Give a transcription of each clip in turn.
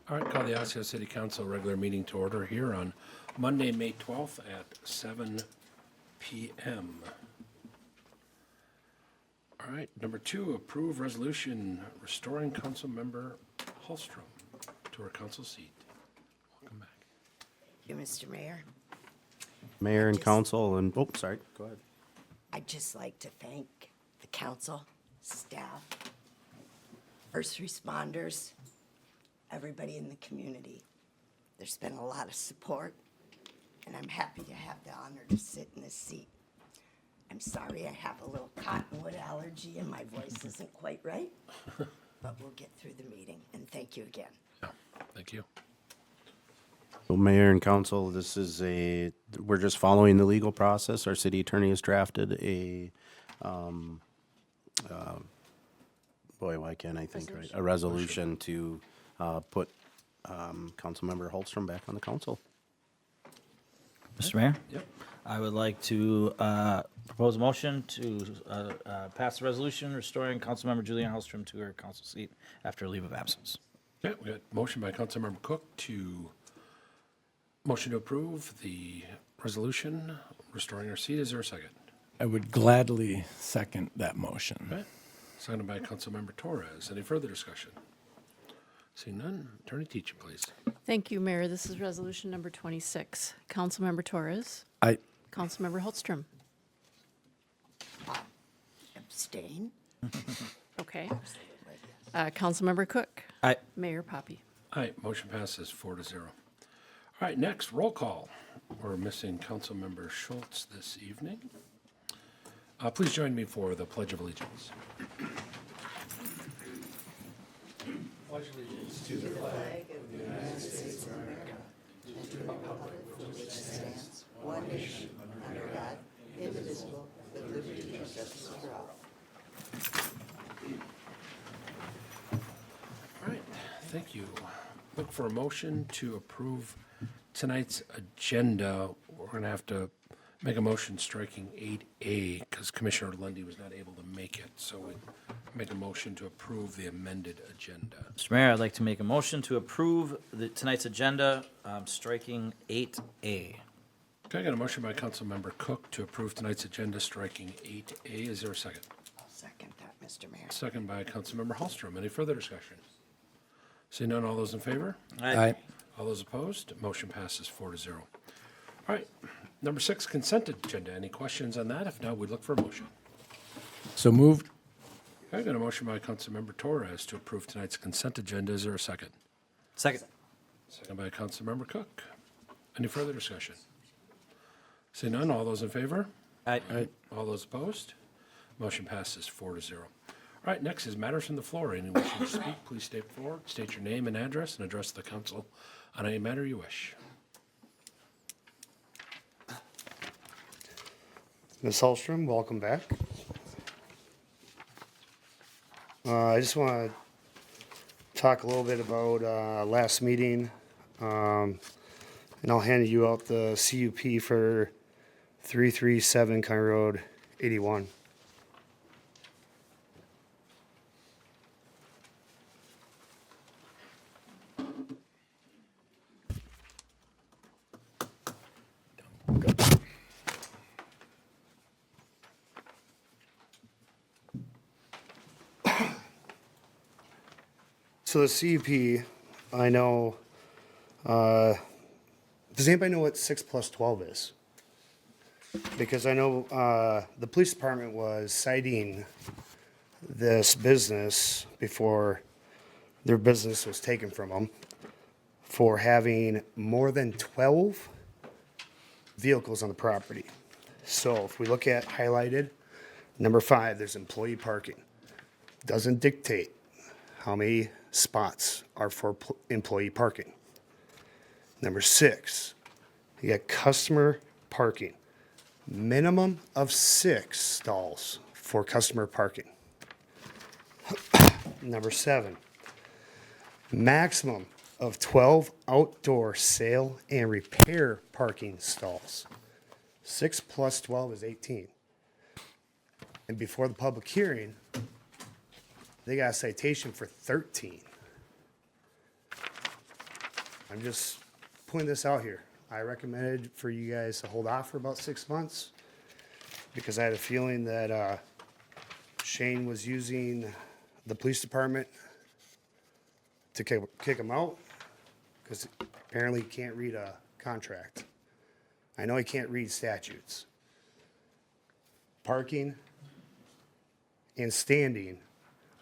All right, call the Osseo City Council regular meeting to order here on Monday, May 12th at 7 p.m. All right, number 2, approve resolution restoring council member Hallstrom to her council seat. Welcome back. Thank you, Mr. Mayor. Mayor and council and, oh, sorry, go ahead. I'd just like to thank the council, staff, first responders, everybody in the community. There's been a lot of support, and I'm happy to have the honor to sit in this seat. I'm sorry I have a little cottonwood allergy and my voice isn't quite right, but we'll get through the meeting, and thank you again. Yeah, thank you. So Mayor and council, we're just following the legal process. Our city attorney has drafted why can't I think, right? A resolution to, put, Councilmember Holstrom back on the council. Mr. Mayor? Yep. I would like to propose a motion to pass the resolution restoring Councilmember Julianne Hellstrom to her council seat after a leave of absence. Okay, we got motion by Councilmember Cook to approve the resolution restoring her seat. Is there a second? I would gladly second that motion. Okay. Seconded by Councilmember Torres. Any further discussion? Seeing none, Attorney Teachin, please. Thank you, Mayor. This is resolution number 26. Councilmember Torres. I, Councilmember Holstrom. Abstain? Okay. Councilmember Cook. Aye. Mayor Poppy. Aye, motion passes 4-0. All right, next, roll call. We're missing Councilmember Schultz this evening. Please join me for the Pledge of Allegiance. Pledge allegiance to the flag. One nation, under God, indivisible, with liberty and justice for all. All right, thank you. Look for a motion to approve tonight's agenda. We're going to have to make a motion striking 8A because Commissioner Lundy was not able to make it. So we make a motion to approve the amended agenda. Mr. Mayor, I'd like to make a motion to approve tonight's agenda, striking 8A. Okay, I got a motion by Councilmember Cook to approve tonight's agenda striking 8A. Is there a second? I'll second that, Mr. Mayor. Second by Councilmember Hallstrom. Any further discussion? Seeing none, all those in favor? I, All those opposed? Motion passes 4-0. All right, number 6, consent agenda. Any questions on that? If not, we'd look for a motion. so moved. Okay, I got a motion by Councilmember Torres to approve tonight's consent agenda. Is there a second? Second. Second by Councilmember Cook. Any further discussion? Seeing none, all those in favor? Aye. All those opposed? Motion passes 4-0. All right, next is matters from the floor. Anyone wishing to speak, please step forward, state your name and address, and address the council on any matter you wish. Ms. Hallstrom, welcome back. I just want to talk a little bit about last meeting, and I'll hand you out the CUP for 337 County Road 81. So the CUP, I know, does anybody know what 6 plus 12 is? Because I know the police department was citing this business before their business was taken from them for having more than 12 vehicles on the property. So if we look at highlighted, number 5, there's employee parking. Doesn't dictate how many spots are for employee parking. Number 6, you got customer parking. Minimum of 6 stalls for customer parking. Number 7, maximum of 12 outdoor sale and repair parking stalls. 6 plus 12 is 18. And before the public hearing, they got a citation for 13. I'm just putting this out here. I recommended for you guys to hold off for about 6 months because I had a feeling that Shane was using the police department to kick him out because apparently he can't read a contract. I know he can't read statutes. Parking and standing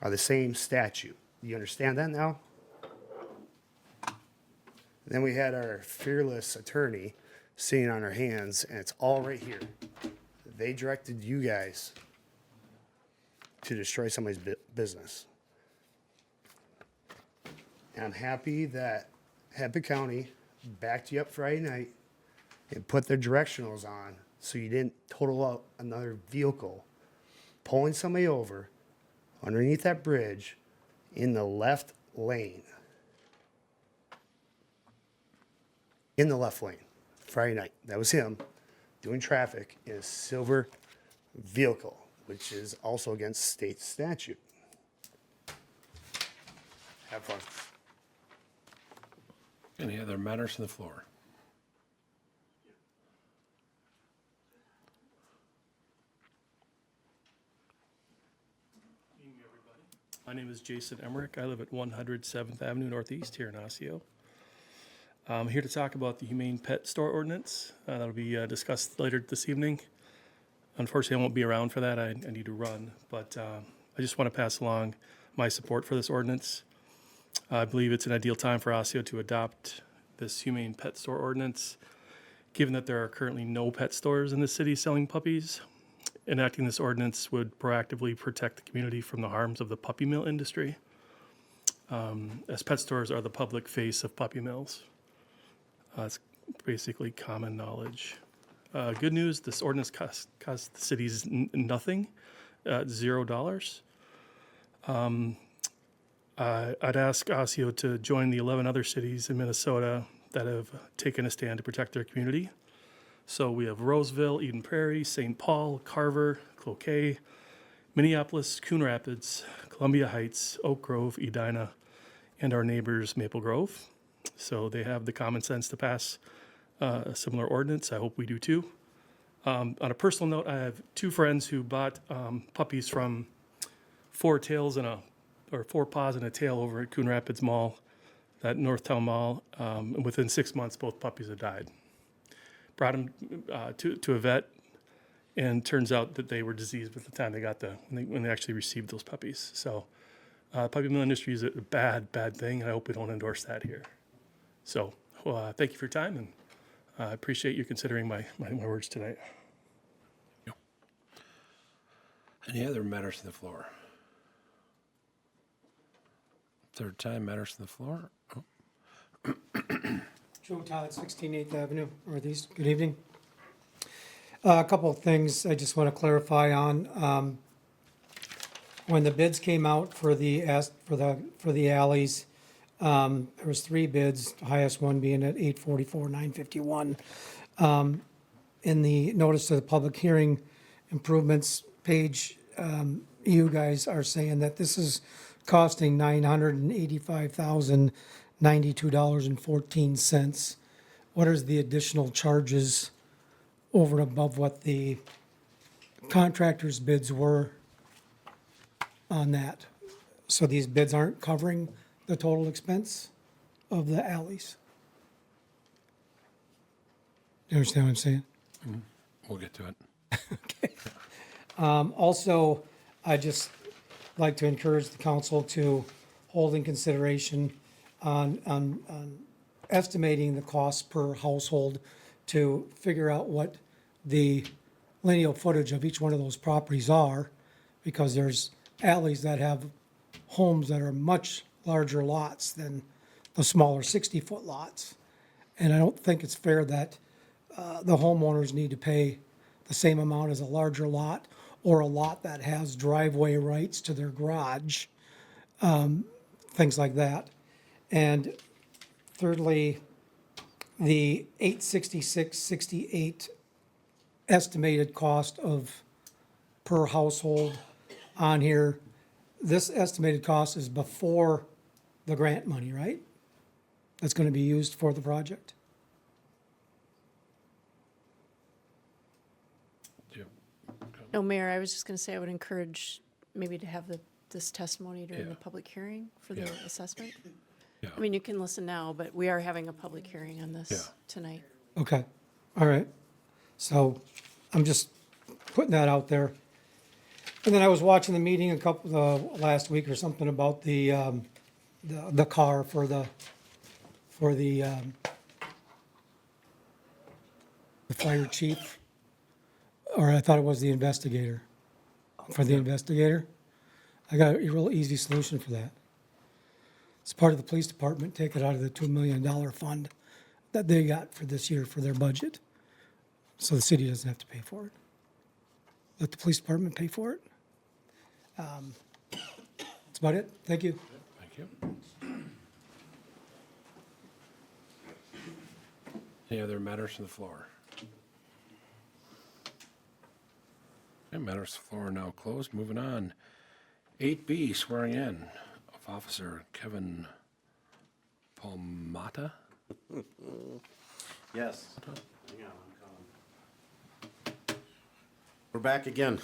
are the same statute. You understand that now? Then we had our fearless attorney sitting on our hands, and it's all right here. They directed you guys to destroy somebody's business. And I'm happy that Hennepin County backed you up Friday night and put their directionals on so you didn't total out another vehicle, pulling somebody over underneath that bridge in the left lane. In the left lane, Friday night. That was him doing traffic in a silver vehicle, which is also against state statute. Have fun. Any other matters on the floor? My name is Jason Emmerich. I live at 100 7th Avenue Northeast here in Osseo. I'm here to talk about the Humane Pet Store Ordinance. That'll be discussed later this evening. Unfortunately, I won't be around for that. I need to run, but I just want to pass along my support for this ordinance. I believe it's an ideal time for Osseo to adopt this Humane Pet Store Ordinance, given that there are currently no pet stores in the city selling puppies. Enacting this ordinance would proactively protect the community from the harms of the puppy mill industry, as pet stores are the public face of puppy mills. It's basically common knowledge. Good news, this ordinance costs the cities nothing, $0. I'd ask Osseo to join the 11 other cities in Minnesota that have taken a stand to protect their community. So we have Roseville, Eden Prairie, St. Paul, Carver, Cloquet, Minneapolis, Coon Rapids, Columbia Heights, Oak Grove, Edina, and our neighbors, Maple Grove. So they have the common sense to pass a similar ordinance. I hope we do too. On a personal note, I have two friends who bought puppies from Four Paws and a Tail over at Coon Rapids Mall, that Northtown Mall. And within 6 months, both puppies had died. Brought them to a vet, and turns out that they were diseased by the time when they actually received those puppies. So, puppy mill industry is a bad thing, and I hope we don't endorse that here. So, thank you for your time, and I appreciate you considering my words tonight. Any other matters on the floor? Third time matters on the floor. Oh. Joe Todd, 16 8th Avenue, Northeast. Good evening. A couple of things I just want to clarify on. When the bids came out for the alleys, there was 3 bids, the highest one being at $844,951. In the notice of the public hearing improvements page, you guys are saying that this is costing $985,092.14. What is the additional charges over and above what the contractor's bids were on that? So these bids aren't covering the total expense of the alleys? You understand what I'm saying? We'll get to it. Also, I just like to encourage the council to hold in consideration on estimating the cost per household to figure out what the lineal footage of each one of those properties are, because there's alleys that have homes that are much larger lots than the smaller 60-foot lots. And I don't think it's fair that the homeowners need to pay the same amount as a larger lot or a lot that has driveway rights to their garage, things like that. And thirdly, the $866.68 estimated cost of per household on here, this estimated cost is before the grant money, right? that's going to be used for the project. Yeah. No, Mayor, I was just going to say I would encourage maybe to have this testimony during Yeah. the public hearing for the Yeah. assessment. Yeah. I mean, you can listen now, but we are having a public hearing on Yeah. this tonight. Okay, all right. So I'm just putting that out there. And then I was watching the meeting last week or something about the car for the fire chief, or I thought it was the investigator. For the investigator, I got a real easy solution for that. It's part of the police department, take it out of the $2 million fund that they got for this year for their budget. So the city doesn't have to pay for it. Let the police department pay for it. That's about it. Thank you. Thank you. Any other matters from the floor? Okay, matters from the floor are now closed. Moving on. 8B, swearing in of Officer Kevin Palmata. Yes. Hang on, I'm coming. We're back again.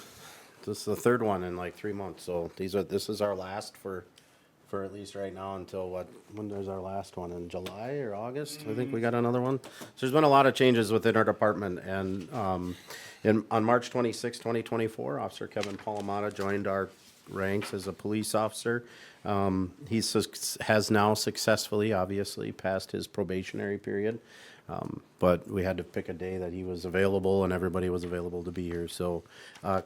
This is the third one in like 3 months, so this is our last for at least right now until when there's our last one, in July or August? I think we got another one. So there's been a lot of changes within our department, and on March 26, 2024, Officer Kevin Palmata joined our ranks as a police officer. He has now successfully, obviously, passed his probationary period. But we had to pick a day that he was available and everybody was available to be here. So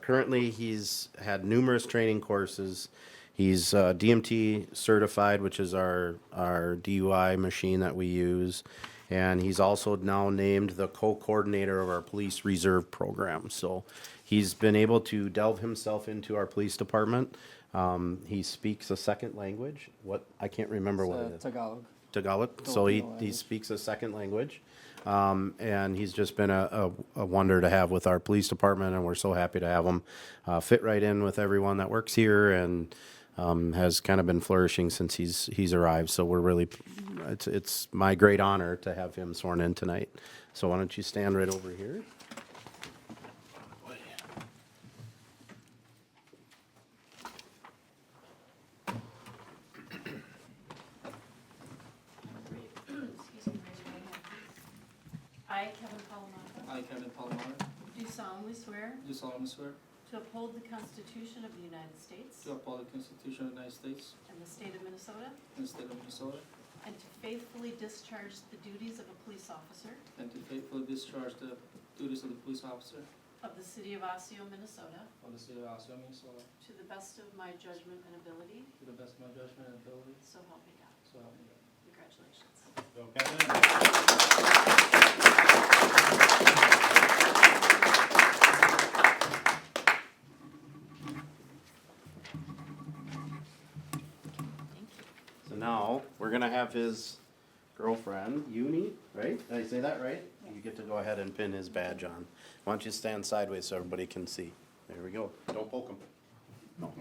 currently he's had numerous training courses. He's DMT certified, which is our DUI machine that we use. And he's also now named the co-coordinator of our police reserve program. So he's been able to delve himself into our police department. He speaks a second language. I can't remember what it is. Tagalog. So he speaks a second language. And he's just been a wonder to have with our police department, and we're so happy to have him fit right in with everyone that works here, and has kind of been flourishing since he's arrived. So we're really, it's my great honor to have him sworn in tonight. So why don't you stand right over here? I, Kevin Palmata, I, Kevin Palomar, do solemnly swear do solemnly swear to uphold the Constitution of the United States to uphold the Constitution of the United States and the state of Minnesota, and the state of Minnesota, and to faithfully discharge the duties of a police officer and to faithfully discharge the duties of the police officer of the city of Osseo, Minnesota, of the city of Osseo, Minnesota, to the best of my judgment and ability, to the best of my judgment and ability, so help me God. so help me God. Congratulations. So now, we're gonna have his girlfriend, Uni, right? Did I say that right? You get to go ahead and pin his badge on. Why don't you stand sideways so everybody can see? There we go. Don't poke him. No,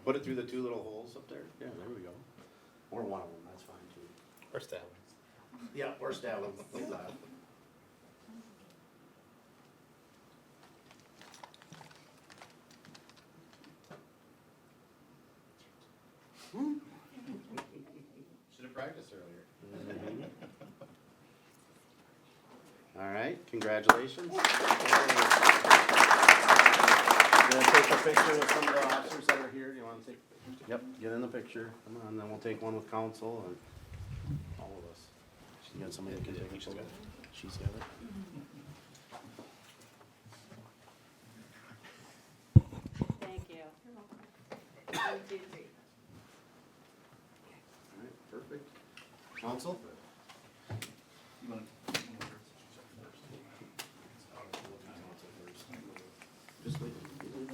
put it through the two little holes up there. Yeah, there we go. Or one of them, that's fine too. Or stab. Yeah, or stab him. Like that. Should have practiced earlier. All right, congratulations. Gonna take a picture with some of the officers that are here. Do you want to take? Yep, get in the picture. Come on, then we'll take one with council and all of us. You got somebody that can take a photo? She's got it. Thank you. One, two, three. All right, perfect. Council? Just wait. No.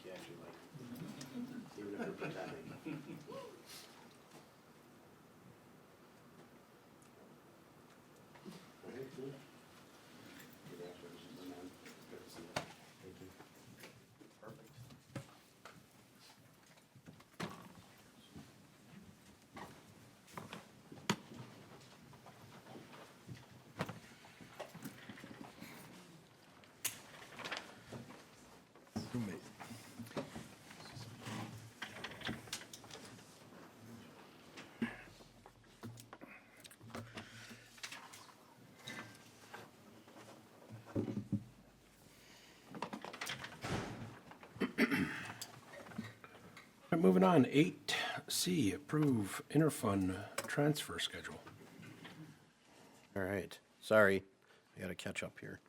You actually like, even if you're pretending. Alright. moving on. 8C, approve interfund transfer schedule. All right, sorry, I gotta catch up here.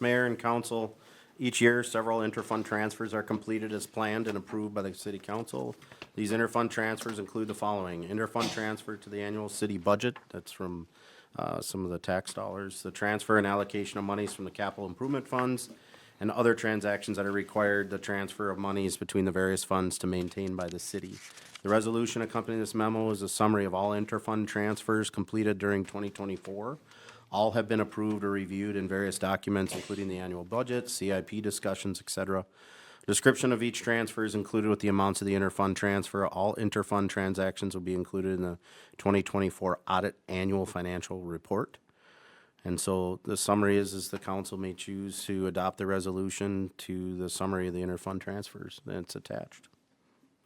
Mayor and council, each year, several interfund transfers are completed as planned and approved by the city council. These interfund transfers include the following: interfund transfer to the annual city budget, that's from some of the tax dollars, the transfer and allocation of monies from the capital improvement funds, and other transactions that are required, the transfer of monies between the various funds to maintain by the city. The resolution accompanying this memo is a summary of all interfund transfers completed during 2024. All have been approved or reviewed in various documents, including the annual budget, CIP discussions, etc. Description of each transfer is included with the amounts of the interfund transfer. All interfund transactions will be included in the 2024 audit annual financial report. And so the summary is the council may choose to adopt the resolution to the summary of the interfund transfers that's attached.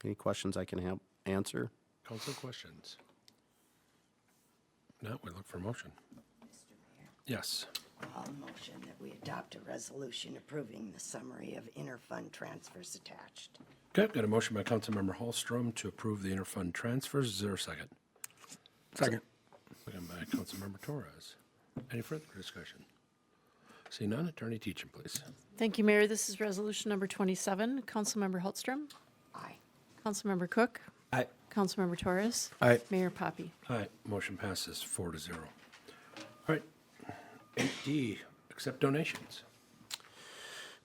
Any questions I can help answer? Council questions? No, we look for a motion. Mr. Mayor, Yes. I'll motion that we adopt a resolution approving the summary of interfund transfers attached. Okay, got a motion by Councilmember Hallstrom to approve the interfund transfers. Is there a second? Second. Second by Councilmember Torres. Any further discussion? See none, Attorney Teachin, please. Thank you, Mayor. This is resolution number 27. Councilmember Holstrom, Aye. Councilmember Cook, Aye. Councilmember Torres. Aye. Mayor Poppy. Aye, motion passes 4-0. All right, 8D, accept donations.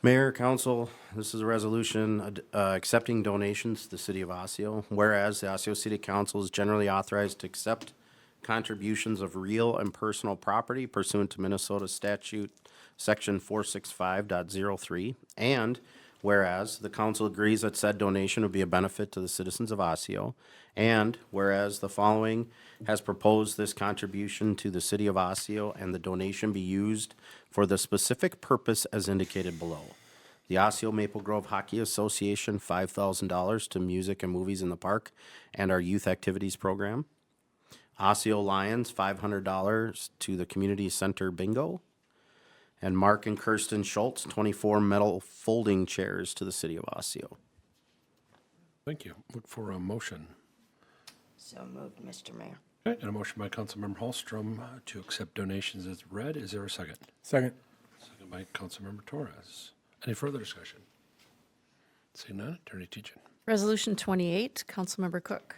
Mayor, council, this is a resolution accepting donations to the city of Osseo. Whereas the Osseo City Council is generally authorized to accept contributions of real and personal property pursuant to Minnesota statute section 465.03. And whereas the council agrees that said donation would be a benefit to the citizens of Osseo. And whereas the following has proposed this contribution to the city of Osseo and the donation be used for the specific purpose as indicated below. The Osseo Maple Grove Hockey Association, $5,000 to music and movies in the park and our youth activities program. Osseo Lions, $500 to the community center bingo. And Mark and Kirsten Schultz, 24 metal folding chairs to the city of Osseo. Thank you. Look for a motion. So moved, Mr. Mayor. Okay, got a motion by Councilmember Hallstrom to accept donations as read. Is there a second? Second. Second by Councilmember Torres. Any further discussion? Seeing none, Attorney Teachin. Resolution 28. Councilmember Cook,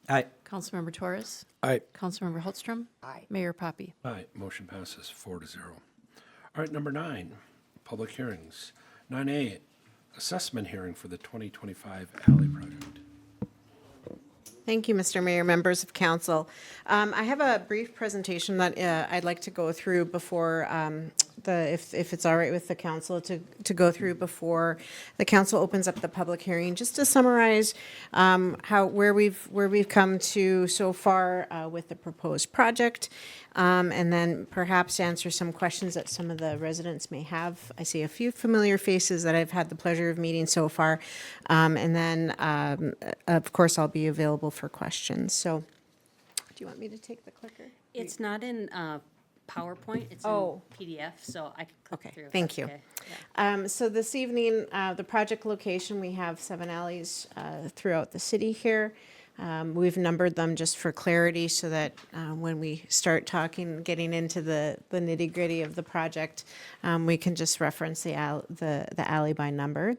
Aye. Councilmember Torres, Aye. Councilmember Holstrom. Aye. Mayor Poppy. Aye, motion passes 4-0. All right, number 9, public hearings. 9A, assessment hearing for the 2025 alley project. Thank you, Mr. Mayor, members of council. I have a brief presentation that I'd like to go through before if it's all right with the council to go through before the council opens up the public hearing, just to summarize where we've come to so far with the proposed project, and then perhaps answer some questions that some of the residents may have. I see a few familiar faces that I've had the pleasure of meeting so far, and then of course I'll be available for questions. So, do you want me to take the clicker? It's not in PowerPoint, it's in Oh. PDF, so I can click Okay, through. if thank that's you. okay. Yeah. So this evening, the project location, we have 7 alleys throughout the city here. We've numbered them just for clarity so that when we start getting into the nitty-gritty of the project, we can just reference the alley by number.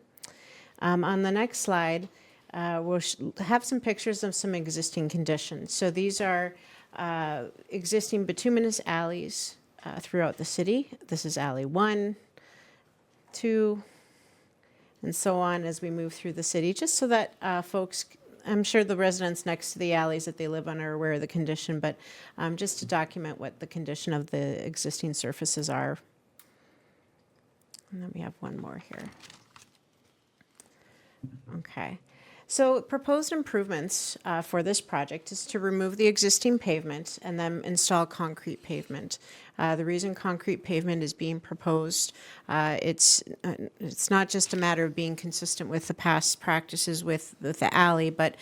On the next slide, we'll have some pictures of some existing conditions. So these are existing bituminous alleys throughout the city. This is alley 1, 2, and so on as we move through the city, just so that folks, I'm sure the residents next to the alleys that they live on are aware of the condition, but just to document what the condition of the existing surfaces are. And then we have one more here. Okay. So proposed improvements for this project is to remove the existing pavement and then install concrete pavement. The reason concrete pavement is being proposed, it's not just a matter of being consistent with the past practices with the alley, but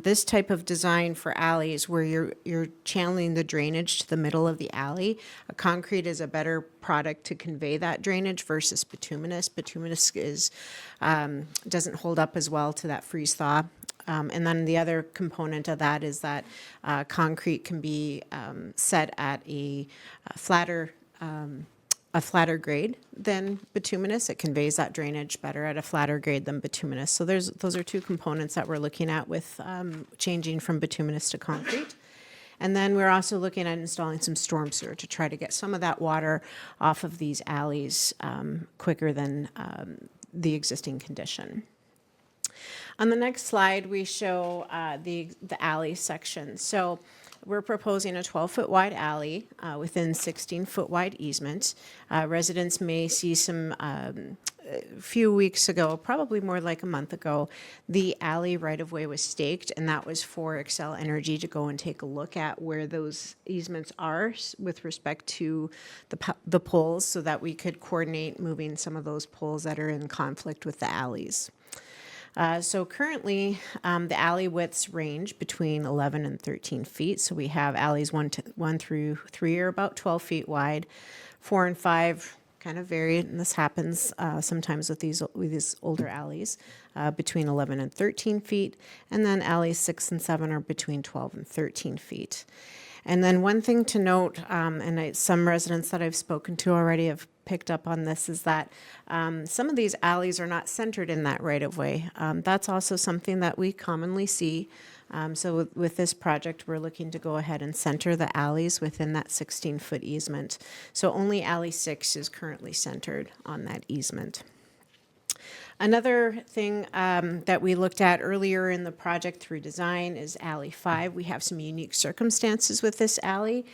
this type of design for alleys where you're channeling the drainage to the middle of the alley, concrete is a better product to convey that drainage versus bituminous. Bituminous is, doesn't hold up as well to that freeze thaw. And then the other component of that is that concrete can be set at a flatter grade than bituminous. It conveys that drainage better at a flatter grade than bituminous. So those are two components that we're looking at with changing from bituminous to concrete. And then we're also looking at installing some storm sewer to try to get some of that water off of these alleys quicker than the existing condition. On the next slide, we show the alley section. So we're proposing a 12-foot wide alley within 16-foot wide easement. Residents may see some, a few weeks ago, probably more like a month ago, the alley right-of-way was staked, and that was for Excel Energy to go and take a look at where those easements are with respect to the poles, so that we could coordinate moving some of those poles that are in conflict with the alleys. So currently, the alley widths range between 11 and 13 feet. So we have alleys 1 through 3 are about 12 feet wide. 4 and 5 kind of vary, and this happens sometimes with these older alleys, between 11 and 13 feet. And then alleys 6 and 7 are between 12 and 13 feet. And then one thing to note, some residents that I've spoken to already have picked up on this, is that some of these alleys are not centered in that right-of-way. That's also something that we commonly see. So with this project, we're looking to go ahead and center the alleys within that 16-foot easement. So only alley 6 is currently centered on that easement. Another thing that we looked at earlier in the project through design is alley 5. We have some unique circumstances with this alley.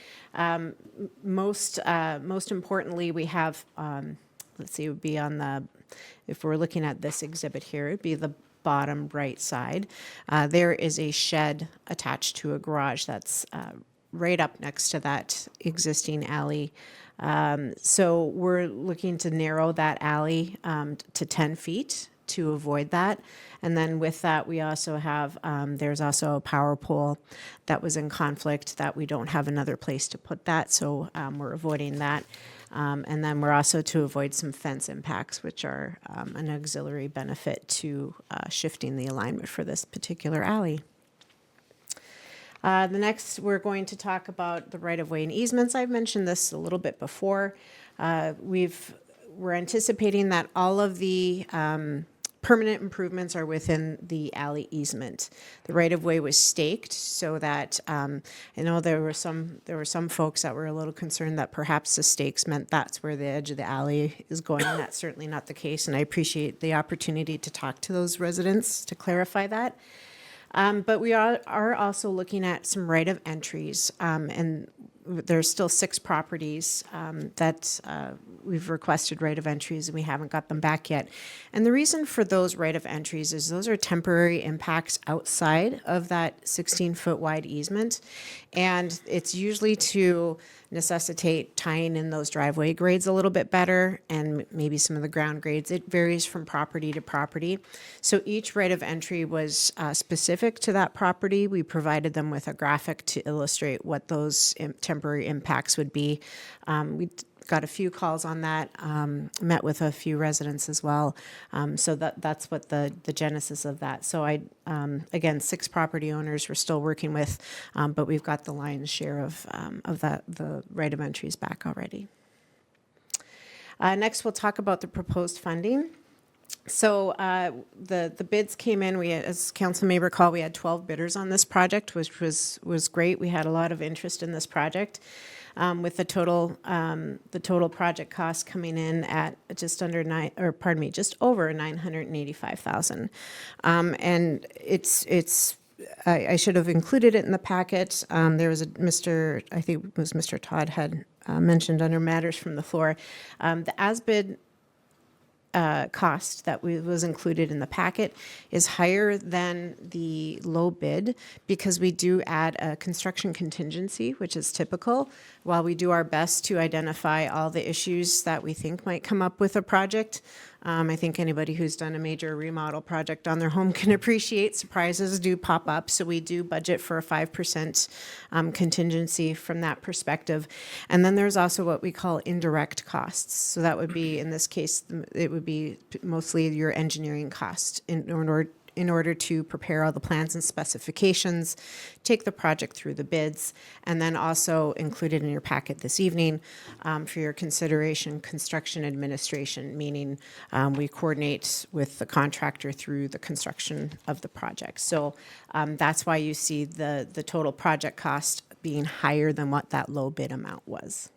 Most importantly, we have, let's see, it would be on the, if we're looking at this exhibit here, it'd be the bottom right side. There is a shed attached to a garage that's right up next to that existing alley. So we're looking to narrow that alley to 10 feet to avoid that. And then with that, we also have, there's also a power pole that was in conflict that we don't have another place to put that. So we're avoiding that. And then we're also to avoid some fence impacts, which are an auxiliary benefit to shifting the alignment for this particular alley. The next, we're going to talk about the right-of-way and easements. I've mentioned this a little bit before. We're anticipating that all of the permanent improvements are within the alley easement. The right-of-way was staked so that, I know there were some folks that were a little concerned that perhaps the stakes meant that's where the edge of the alley is going. That's certainly not the case, and I appreciate the opportunity to talk to those residents to clarify that. But we are also looking at some right of entries, and there's still 6 properties that we've requested right of entries, and we haven't got them back yet. And the reason for those right of entries is those are temporary impacts outside of that 16-foot wide easement, and it's usually to necessitate tying in those driveway grades a little bit better and maybe some of the ground grades. It varies from property to property. So each right of entry was specific to that property. We provided them with a graphic to illustrate what those temporary impacts would be. We got a few calls on that, met with a few residents as well. So that's what the genesis of that. So again, 6 property owners we're still working with, but we've got the lion's share of the right of entries back already. Next, we'll talk about the proposed funding. So the bids came in. As council may recall, we had 12 bidders on this project, which was great. We had a lot of interest in this project. With the total project cost coming in at just over $985,000. And I should have included it in the packet. There was I think it was Mr. Todd had mentioned under matters from the floor, the as-bid cost that was included in the packet is higher than the low bid because we do add a construction contingency, which is typical. While we do our best to identify all the issues that we think might come up with a project, I think anybody who's done a major remodel project on their home can appreciate surprises do pop up. So we do budget for a 5% contingency from that perspective. And then there's also what we call indirect costs. So that would be, in this case, it would be mostly your engineering cost in order to prepare all the plans and specifications, take the project through the bids, and then also included in your packet this evening for your consideration, construction administration, meaning we coordinate with the contractor through the construction of the project. So that's why you see the total project cost being higher than what that low bid amount was.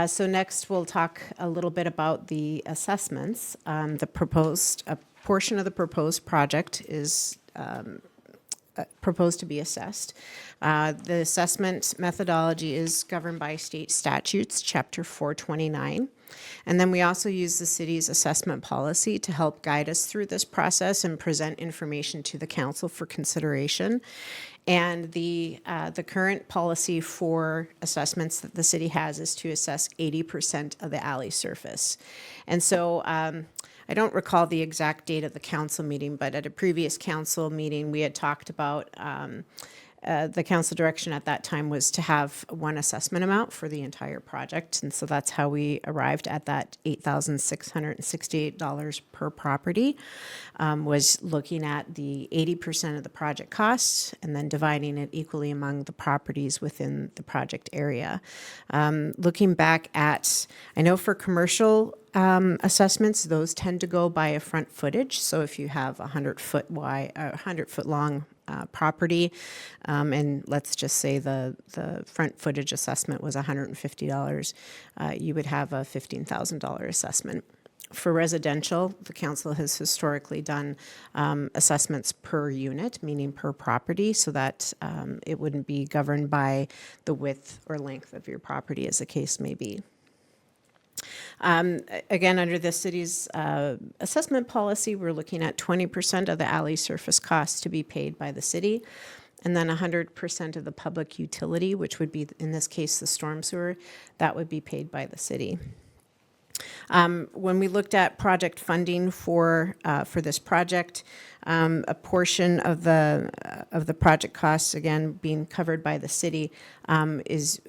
So next, we'll talk a little bit about the assessments. A portion of the proposed project is proposed to be assessed. The assessment methodology is governed by state statutes, Chapter 429. And then we also use the city's assessment policy to help guide us through this process and present information to the council for consideration. And the current policy for assessments that the city has is to assess 80% of the alley surface. And so I don't recall the exact date of the council meeting, but at a previous council meeting, we had talked about the council direction at that time was to have one assessment amount for the entire project. And so that's how we arrived at that $8,668 per property, was looking at the 80% of the project costs and then dividing it equally among the properties within the project area. Looking back at, I know for commercial assessments, those tend to go by a front footage. So if you have 100-foot wide, 100-foot long property, and let's just say the front footage assessment was $150, you would have a $15,000 assessment. For residential, the council has historically done assessments per unit, meaning per property, so that it wouldn't be governed by the width or length of your property, as the case may be. Again, under the city's assessment policy, we're looking at 20% of the alley surface costs to be paid by the city, and then 100% of the public utility, which would be, in this case, the storm sewer, that would be paid by the city. When we looked at project funding for this project, a portion of the project costs, again, being covered by the city, is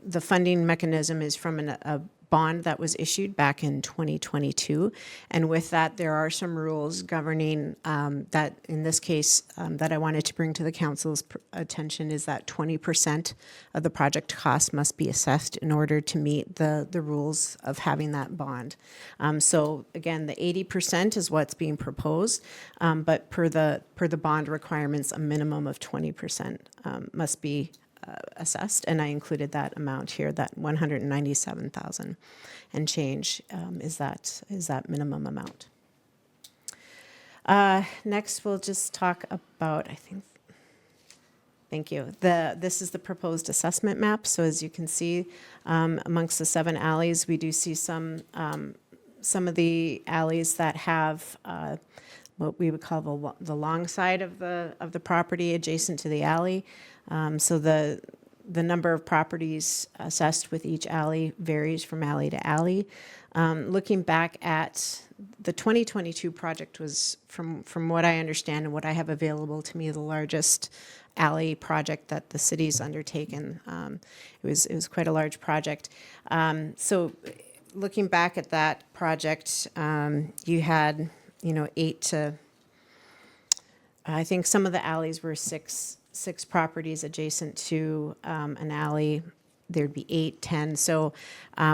the funding mechanism is from a bond that was issued back in 2022. And with that, there are some rules governing that, in this case, that I wanted to bring to the council's attention is that 20% of the project cost must be assessed in order to meet the rules of having that bond. So again, the 80% is what's being proposed, but per the bond requirements, a minimum of 20% must be assessed, and I included that amount here, that $197,000 and change is that minimum amount. Next, we'll just talk about, thank you. This is the proposed assessment map. So as you can see, amongst the 7 alleys, we do see some of the alleys that have what we would call the long side of the property adjacent to the alley. So the number of properties assessed with each alley varies from alley to alley. Looking back at the 2022 project was, from what I understand and what I have available to me, the largest alley project that the city's undertaken. It was quite a large project. So looking back at that project, you had 8 to, I think some of the alleys were six properties adjacent to an alley. There'd be 8, 10. So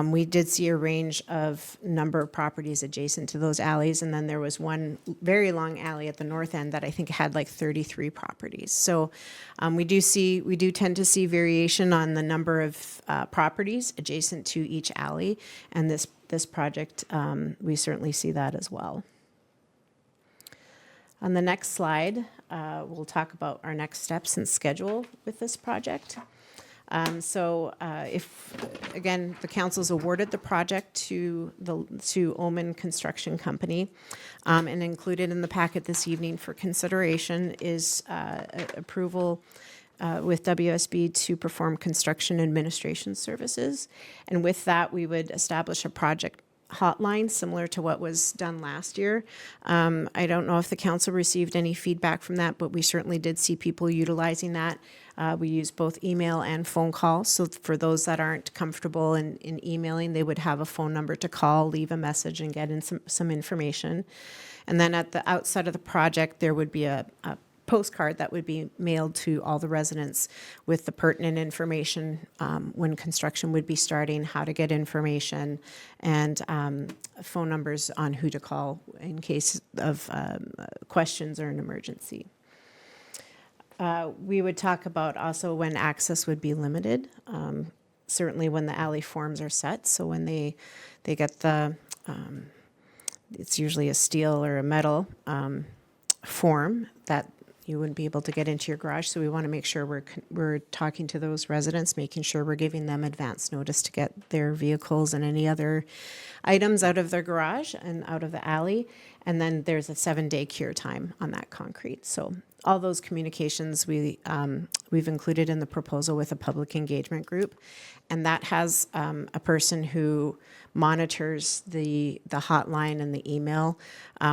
we did see a range of number of properties adjacent to those alleys. And then there was one very long alley at the north end that I think had like 33 properties. So we do tend to see variation on the number of properties adjacent to each alley. And this project, we certainly see that as well. On the next slide, we'll talk about our next steps and schedule with this project. If, again, the council's awarded the project to Omen Construction Company, and included in the packet this evening for consideration is approval with WSB to perform construction administration services. And with that, we would establish a project hotline, similar to what was done last year. I don't know if the council received any feedback from that, but we certainly did see people utilizing that. We use both email and phone calls. So for those that aren't comfortable in emailing, they would have a phone number to call, leave a message, and get in some information. And then at the outset of the project, there would be a postcard that would be mailed to all the residents with the pertinent information when construction would be starting, how to get information, and phone numbers on who to call in case of questions or an emergency. We would talk about also when access would be limited, certainly when the alley forms are set. So when they get the, it's usually a steel or a metal form that you wouldn't be able to get into your garage. So we want to make sure we're talking to those residents, making sure we're giving them advance notice to get their vehicles and any other items out of their garage and out of the alley. And then there's a 7-day cure time on that concrete. So all those communications we've included in the proposal with a public engagement group. And that has a person who monitors the hotline and the email.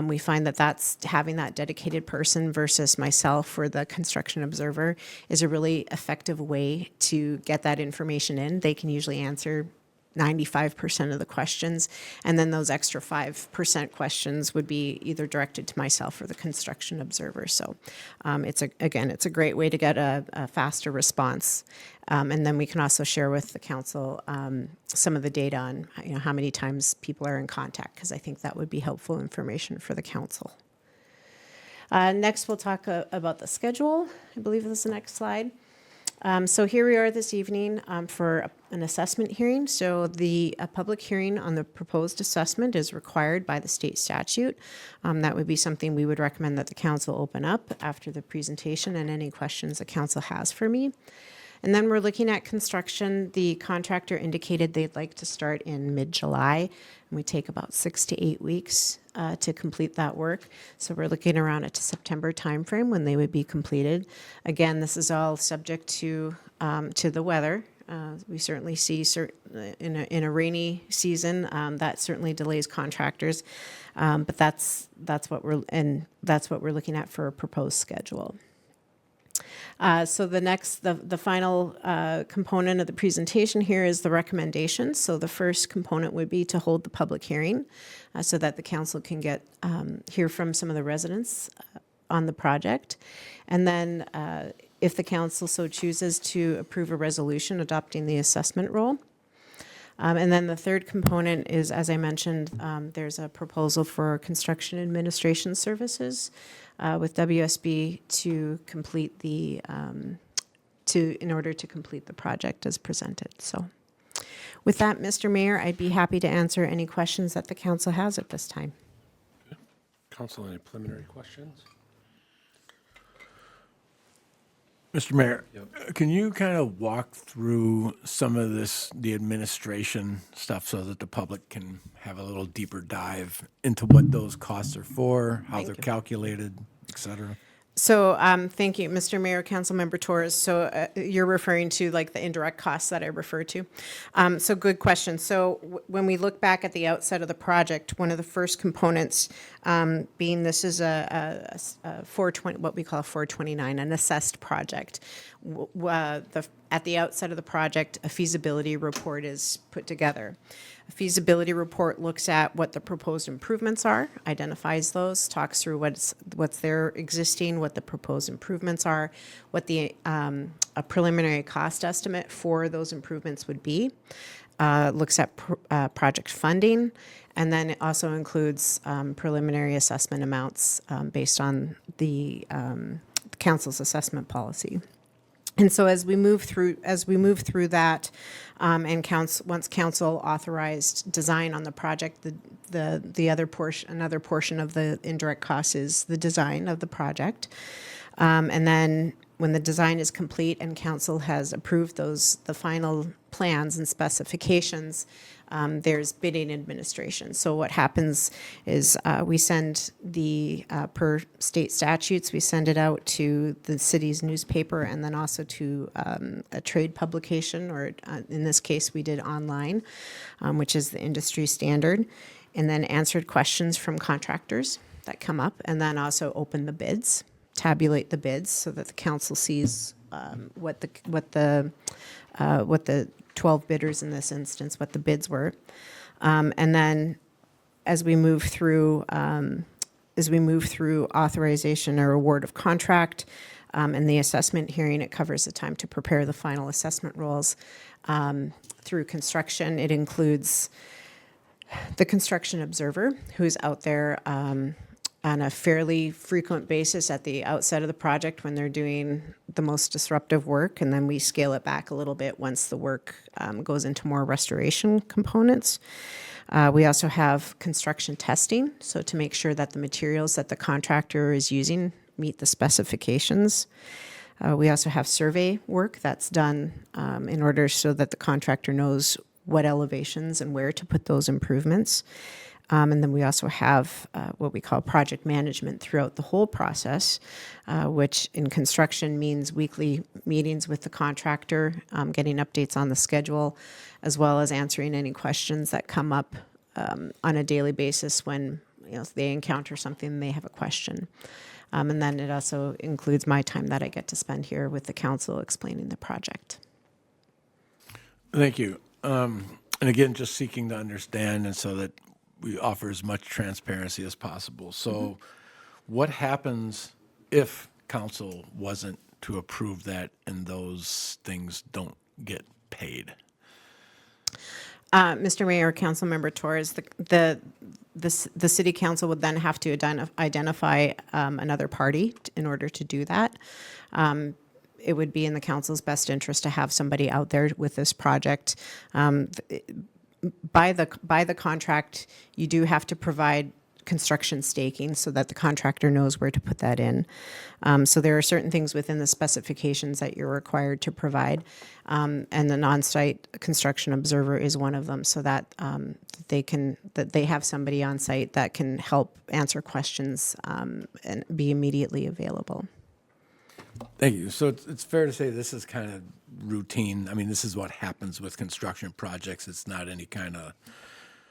We find that that's having that dedicated person versus myself or the construction observer is a really effective way to get that information in. They can usually answer 95% of the questions, and then those extra 5% questions would be either directed to myself or the construction observer. So it's a great way to get a faster response. And then we can also share with the council some of the data on how many times people are in contact, because I think that would be helpful information for the council. Next, we'll talk about the schedule. I believe this is the next slide. So here we are this evening for an assessment hearing. So a public hearing on the proposed assessment is required by the state statute. That would be something we would recommend that the council open up after the presentation and any questions the council has for me. And then we're looking at construction. The contractor indicated they'd like to start in mid-July, and we take about 6 to 8 weeks to complete that work. So we're looking around at a September timeframe when they would be completed. Again, this is all subject to the weather. We certainly see in a rainy season that certainly delays contractors, but that's what we're looking at for a proposed schedule. So the final component of the presentation here is the recommendations. So the first component would be to hold the public hearing so that the council can hear from some of the residents on the project. And then if the council so chooses, to approve a resolution adopting the assessment role. And then the third component is, as I mentioned, there's a proposal for construction administration services with WSB to complete in order to complete the project as presented. So with that, Mr. Mayor, I'd be happy to answer any questions that the council has at this time. Council, any preliminary questions? Mr. Mayor, can you kind of walk through some of the administration stuff so that the public can have a little deeper dive into what those costs are for, how they're calculated, et cetera? So thank you, Mr. Mayor, Councilmember Torres. So you're referring to like the indirect costs that I referred to. So good question. So when we look back at the outset of the project, one of the first components being this is a 420, what we call a 429, an assessed project. At the outset of the project, a feasibility report is put together. A feasibility report looks at what the proposed improvements are, identifies those, talks through what's there existing, what the proposed improvements are, what a preliminary cost estimate for those improvements would be, looks at project funding, and then it also includes preliminary assessment amounts based on the council's assessment policy. And so as we move through that, and once council authorized design on the project, another portion of the indirect cost is the design of the project. And then when the design is complete and council has approved the final plans and specifications, there's bidding administration. So what happens is we send per state statutes, we send it out to the city's newspaper and then also to a trade publication, or in this case, we did online, which is the industry standard, and then answered questions from contractors that come up, and then also open the bids, tabulate the bids so that the council sees what the 12 bidders in this instance, what the bids were. And then as we move through authorization or award of contract and the assessment hearing, it covers the time to prepare the final assessment rolls. Through construction, it includes the construction observer, who's out there on a fairly frequent basis at the outset of the project when they're doing the most disruptive work, and then we scale it back a little bit once the work goes into more restoration components. We also have construction testing, so to make sure that the materials that the contractor is using meet the specifications. We also have survey work that's done in order so that the contractor knows what elevations and where to put those improvements. And then we also have what we call project management throughout the whole process, which in construction means weekly meetings with the contractor, getting updates on the schedule, as well as answering any questions that come up on a daily basis when they encounter something and they have a question. And then it also includes my time that I get to spend here with the council explaining the project. Thank you. And again, just seeking to understand and so that we offer as much transparency as possible. So what happens if council wasn't to approve that and those things don't get paid? Mr. Mayor, Councilmember Torres, the city council would then have to identify another party in order to do that. It would be in the council's best interest to have somebody out there with this project. By the contract, you do have to provide construction staking so that the contractor knows where to put that in. So there are certain things within the specifications that you're required to provide, and an on-site construction observer is one of them, so that they have somebody on site that can help answer questions and be immediately available. Thank you. So it's fair to say this is kind of routine. I mean, this is what happens with construction projects. It's not any kind of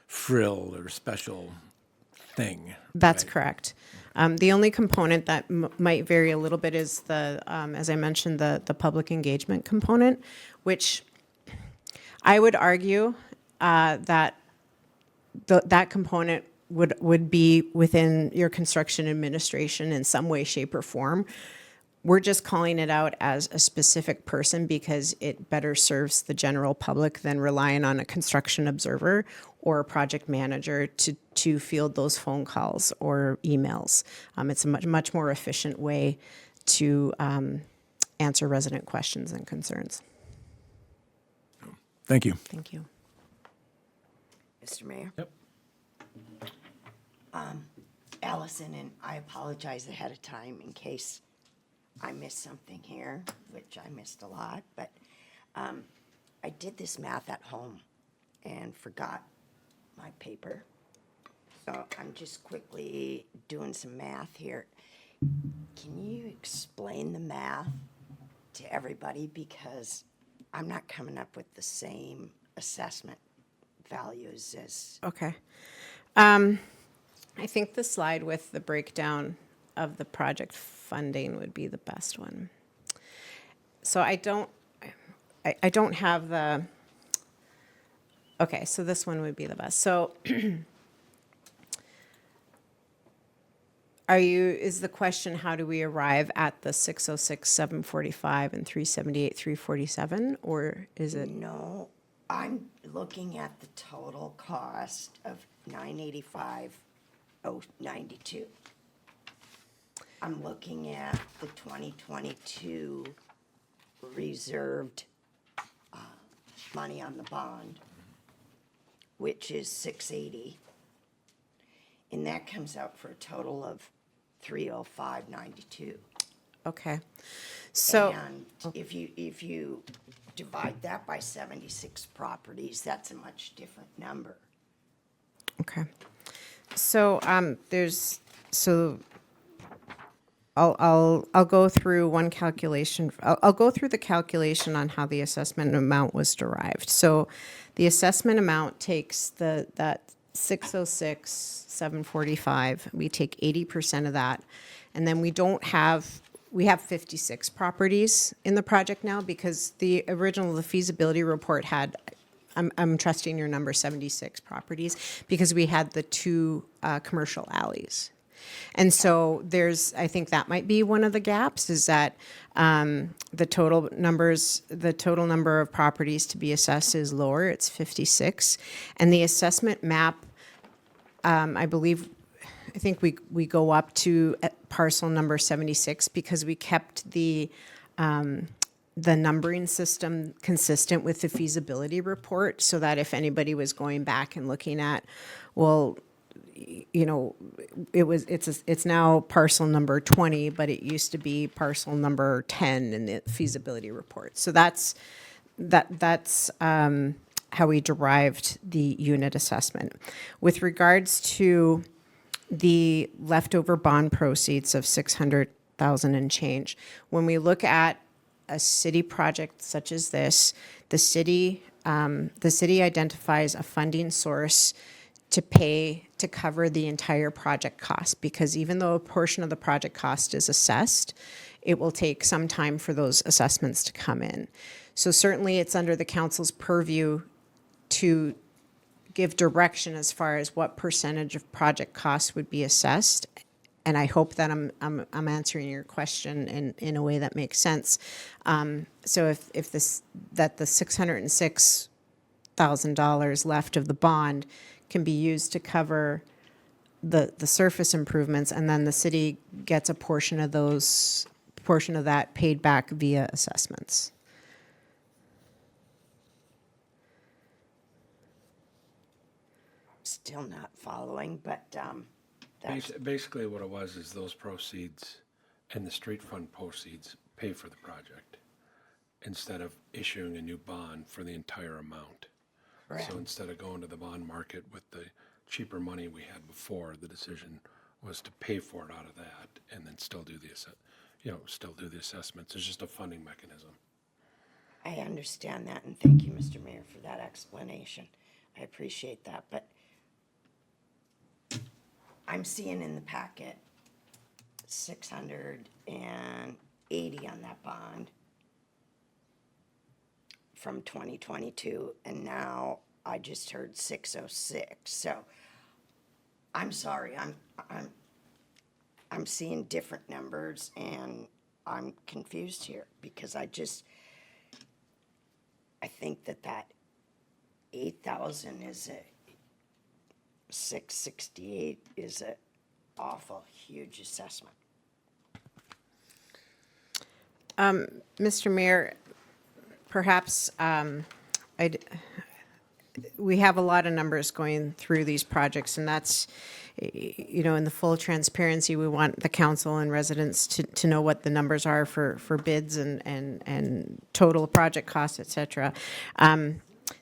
frill or special thing. That's right? correct. The only component that might vary a little bit is as I mentioned, the public engagement component, which I would argue that that component would be within your construction administration in some way, shape, or form. We're just calling it out as a specific person because it better serves the general public than relying on a construction observer or a project manager to field those phone calls or emails. It's a much more efficient way to answer resident questions and concerns. Thank you. Thank you. Mr. Mayor? Yep. Allison, and I apologize ahead of time in case I missed something here, which I missed a lot, but I did this math at home and forgot my paper. So I'm just quickly doing some math here. Can you explain the math to everybody? Because I'm not coming up with the same assessment values as. Okay. I think the slide with the breakdown of the project funding would be the best one. So I don't have the, okay, so this one would be the best. So is the question, how do we arrive at the 606, 745 and 378, 347, or is it? No, I'm looking at the total cost of 985,092. I'm looking at the 2022 reserved money on the bond, which is 680. And that comes out for a total of 305,92. Okay. So, And if you divide that by 76 properties, that's a much different number. okay. So, I'll go through one calculation. I'll go through the calculation on how the assessment amount was derived. So the assessment amount takes that 606, 745, we take 80% of that. And then we have 56 properties in the project now because the feasibility report had, I'm trusting your number, 76 properties, because we had the two commercial alleys. And so I think that might be one of the gaps, is that the total number of properties to be assessed is lower, it's 56. And the assessment map, I think we go up to parcel number 76 because we kept the numbering system consistent with the feasibility report, so that if anybody was going back and looking at, well, you know, it's now parcel number 20, but it used to be parcel number 10 in the feasibility report. So that's how we derived the unit assessment. With regards to the leftover bond proceeds of 600,000 and change, when we look at a city project such as this, the city identifies a funding source to cover the entire project cost, because even though a portion of the project cost is assessed, it will take some time for those assessments to come in. So certainly it's under the council's purview to give direction as far as what percentage of project costs would be assessed. And I hope that I'm answering your question in a way that makes sense. So if the $606,000 left of the bond can be used to cover the surface improvements, and then the city gets a portion of that paid back via assessments. Still not following, but that's, Basically, what it was is those proceeds and the street fund proceeds pay for the project instead of issuing a new bond for the entire amount. correct. So instead of going to the bond market with the cheaper money we had before, the decision was to pay for it out of that and then still do the assessments. It's just a funding mechanism. I understand that, and thank you, Mr. Mayor, for that explanation. I appreciate that, but I'm seeing in the packet 680 on that bond from 2022, and now I just heard 606. So I'm sorry, I'm seeing different numbers, and I'm confused here because I think that 8,000 is 668 is an awful huge assessment. Mr. Mayor, perhaps we have a lot of numbers going through these projects, and that's, in the full transparency, we want the council and residents to know what the numbers are for bids and total project costs, et cetera.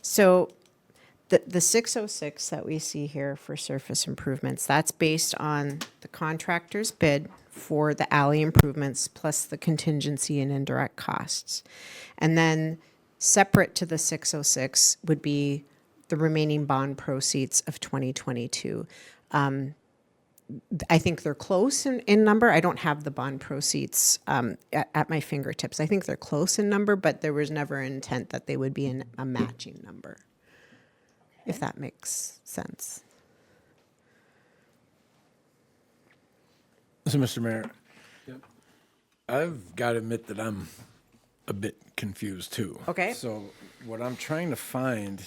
So the 606 that we see here for surface improvements, that's based on the contractor's bid for the alley improvements plus the contingency and indirect costs. And then separate to the 606 would be the remaining bond proceeds of 2022. I think they're close in number. I don't have the bond proceeds at my fingertips. I think they're close in number, but there was never an intent that they would be a matching number, if that makes sense. So, Mr. Mayor, Yep. I've got to admit that I'm a bit confused too. Okay. So what I'm trying to find,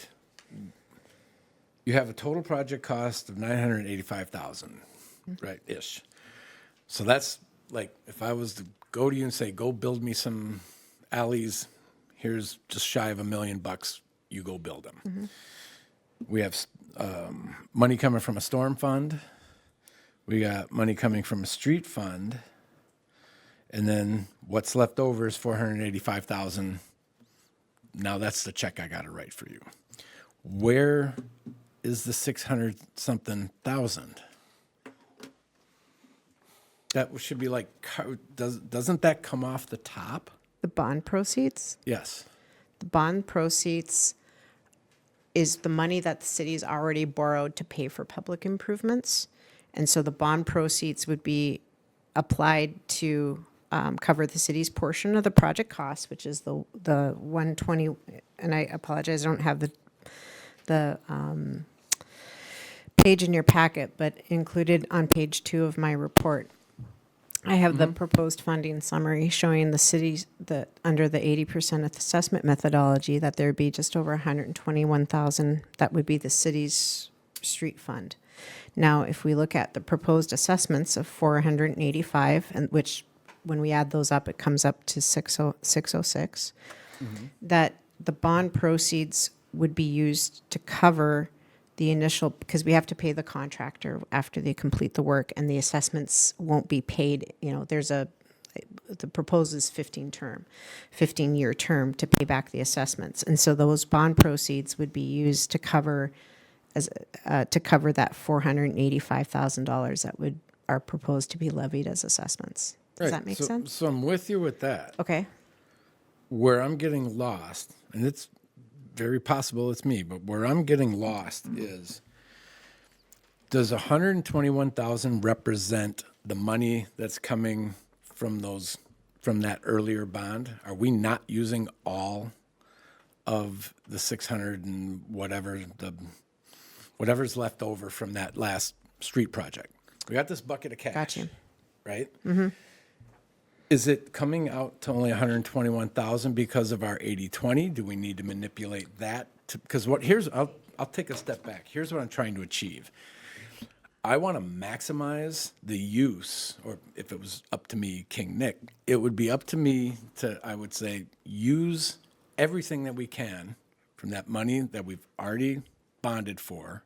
you have a total project cost of $985,000, right, ish. So that's like, if I was to go to you and say, go build me some alleys, here's just shy of $1 million, you go build them. Mm-hmm. We have money coming from a storm fund. We got money coming from a street fund. And then what's left over is 485,000. Now that's the check I got to write for you. Where is the 600 something thousand? That should be like, doesn't that come off the top? The bond proceeds? Yes. The bond proceeds is the money that the city's already borrowed to pay for public improvements. And so the bond proceeds would be applied to cover the city's portion of the project cost, which is the 120, and I apologize, I don't have the page in your packet, but included on page 2 of my report, I have the proposed funding summary showing the cities that under the 80% assessment methodology that there'd be just over 121,000. That would be the city's street fund. Now, if we look at the proposed assessments of 485, and which when we add those up, it comes up to 606, that the bond proceeds would be used to cover the initial, because we have to pay the contractor after they complete the work, and the assessments won't be paid. You know, the proposed is 15-year term to pay back the assessments. And so those bond proceeds would be used to cover that $485,000 that are proposed to be levied as assessments. Does that make sense? So I'm with you with that. Okay. Where I'm getting lost, and it's very possible it's me, but where I'm getting lost is, does 121,000 represent the money that's coming from that earlier bond? Are we not using all of the 600 and whatever's left over from that last street project? We got this bucket of cash. Gotcha. Right? Mm-hmm. Is it coming out to only 121,000 because of our 80-20? Do we need to manipulate that? Because I'll take a step back. Here's what I'm trying to achieve. I want to maximize the use, or if it was up to me, King Nick, it would be up to me to, I would say, use everything that we can from that money that we've already bonded for,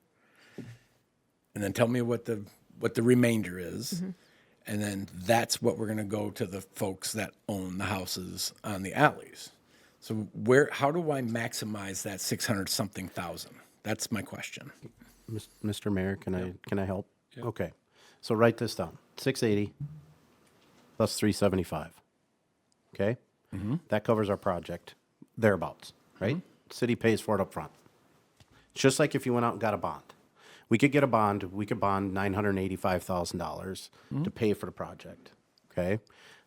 and then tell me what the remainder is. Mm-hmm. And then that's what we're going to go to the folks that own the houses on the alleys. So how do I maximize that 600-something thousand? That's my question. Mr. Mayor, can I help? Yep. Okay. So write this down. 680 plus 375. Okay? Mm-hmm. That covers our project, thereabouts, right? Mm-hmm. City pays for it up front. It's just like if you went out and got a bond. We could get a bond. We could bond $985,000 to pay for the project. Okay,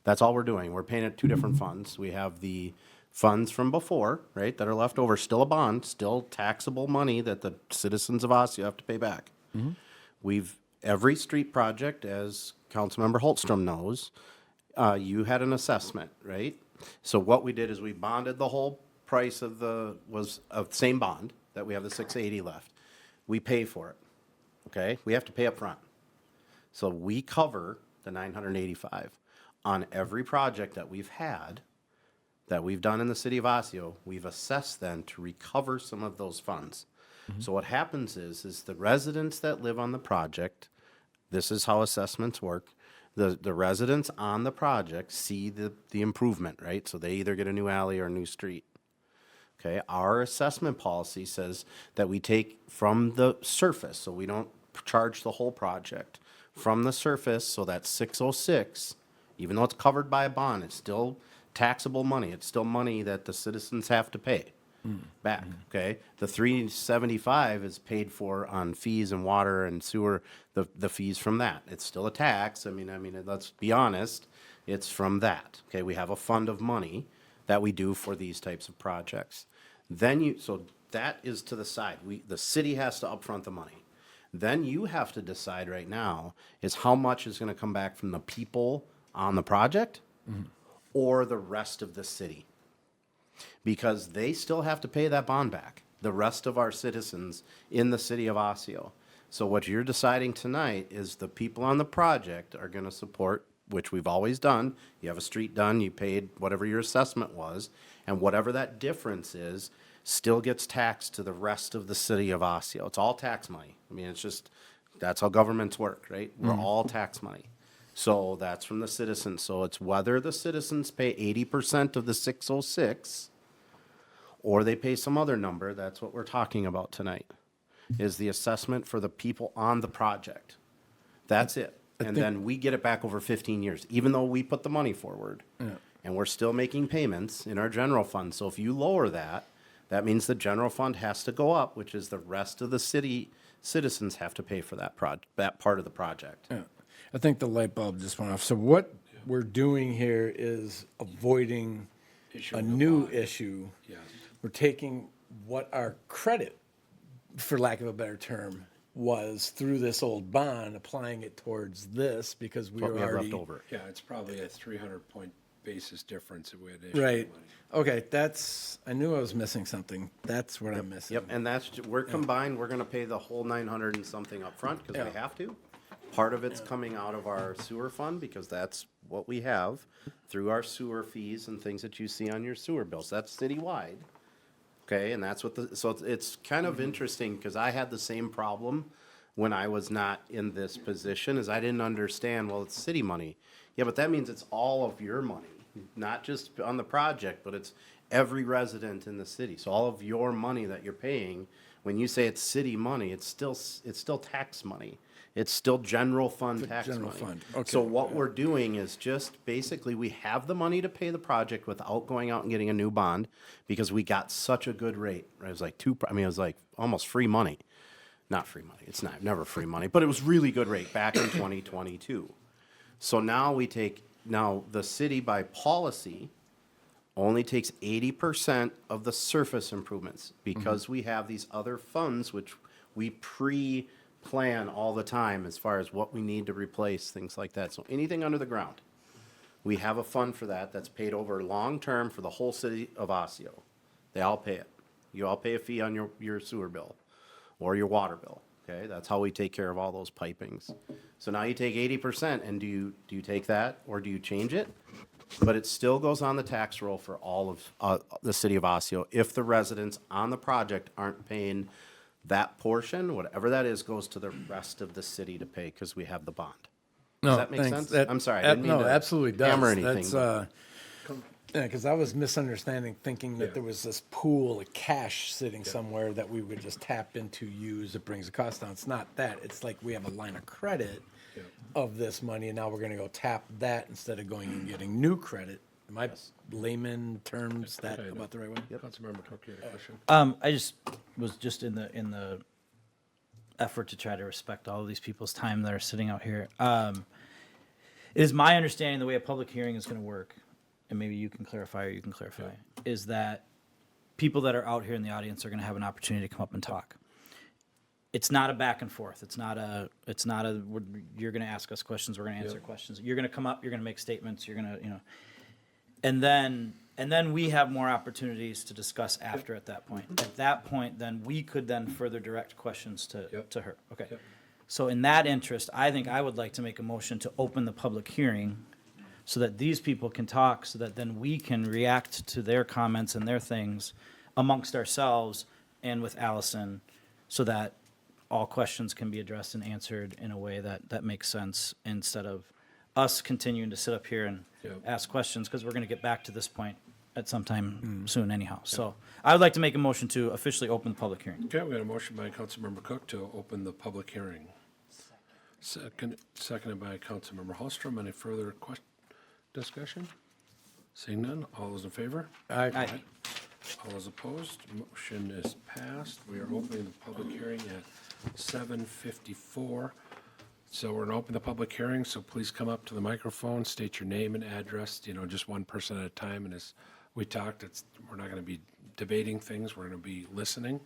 that's all we're doing. We're paying it two different funds. We have the funds from before, right, that are left over, still a bond, still taxable money that the citizens of Osseo have to pay back. Mm-hmm. Every street project, as Councilmember Holstrom knows, you had an assessment, right? So what we did is we bonded the whole price of the same bond that we have the 680 left. We pay for it. Okay, we have to pay up front. So we cover the 985 on every project that we've had, that we've done in the city of Osseo. We've assessed then to recover some of those funds. Mm-hmm. So what happens is the residents that live on the project, this is how assessments work. The residents on the project see the improvement, right? So they either get a new alley or a new street. Okay, our assessment policy says that we take from the surface, so we don't charge the whole project. From the surface, so that's 606, even though it's covered by a bond, it's still taxable money. It's still money that the citizens have to pay back, okay? The 375 is paid for on fees and water and sewer, the fees from that. It's still a tax. I mean, let's be honest, it's from that, okay? We have a fund of money that we do for these types of projects. So that is to the side. The city has to upfront the money. Then you have to decide right now is how much is going to come back from the people on the project or the rest of the city. Because they still have to pay that bond back, the rest of our citizens in the city of Osseo. So what you're deciding tonight is the people on the project are going to support, which we've always done. You have a street done, you paid whatever your assessment was, and whatever that difference is still gets taxed to the rest of the city of Osseo. It's all tax money. I mean, it's just, that's how governments work, right? We're all tax money. So that's from the citizens. So it's whether the citizens pay 80% of the 606 or they pay some other number. That's what we're talking about tonight, is the assessment for the people on the project. That's it. And then we get it back over 15 years, even though we put the money forward. And we're still making payments in our general fund. So if you lower that, that means the general fund has to go up, which is the rest of the city citizens have to pay for that that part of the project. Yeah. I think the light bulb just went off. So what we're doing here is avoiding a Issuing a new bond. issue. Yes. We're taking what our credit, for lack of a better term, was through this old bond, applying it towards this because we What were we have already. left over. Yeah, it's probably a 300-point basis difference if we had issued Right. money. Okay, I knew I was missing something. That's what I'm missing. Yep, and we're combined, we're gonna pay the whole 900 and something up front because we have to. Part of it's coming out of our sewer fund because that's what we have through our sewer fees and things that you see on your sewer bills. That's citywide. Okay, and that's what so it's kind of interesting because I had the same problem when I was not in this position, is I didn't understand, well, it's city money. Yeah, but that means it's all of your money, not just on the project, but it's every resident in the city. So all of your money that you're paying, when you say it's city money, it's still tax money. It's still general fund tax general money. fund, okay. So what we're doing is just basically we have the money to pay the project without going out and getting a new bond because we got such a good rate. It was like it was like almost free money. Not free money. It's not never free money, but it was really good rate back in 2022. So now the city by policy only takes 80% of the surface improvements because we have these other funds which we pre-plan all the time as far as what we need to replace, things like that. So anything under the ground, we have a fund for that that's paid over long-term for the whole city of Osseo. They all pay it. You all pay a fee on your sewer bill or your water bill, okay? That's how we take care of all those pipings. So now you take 80%, and do you take that or do you change it? But it still goes on the tax roll for all of the city of Osseo if the residents on the project aren't paying that portion, whatever that is, goes to the rest of the city to pay because we have the bond. Does that make sense? I'm sorry, I didn't mean no, to absolutely does. hammer anything. That's, yeah, because I was misunderstanding, thinking that there was this pool of cash sitting somewhere that we would just tap into, use, it brings the cost down. It's not that. It's like we have a line of credit of this money, and now we're gonna go tap that instead of going and getting new credit. Am I layman terms that about the right way? Councilmember Cook, you had a question? I was just in the effort to try to respect all of these people's time that are sitting out here. It is my understanding the way a public hearing is going to work, and maybe you can clarify or you can clarify, is that people that are out here in the audience are going to have an opportunity to come up and talk. It's not a back and forth. It's not a, you're going to ask us questions, we're going to answer questions. You're going to come up, you're going to make statements, you're going to, and then we have more opportunities to discuss after at that point. At that point, then we could then further direct questions to her. Okay. So in that interest, I think I would like to make a motion to open the public hearing so that these people can talk, so that then we can react to their comments and their things amongst ourselves and with Allison, so that all questions can be addressed and answered in a way that makes sense, instead of us continuing to sit up here and ask questions, because we're going to get back to this point at some time soon anyhow. So I would like to make a motion to officially open the public hearing. Okay, we got a motion by Councilmember Cook to open the public hearing. Seconded by Councilmember Hallstrom. Any further discussion? Seeing none, all those in favor? Aye. All those opposed? Motion is passed. We are opening the public hearing at 7:54. So we're gonna open the public hearing, so please come up to the microphone, state your name and address, just one person at a time. And as we talked, we're not gonna be debating things, we're gonna be listening.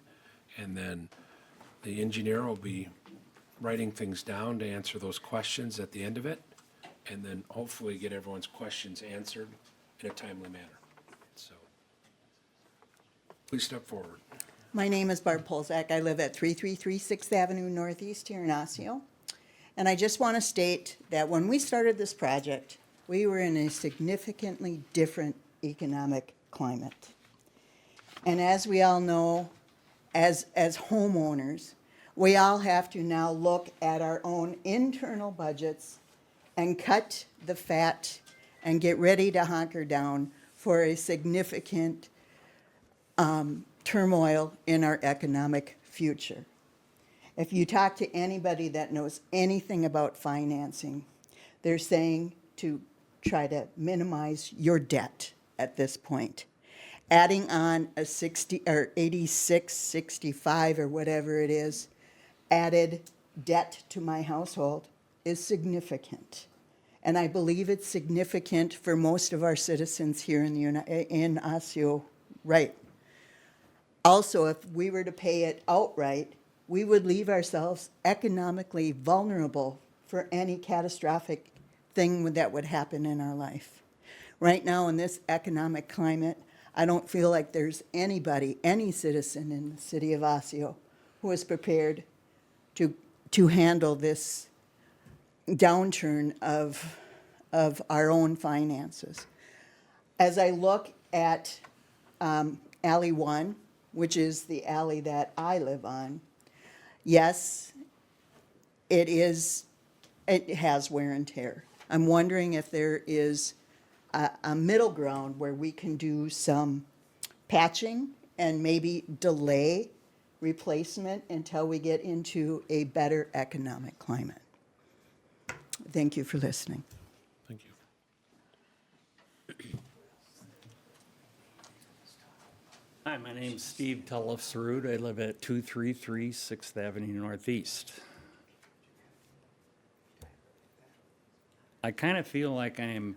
And then the engineer will be writing things down to answer those questions at the end of it. And then hopefully get everyone's questions answered in a timely manner. So, please step forward. My name is Barb Polzak. I live at 333 6th Avenue Northeast here in Osseo. And I just want to state that when we started this project, we were in a significantly different economic climate. And as we all know, as homeowners, we all have to now look at our own internal budgets and cut the fat and get ready to hunker down for a significant turmoil in our economic future. If you talk to anybody that knows anything about financing, they're saying to try to minimize your debt at this point. Adding on a 60 or 86, 65 or whatever it is, added debt to my household is significant. And I believe it's significant for most of our citizens here in Osseo, right? Also, if we were to pay it outright, we would leave ourselves economically vulnerable for any catastrophic thing that would happen in our life. Right now, in this economic climate, I don't feel like there's anybody, any citizen in the city of Osseo who is prepared to handle this downturn of our own finances. As I look at Alley 1, which is the alley that I live on, yes, it has wear and tear. I'm wondering if there is a middle ground where we can do some patching and maybe delay replacement until we get into a better economic climate. Thank you for listening. Thank you. Hi, my name's Steve Tullof-Sarud. I live at 233 6th Avenue Northeast. I kind of feel like I'm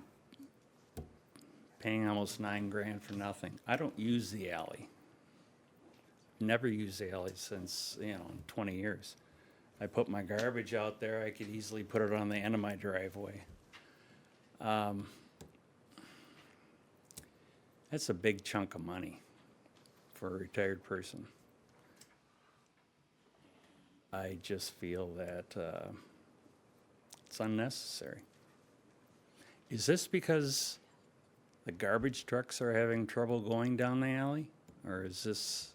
paying almost $9,000 for nothing. I don't use the alley. Never used the alley since, 20 years. I put my garbage out there. I could easily put it on the end of my driveway. That's a big chunk of money for a retired person. I just feel that it's unnecessary. Is this because the garbage trucks are having trouble going down the alley? Or is this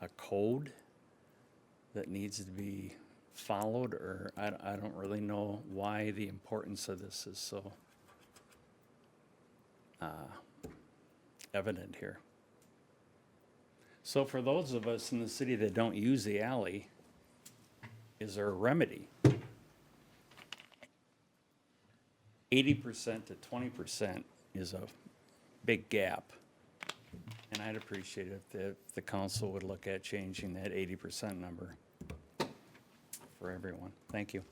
a code that needs to be followed? Or I don't really know why the importance of this is so evident here. So for those of us in the city that don't use the alley, is there a remedy? 80% to 20% is a big gap. And I'd appreciate it if the council would look at changing that 80% number for everyone. Thank you.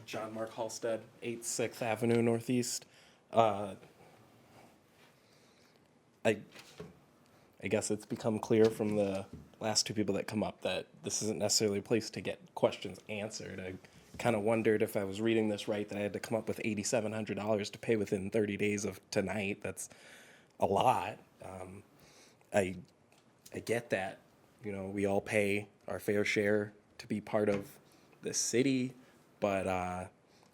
John Mark Halstead, 8 6th Avenue Northeast. I guess it's become clear from the last two people that come up that this isn't necessarily a place to get questions answered. I kind of wondered if I was reading this right, that I had to come up with $8,700 to pay within 30 days of tonight. That's a lot. I get that, we all pay our fair share to be part of the city, but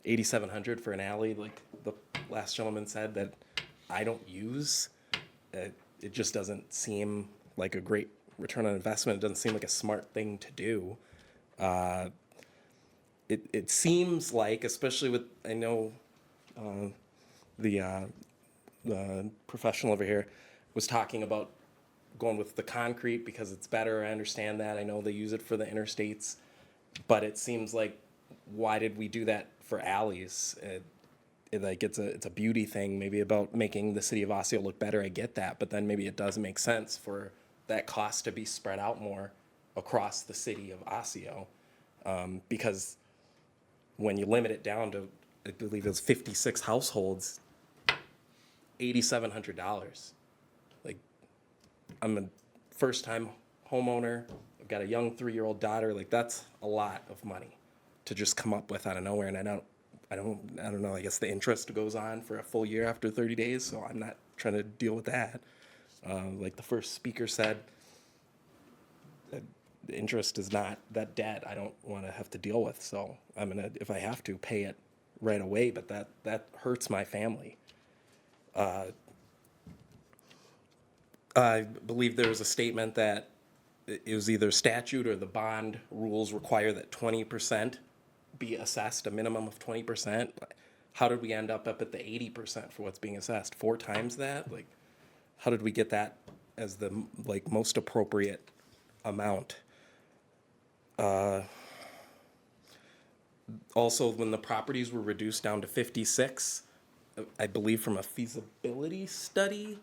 $8,700 for an alley, like the last gentleman said, that I don't use, it just doesn't seem like a great return on investment. It doesn't seem like a smart thing to do. It seems like, especially with, I know the professional over here was talking about going with the concrete because it's better. I understand that. I know they use it for the interstates, but it seems like, why did we do that for alleys? It's a beauty thing, maybe about making the city of Osseo look better. I get that, but then maybe it does make sense for that cost to be spread out more across the city of Osseo, because when you limit it down to, I believe it was 56 households, $8,700. Like, I'm a first-time homeowner. I've got a young 3-year-old daughter. Like, that's a lot of money to just come up with out of nowhere. And I don't know. I guess the interest goes on for a full year after 30 days, so I'm not trying to deal with that. Like the first speaker said, the interest is not that debt I don't want to have to deal with. So I'm gonna, if I have to, pay it right away. But that hurts my family. I believe there was a statement that it was either statute or the bond rules require that 20% be assessed, a minimum of 20%. How did we end up at the 80% for what's being assessed? 4 times that? Like, how did we get that as the most appropriate amount? Also, when the properties were reduced down to 56, I believe from a feasibility study,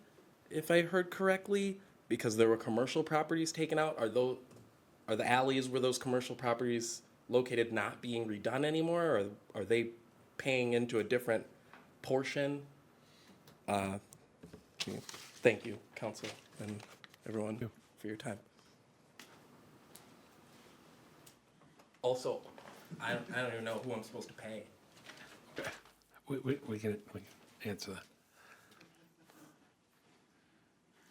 if I heard correctly, because there were commercial properties taken out, are the alleys where those commercial properties located not being redone anymore, or are they paying into a different portion? Thank you, council, and everyone for your time. Also, I don't even know who I'm supposed to pay. We can answer that.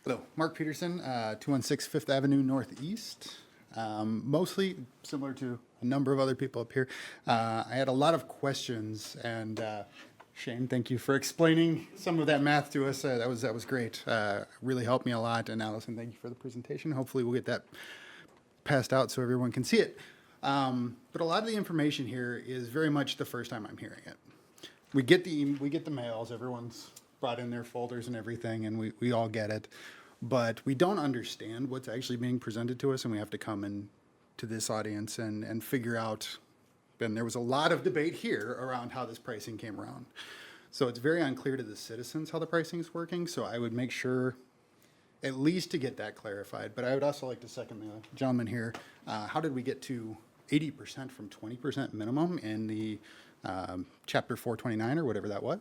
Hello, Mark Peterson, 216 Fifth Avenue Northeast. Mostly similar to a number of other people up here. I had a lot of questions, and Shane, thank you for explaining some of that math to us. That was great. Really helped me a lot. And Allison, thank you for the presentation. Hopefully we'll get that passed out so everyone can see it. But a lot of the information here is very much the first time I'm hearing it. We get the mails. Everyone's brought in their folders and everything, and we all get it. But we don't understand what's actually being presented to us, and we have to come in to this audience and figure out. And there was a lot of debate here around how this pricing came around. So it's very unclear to the citizens how the pricing is working. So I would make sure at least to get that clarified. But I would also like to second the gentleman here. How did we get to 80% from 20% minimum in the Chapter 429 or whatever that was?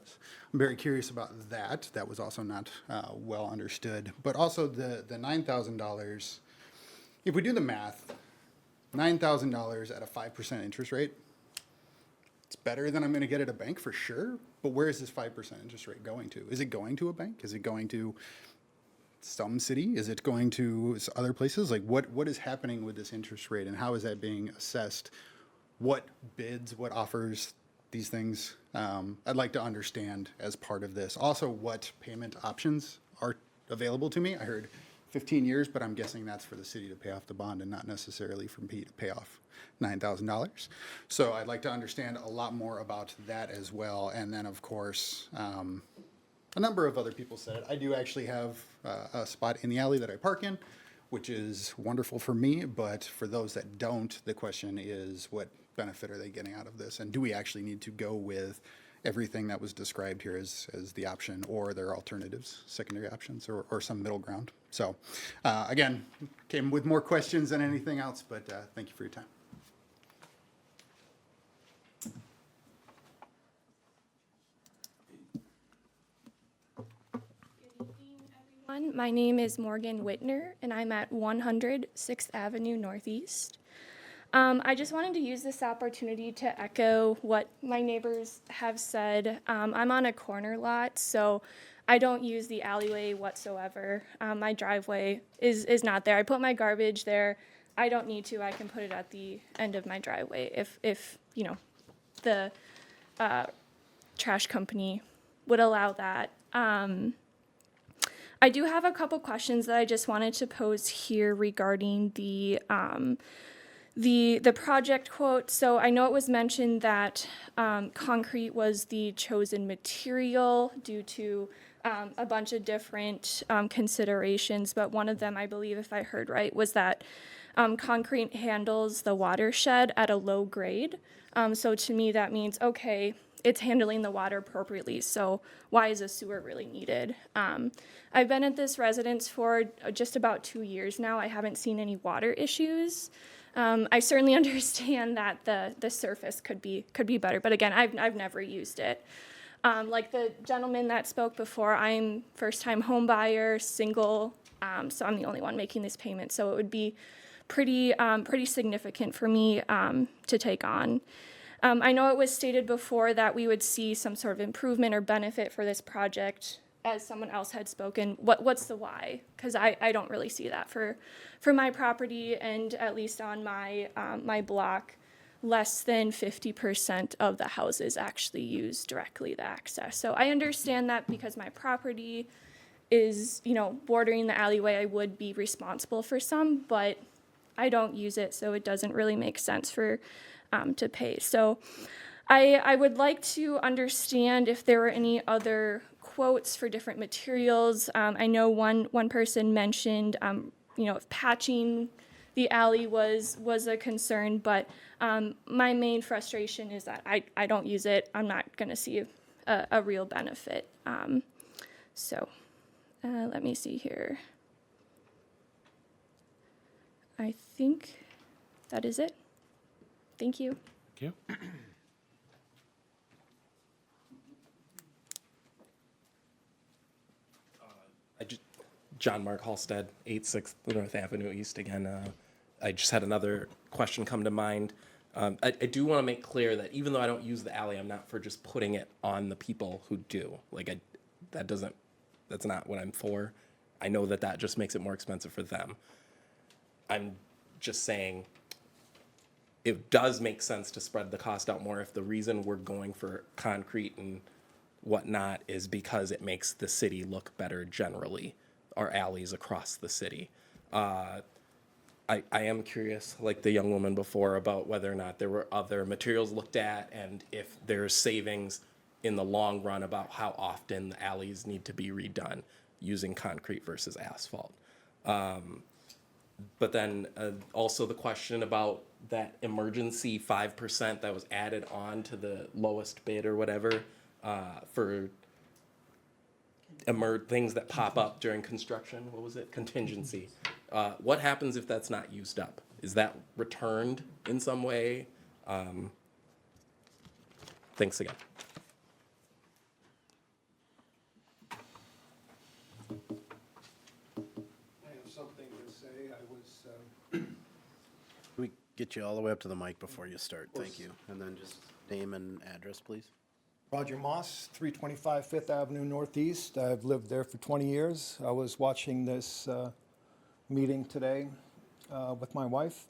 I'm very curious about that. That was also not well understood. But also the $9,000, if we do the math, $9,000 at a 5% interest rate, it's better than I'm going to get at a bank for sure. But where is this 5% interest rate going to? Is it going to a bank? Is it going to some city? Is it going to other places? Like what is happening with this interest rate, and how is that being assessed? What bids, what offers, these things? I'd like to understand as part of this. Also, what payment options are available to me. I heard 15 years, but I'm guessing that's for the city to pay off the bond and not necessarily for me to pay off $9,000. So I'd like to understand a lot more about that as well. And then, of course, a number of other people said it. I do actually have a spot in the alley that I park in, which is wonderful for me. But for those that don't, the question is, what benefit are they getting out of this? And do we actually need to go with everything that was described here as the option, or are there alternatives, secondary options, or some middle ground? So again, came with more questions than anything else, but thank you for your time. My name is Morgan Whitner, and I'm at 100 6th Avenue Northeast. I just wanted to use this opportunity to echo what my neighbors have said. I'm on a corner lot, so I don't use the alleyway whatsoever. My driveway is not there. I put my garbage there. I don't need to. I can put it at the end of my driveway if you know, the trash company would allow that. I do have a couple questions that I just wanted to pose here regarding the project quote. So I know it was mentioned that concrete was the chosen material due to a bunch of different considerations, but one of them, I believe, if I heard right, was that concrete handles the watershed at a low grade. So to me, that means, okay, it's handling the water appropriately, so why is a sewer really needed? I've been at this residence for just about 2 years now. I haven't seen any water issues. I certainly understand that the surface could be better, but again, I've never used it. Like the gentleman that spoke before, I'm first-time home buyer, single, so I'm the only one making this payment, so it would be pretty significant for me to take on. I know it was stated before that we would see some sort of improvement or benefit for this project, as someone else had spoken. What's the why? Because I don't really see that for my property, and at least on my block, less than 50% of the houses actually use directly the access. So I understand that because my property is, bordering the alleyway, I would be responsible for some, but I don't use it, so it doesn't really make sense for to pay. So I would like to understand if there were any other quotes for different materials. I know one person mentioned, if patching the alley was a concern, but my main frustration is that I don't use it. I'm not going to see a real benefit. So let me see here. I think that is it. Thank you. Thank you. John Mark Halstead, 86 North Avenue East again. I just had another question come to mind. I do want to make clear that even though I don't use the alley, I'm not for just putting it on the people who do. That's not what I'm for. I know that just makes it more expensive for them. I'm just saying it does make sense to spread the cost out more if the reason we're going for concrete and whatnot is because it makes the city look better generally, our alleys across the city. I am curious, like the young woman before, about whether or not there were other materials looked at and if there's savings in the long run about how often the alleys need to be redone using concrete versus asphalt. But then also the question about that emergency 5% that was added on to the lowest bid or whatever for things that pop up during construction. What was it? Contingency. What happens if that's not used up? Is that returned in some way? Thanks again. I have something to say. I was, We get you all the way up to the mic before you start. Thank you. And then just name and address, please. Roger Moss, 325 Fifth Avenue Northeast. I've lived there for 20 years. I was watching this meeting today with my wife,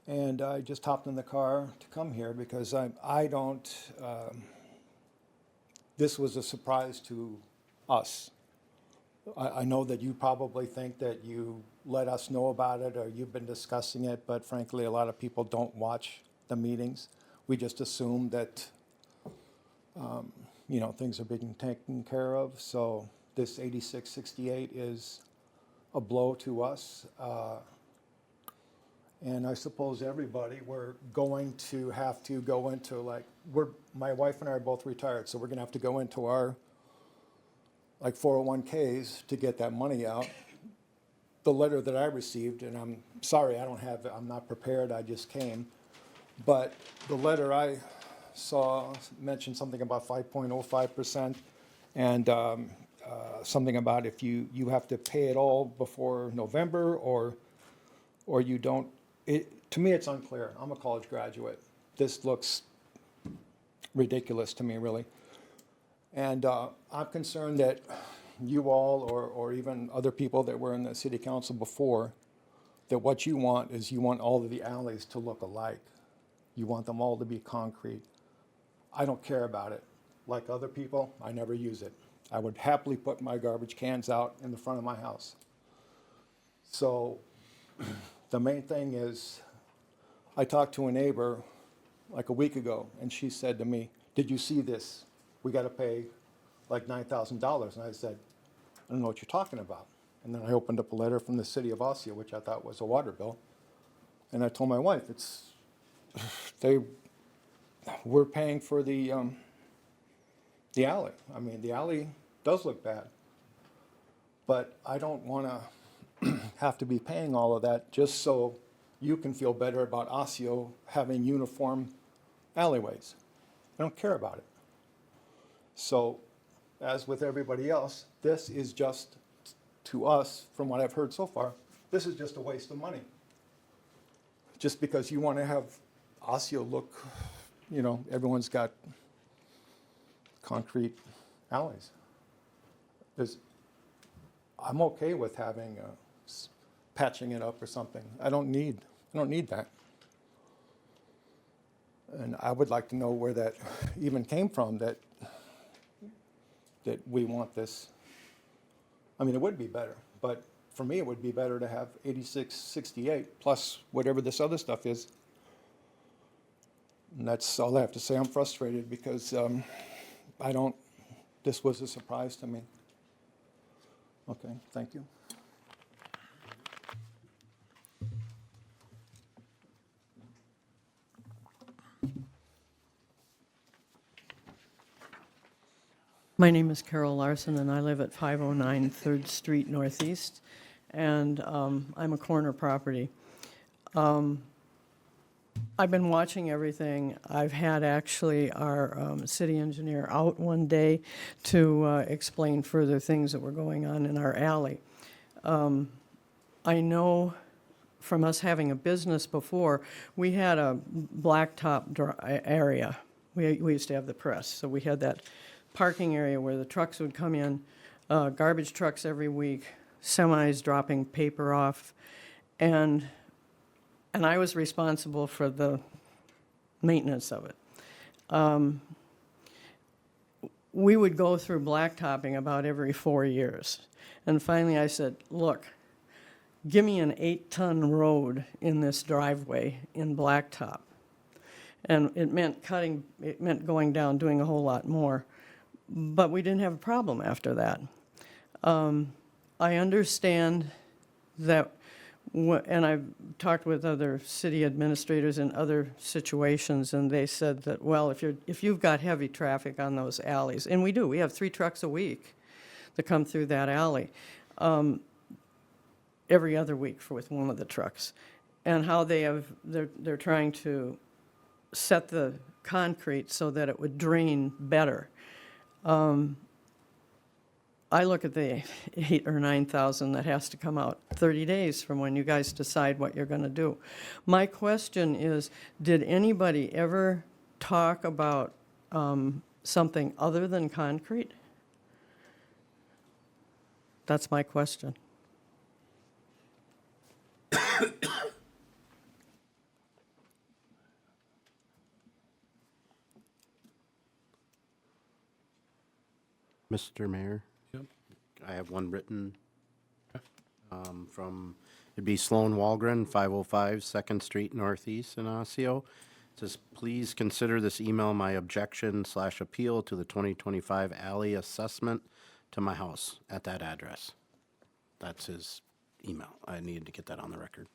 and I just hopped in the car to come here because I don't, this was a surprise to us. I know that you probably think that you let us know about it or you've been discussing it, but frankly, a lot of people don't watch the meetings. We just assume that things are being taken care of. So this 8668 is a blow to us. And I suppose everybody, we're going to have to go into my wife and I are both retired, so we're gonna have to go into our 401ks to get that money out. The letter that I received, and I'm sorry, I'm not prepared, I just came. But the letter I saw mentioned something about 5.05% and something about if you have to pay it all before November or you don't. To me, it's unclear. I'm a college graduate. This looks ridiculous to me, really. And I'm concerned that you all or even other people that were in the city council before, that what you want is you want all of the alleys to look alike. You want them all to be concrete. I don't care about it. Like other people, I never use it. I would happily put my garbage cans out in the front of my house. So the main thing is, I talked to a neighbor like a week ago, and she said to me, "Did you see this? We got to pay like $9,000. And I said, "I don't know what you're talking about." And then I opened up a letter from the city of Osseo, which I thought was a water bill. And I told my wife, we're paying for the alley. I mean, the alley does look bad. But I don't want to have to be paying all of that just so you can feel better about Osseo having uniform alleyways. I don't care about it. So, as with everybody else, this is just, to us, from what I've heard so far, this is just a waste of money. Just because you want to have Osseo look, everyone's got concrete alleys. I'm okay with having patching it up or something. I don't need that. And I would like to know where that even came from, that we want this. I mean, it would be better, but for me, it would be better to have 8668 plus whatever this other stuff is. And that's all I have to say. I'm frustrated because this was a surprise to me. Okay, thank you. My name is Carol Larson, and I live at 509 3rd Street Northeast, and I'm a corner property. I've been watching everything. I've had actually our city engineer out one day to explain further things that were going on in our alley. I know from us having a business before, we had a blacktop area. We used to have the press, so we had that parking area where the trucks would come in, garbage trucks every week, semis dropping paper off, and I was responsible for the maintenance of it. We would go through blacktopping about every 4 years. And finally I said, look, give me an 8-ton road in this driveway in blacktop. And it meant going down, doing a whole lot more. But we didn't have a problem after that. I understand that, and I've talked with other city administrators in other situations, and they said that, well, if you've got heavy traffic on those alleys, and we do, we have 3 trucks a week that come through that alley, every other week with one of the trucks, and how they're trying to set the concrete so that it would drain better. I look at the 8,000 or 9,000 that has to come out 30 days from when you guys decide what you're going to do. My question is, did anybody ever talk about something other than concrete? That's my question. Mr. Mayor? Yep. I have one written from, it'd be Sloan Walgren, 505 2nd Street Northeast in Osseo. It says, please consider this email my objection/appeal to the 2025 alley assessment to my house at that address. That's his email. I needed to get that on the record.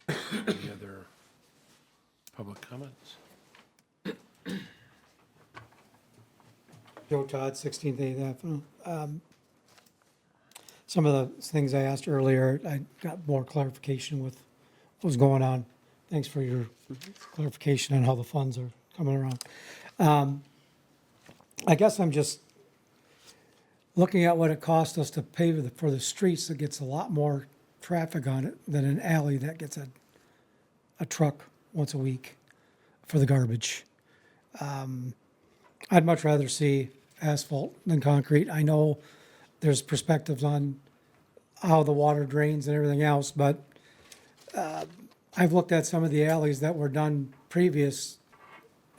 Any other public comments? Joe Todd, 16th 8th Avenue. Some of the things I asked earlier, I got more clarification with what was going on. Thanks for your clarification on how the funds are coming around. I guess I'm just looking at what it cost us to pay for the streets that gets a lot more traffic on it than an alley that gets a truck once a week for the garbage. I'd much rather see asphalt than concrete. I know there's perspectives on how the water drains and everything else, but I've looked at some of the alleys that were done previous,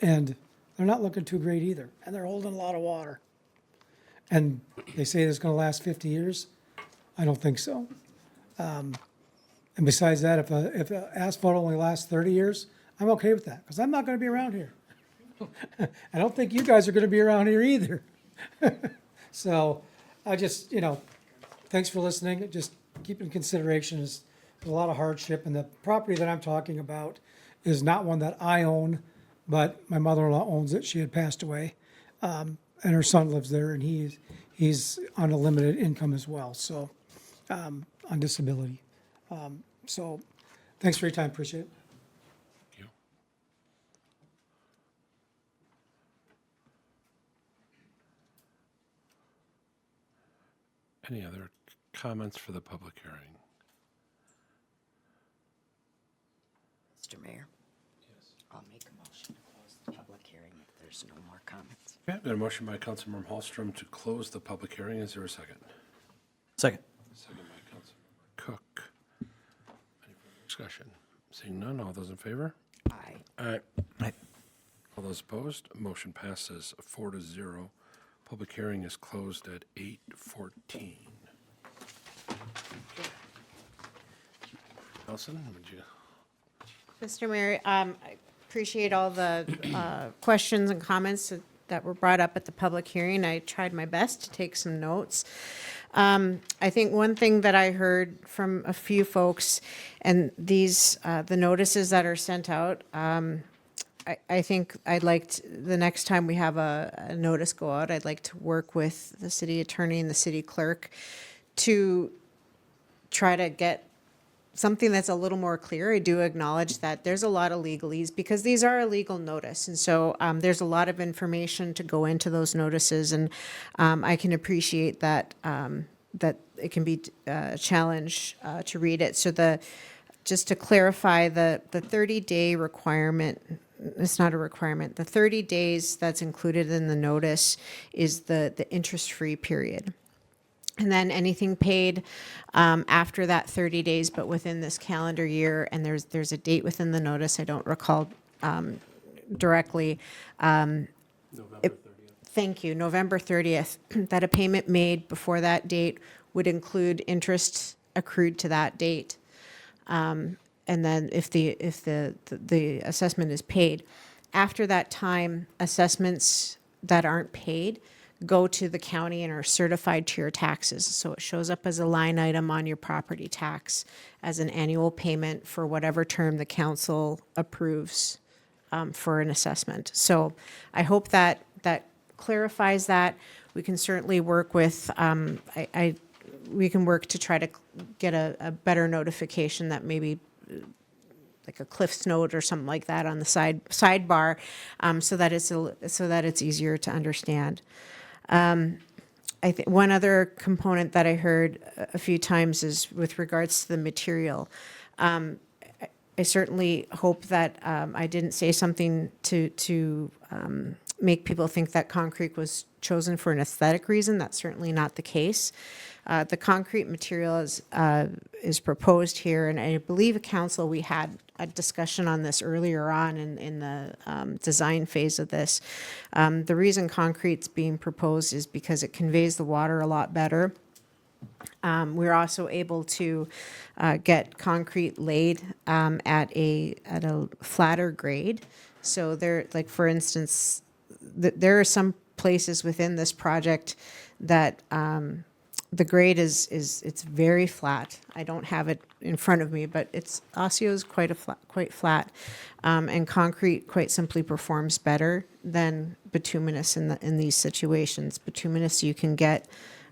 and they're not looking too great either, and they're holding a lot of water. And they say it's gonna last 50 years. I don't think so. And besides that, if asphalt only lasts 30 years, I'm okay with that, because I'm not gonna be around here. I don't think you guys are gonna be around here either. So I just, thanks for listening. Just keep in consideration there's a lot of hardship, and the property that I'm talking about is not one that I own, but my mother-in-law owns it. She had passed away. And her son lives there, and he's on a limited income as well, so, on disability. So thanks for your time. Appreciate it. Thank you. Any other comments for the public hearing? Mr. Mayor? Yes. I'll make a motion to close the public hearing if there's no more comments. Okay, I've got a motion by Councilmember Hallstrom to close the public hearing. Is there a second? Second. Second by Councilmember Cook. Any further discussion? Seeing none, all those in favor? Aye. Aye. Aye. All those opposed? Motion passes 4-0. Public hearing is closed at 8:14. Nelson, would you? Mr. Mayor, I appreciate all the questions and comments that were brought up at the public hearing. I tried my best to take some notes. I think one thing that I heard from a few folks, and these, the notices that are sent out, I think I'd like to, the next time we have a notice go out, I'd like to work with the city attorney and the city clerk to try to get something that's a little more clear. I do acknowledge that there's a lot of legalese because these are a legal notice. And so there's a lot of information to go into those notices. And I can appreciate that, that it can be a challenge to read it. So just to clarify, the 30-day requirement, it's not a requirement. The 30 days that's included in the notice is the interest-free period. And then anything paid after that 30 days, but within this calendar year, and there's a date within the notice, I don't recall directly. November 30th. Thank you, November 30th, that a payment made before that date would include interest accrued to that date. And then if the assessment is paid. After that time, assessments that aren't paid go to the county and are certified to your taxes. So it shows up as a line item on your property tax as an annual payment for whatever term the council approves for an assessment. So I hope that clarifies that. We can certainly work with, we can work to try to get a better notification that maybe like a Cliff's Note or something like that on the sidebar, so that it's easier to understand. I think one other component that I heard a few times is with regards to the material. I certainly hope that I didn't say something to make people think that concrete was chosen for an aesthetic reason. That's certainly not the case. The concrete material is proposed here, and I believe a council, we had a discussion on this earlier on in the design phase of this. The reason concrete's being proposed is because it conveys the water a lot better. We're also able to get concrete laid at a flatter grade. So there, like for instance, there are some places within this project that the grade it's very flat. I don't have it in front of me, but Osseo is quite flat, and concrete quite simply performs better than bituminous in these situations. Bituminous you can get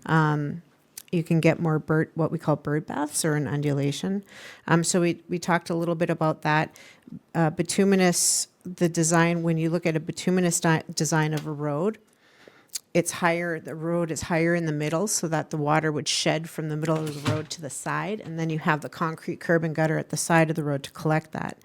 more what we call bird baths or an undulation. So we talked a little bit about that. Bituminous, the design, when you look at a bituminous design of a road, it's higher, the road is higher in the middle so that the water would shed from the middle of the road to the side, and then you have the concrete curb and gutter at the side of the road to collect that.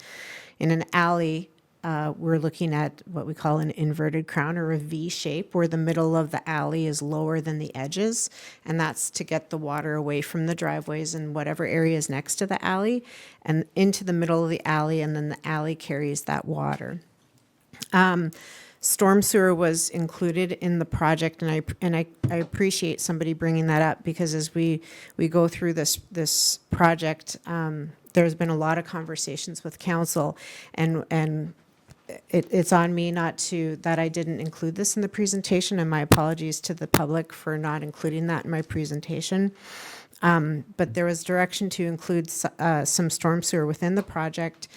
In an alley, we're looking at what we call an inverted crown or a V shape, where the middle of the alley is lower than the edges, and that's to get the water away from the driveways and whatever area is next to the alley and into the middle of the alley, and then the alley carries that water. Storm sewer was included in the project, and I appreciate somebody bringing that up, because as we go through this project, there's been a lot of conversations with council, and it's on me that I didn't include this in the presentation, and my apologies to the public for not including that in my presentation. But there was direction to include some storm sewer within the project,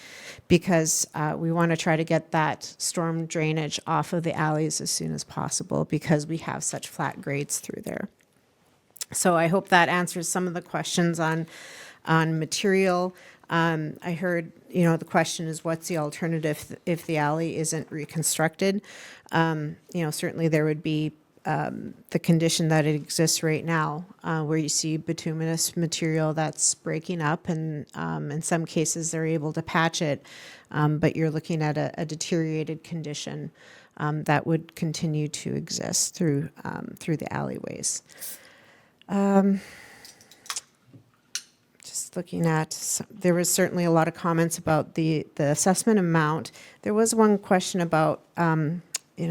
because we want to try to get that storm drainage off of the alleys as soon as possible, because we have such flat grades through there. So I hope that answers some of the questions on material. I heard, the question is, what's the alternative if the alley isn't reconstructed? Certainly there would be the condition that it exists right now, where you see bituminous material that's breaking up, and in some cases they're able to patch it, but you're looking at a deteriorated condition that would continue to exist through the alleyways. Just looking at, there was certainly a lot of comments about the assessment amount. There was one question about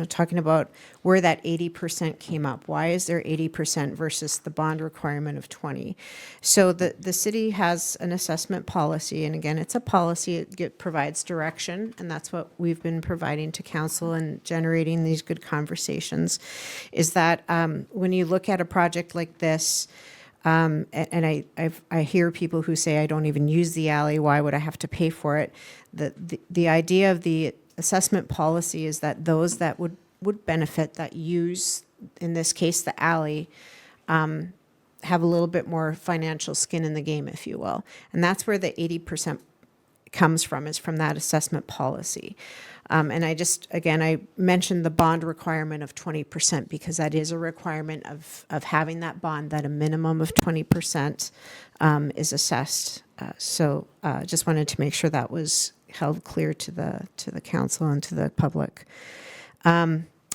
talking about where that 80% came up. Why is there 80% versus the bond requirement of 20? So the city has an assessment policy, and again, it's a policy. It provides direction, and that's what we've been providing to council and generating these good conversations. Is that when you look at a project like this, and I hear people who say, I don't even use the alley, why would I have to pay for it? The idea of the assessment policy is that those that would benefit, that use, in this case, the alley, have a little bit more financial skin in the game, if you will. And that's where the 80% comes from, is from that assessment policy. And I mentioned the bond requirement of 20% because that is a requirement of having that bond, that a minimum of 20% is assessed. So just wanted to make sure that was held clear to the council and to the public.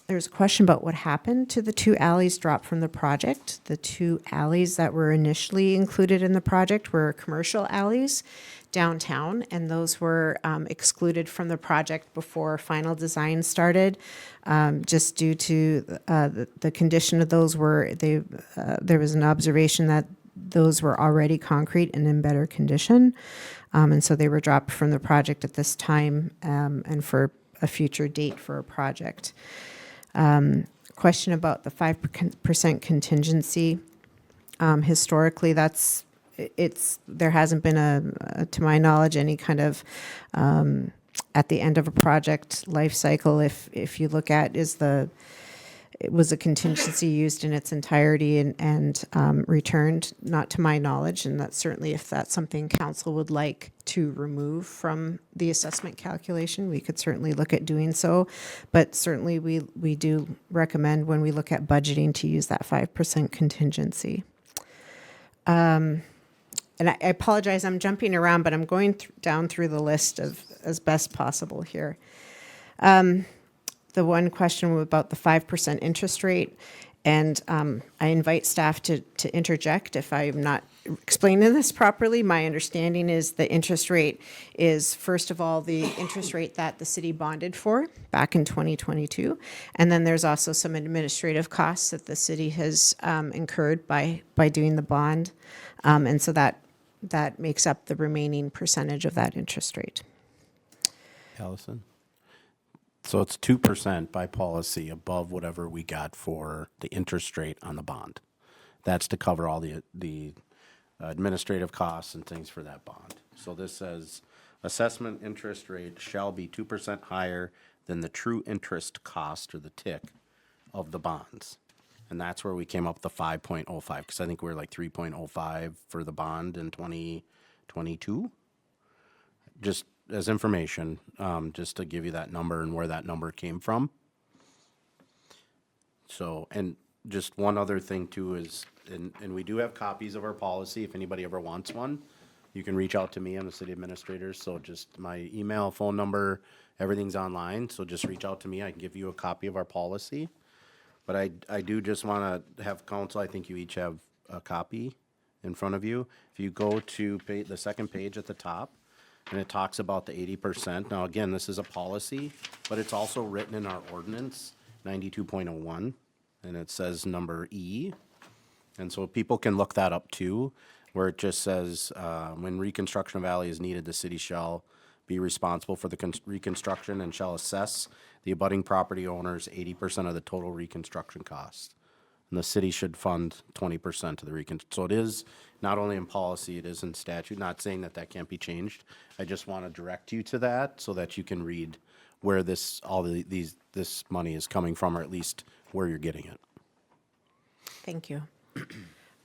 There's a question about what happened to the 2 alleys dropped from the project. The 2 alleys that were initially included in the project were commercial alleys downtown, and those were excluded from the project before final design started, just due to the condition of those. There was an observation that those were already concrete and in better condition, and so they were dropped from the project at this time, and for a future date for a project. Question about the 5% contingency. Historically, there hasn't been to my knowledge, any kind of at the end of a project life cycle. If you look at, it was a contingency used in its entirety and returned, not to my knowledge, and that's certainly, if that's something council would like to remove from the assessment calculation, we could certainly look at doing so. But certainly we do recommend, when we look at budgeting, to use that 5% contingency. And I apologize, I'm jumping around, but I'm going down through the list as best possible here. The one question about the 5% interest rate, and I invite staff to interject if I'm not explaining this properly. My understanding is the interest rate is, first of all, the interest rate that the city bonded for back in 2022. And then there's also some administrative costs that the city has incurred by doing the bond. And so that makes up the remaining percentage of that interest rate. Allison? So it's 2% by policy above whatever we got for the interest rate on the bond. That's to cover all the administrative costs and things for that bond. So this says assessment interest rate shall be 2% higher than the true interest cost, or the TIC, of the bonds. And that's where we came up with the 5.05, because I think we were like 3.05 for the bond in 2022. Just as information, just to give you that number and where that number came from. So, and just one other thing too is, and we do have copies of our policy. If anybody ever wants one, you can reach out to me. I'm the city administrator. So just my email, phone number, everything's online. So just reach out to me. I can give you a copy of our policy. But I do just want to have council, I think you each have a copy in front of you. If you go to the second page at the top, and it talks about the 80%. Now, again, this is a policy, but it's also written in our ordinance, 92.01, and it says number E. And so people can look that up too, where it just says, when reconstruction of alley is needed, the city shall be responsible for the reconstruction and shall assess the abutting property owners 80% of the total reconstruction cost. And the city should fund 20% of the reconstruction. So it is not only in policy, it is in statute. Not saying that can't be changed. I just want to direct you to that so that you can read where this money is coming from, or at least where you're getting it. Thank you.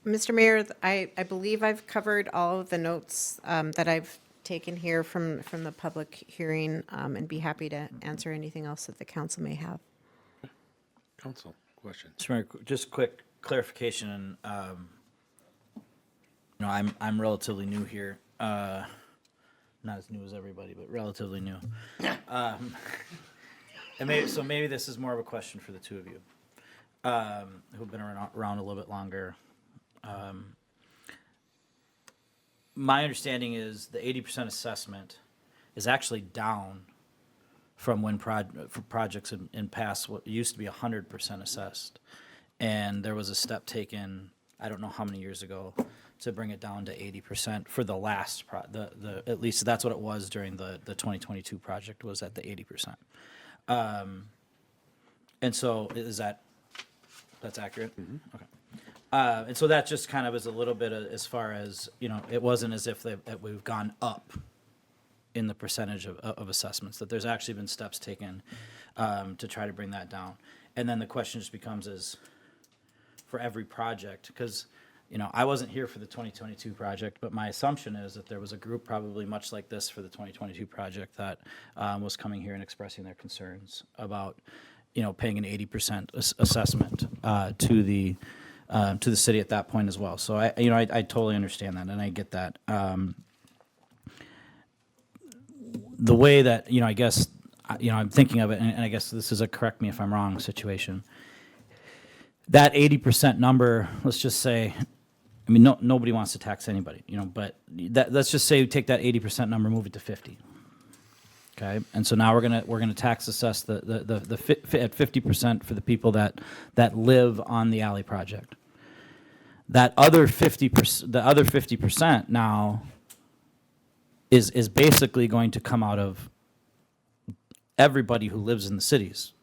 Mr. Mayor, I believe I've covered all of the notes that I've taken here from the public hearing, and be happy to answer anything else that the council may have. Council, question. Mr. Mayor, just quick clarification. I'm relatively new here. Not as new as everybody, but relatively new. And maybe this is more of a question for the two of you, who've been around a little bit longer. My understanding is the 80% assessment is actually down from when for projects in past, what used to be 100% assessed. And there was a step taken, I don't know how many years ago, to bring it down to 80% for the last, at least that's what it was during the 2022 project, was at the 80%. And so that's accurate? Okay. And so that just kind of is a little bit as far as, it wasn't as if that we've gone up in the percentage of assessments, that there's actually been steps taken to try to bring that down. And then the question just becomes is, for every project, because, I wasn't here for the 2022 project, but my assumption is that there was a group probably much like this for the 2022 project that was coming here and expressing their concerns about, paying an 80% assessment to the city at that point as well. So I totally understand that, and I get that. The way that, I guess, I'm thinking of it, and I guess this is a correct me if I'm wrong situation. That 80% number, let's just say, nobody wants to tax anybody, but let's just say we take that 80% number, move it to 50. Okay, and so now we're gonna tax assess at 50% for the people that live on the alley project. That other 50%, the other 50% now is basically going to come out of everybody who lives in the city's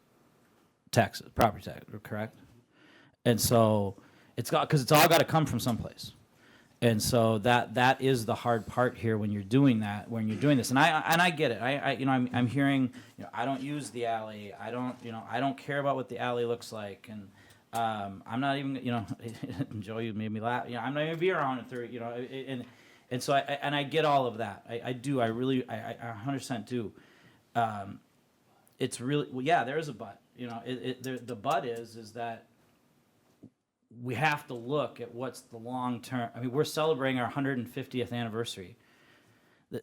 taxes, property tax, correct? And so it's all got to come from someplace. And so that is the hard part here when you're doing that, when you're doing this. And I get it. I'm hearing, I don't use the alley. I don't care about what the alley looks like. And I'm not even, Joe, you made me laugh. I'm not even be around in 30, and so I get all of that. I do. I really, I 100% do. It's really, well, yeah, there is a but. The but is that we have to look at what's the long term. We're celebrating our 150th anniversary.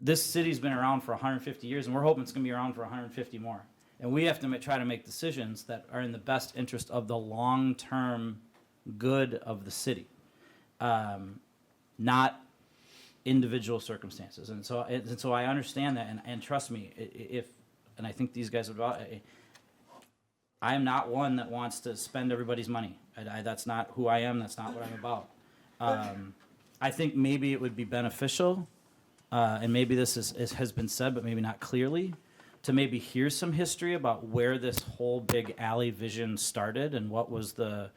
This city's been around for 150 years, and we're hoping it's going to be around for 150 more. And we have to try to make decisions that are in the best interest of the long term good of the city, not individual circumstances. And so I understand that, and trust me, and I think these guys would. I am not one that wants to spend everybody's money. That's not who I am. That's not what I'm about. I think maybe it would be beneficial, and maybe this has been said, but maybe not clearly, to maybe hear some history about where this whole big alley vision started and what was the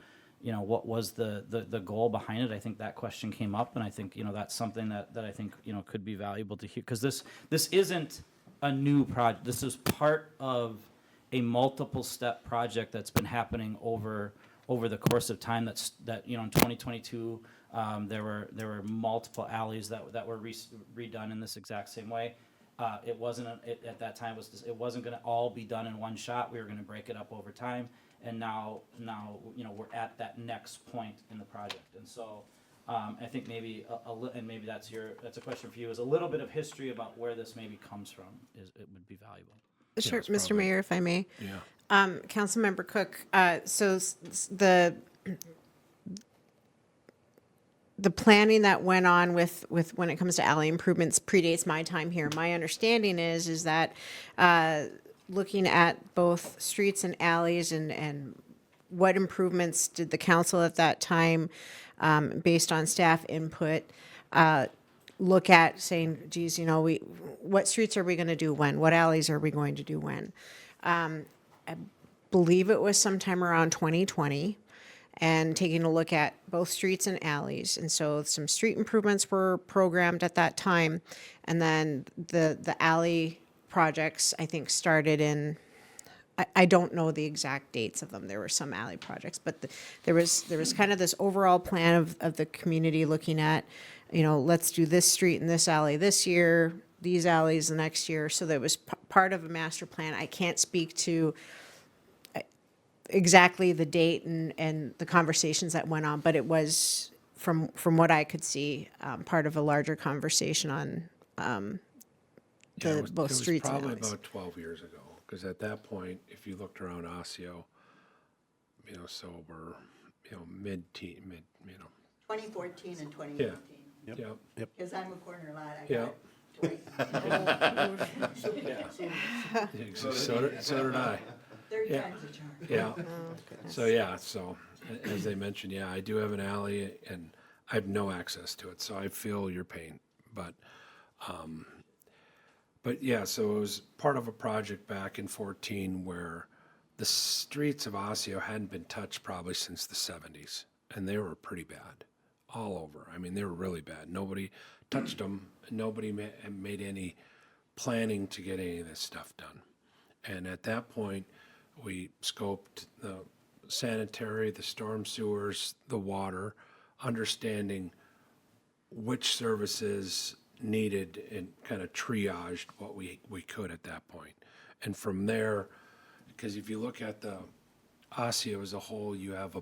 goal behind it. I think that question came up, and I think that's something that I think could be valuable to hear, because this isn't a new project. This is part of a multiple step project that's been happening over the course of time. In 2022 there were multiple alleys that were redone in this exact same way. It wasn't at that time it wasn't going to all be done in one shot. We were going to break it up over time, and now we're at that next point in the project. And so I think maybe and maybe that's a question for you, is a little bit of history about where this maybe comes from it would be valuable. Sure, Mr. Mayor, if I may. Yeah. Councilmember Cook, so the planning that went on with when it comes to alley improvements predates my time here. My understanding is that looking at both streets and alleys and what improvements did the council at that time, based on staff input, look at saying, geez, what streets are we going to do when? What alleys are we going to do when? I believe it was sometime around 2020, and taking a look at both streets and alleys. And so some street improvements were programmed at that time. And then the alley projects, I think, started in, I don't know the exact dates of them. There were some alley projects, but there was kind of this overall plan of the community looking at, let's do this street and this alley this year, these alleys the next year. So that was part of a master plan. I can't speak to exactly the date and the conversations that went on, but it was, from what I could see, part of a larger conversation on both streets and alleys. It was probably about 12 years ago, because at that point, if you looked around Osseo, sober, mid-teen, 2014 and 2015. Yep. Because I'm a corner lot. I Yeah. got So did I. Third Yeah. time's a charm. Yeah. Oh, goodness. So as they mentioned, yeah, I do have an alley and I have no access to it, so I feel your pain. But yeah, so it was part of a project back in 14 where the streets of Osseo hadn't been touched probably since the 70s, and they were pretty bad all over. I mean, they were really bad. Nobody touched them. Nobody made any planning to get any of this stuff done. And at that point, we scoped the sanitary, the storm sewers, the water, understanding which services needed and kind of triaged what we could at that point. And from there, because if you look at the Osseo as a whole, you have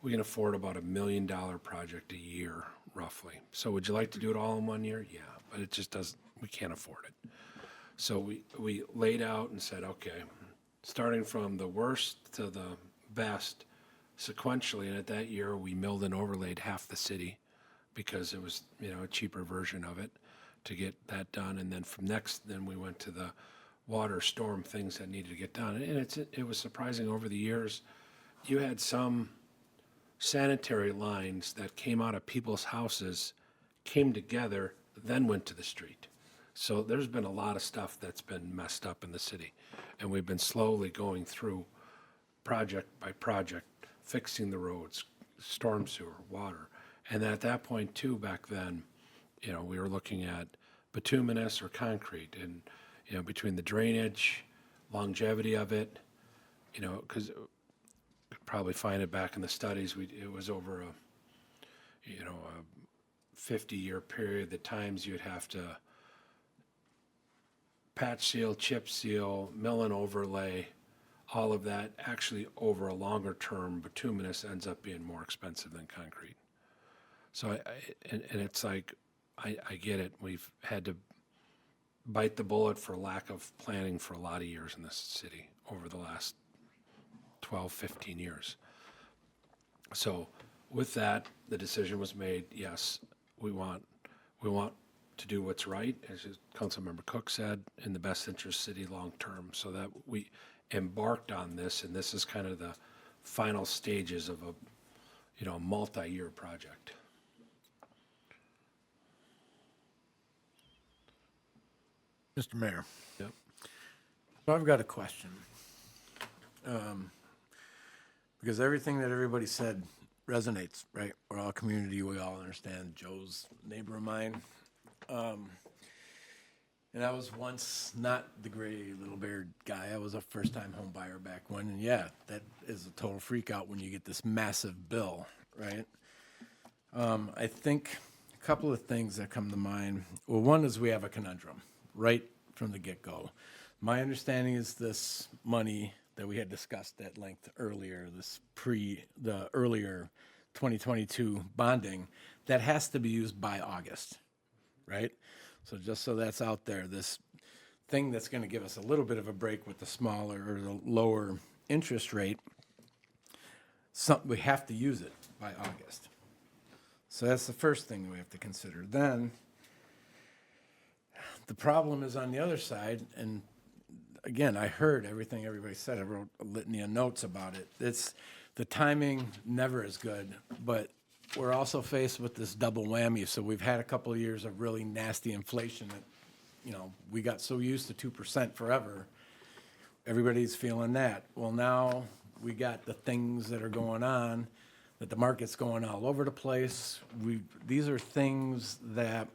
we can afford about $1 million project a year, roughly. So would you like to do it all in 1 year? Yeah, but it just doesn't, we can't afford it. So we laid out and said, okay, starting from the worst to the best sequentially, and at that year, we milled and overlaid half the city because it was, a cheaper version of it to get that done. And then then we went to the water storm things that needed to get done. And it was surprising over the years. You had some sanitary lines that came out of people's houses, came together, then went to the street. So there's been a lot of stuff that's been messed up in the city. And we've been slowly going through project by project, fixing the roads, storm sewer, water. And at that point too, back then, we were looking at bituminous or concrete and, between the drainage, longevity of it, because could probably find it back in the studies. It was over a 50-year period. The times you'd have to patch seal, chip seal, mill and overlay, all of that. Actually, over a longer term, bituminous ends up being more expensive than concrete. So, and it's like, I get it. We've had to bite the bullet for lack of planning for a lot of years in this city over the last 12, 15 years. So with that, the decision was made, yes, we want to do what's right, as Councilmember Cook said, in the best interest of the city long term. So that we embarked on this, and this is kind of the final stages of a multi-year project. Mr. Mayor. Yep. So I've got a question. Because everything that everybody said resonates, right? We're all community, we all understand. Joe's a neighbor of mine. And I was once not the gray little bear guy. I was a first-time home buyer back when. And yeah, that is a total freak out when you get this massive bill, right? I think a couple of things that come to mind. Well, one is we have a conundrum right from the get-go. My understanding is this money that we had discussed at length earlier, the earlier 2022 bonding, that has to be used by August, right? So just so that's out there, this thing that's going to give us a little bit of a break with the smaller or the lower interest rate, we have to use it by August. So that's the first thing we have to consider. Then the problem is on the other side, and again, I heard everything everybody said. I wrote a litany of notes about it. It's the timing never is good, but we're also faced with this double whammy. So we've had a couple of years of really nasty inflation that, we got so used to 2% forever. Everybody's feeling that. Well, now we got the things that are going on, that the market's going all over the place. These are things that,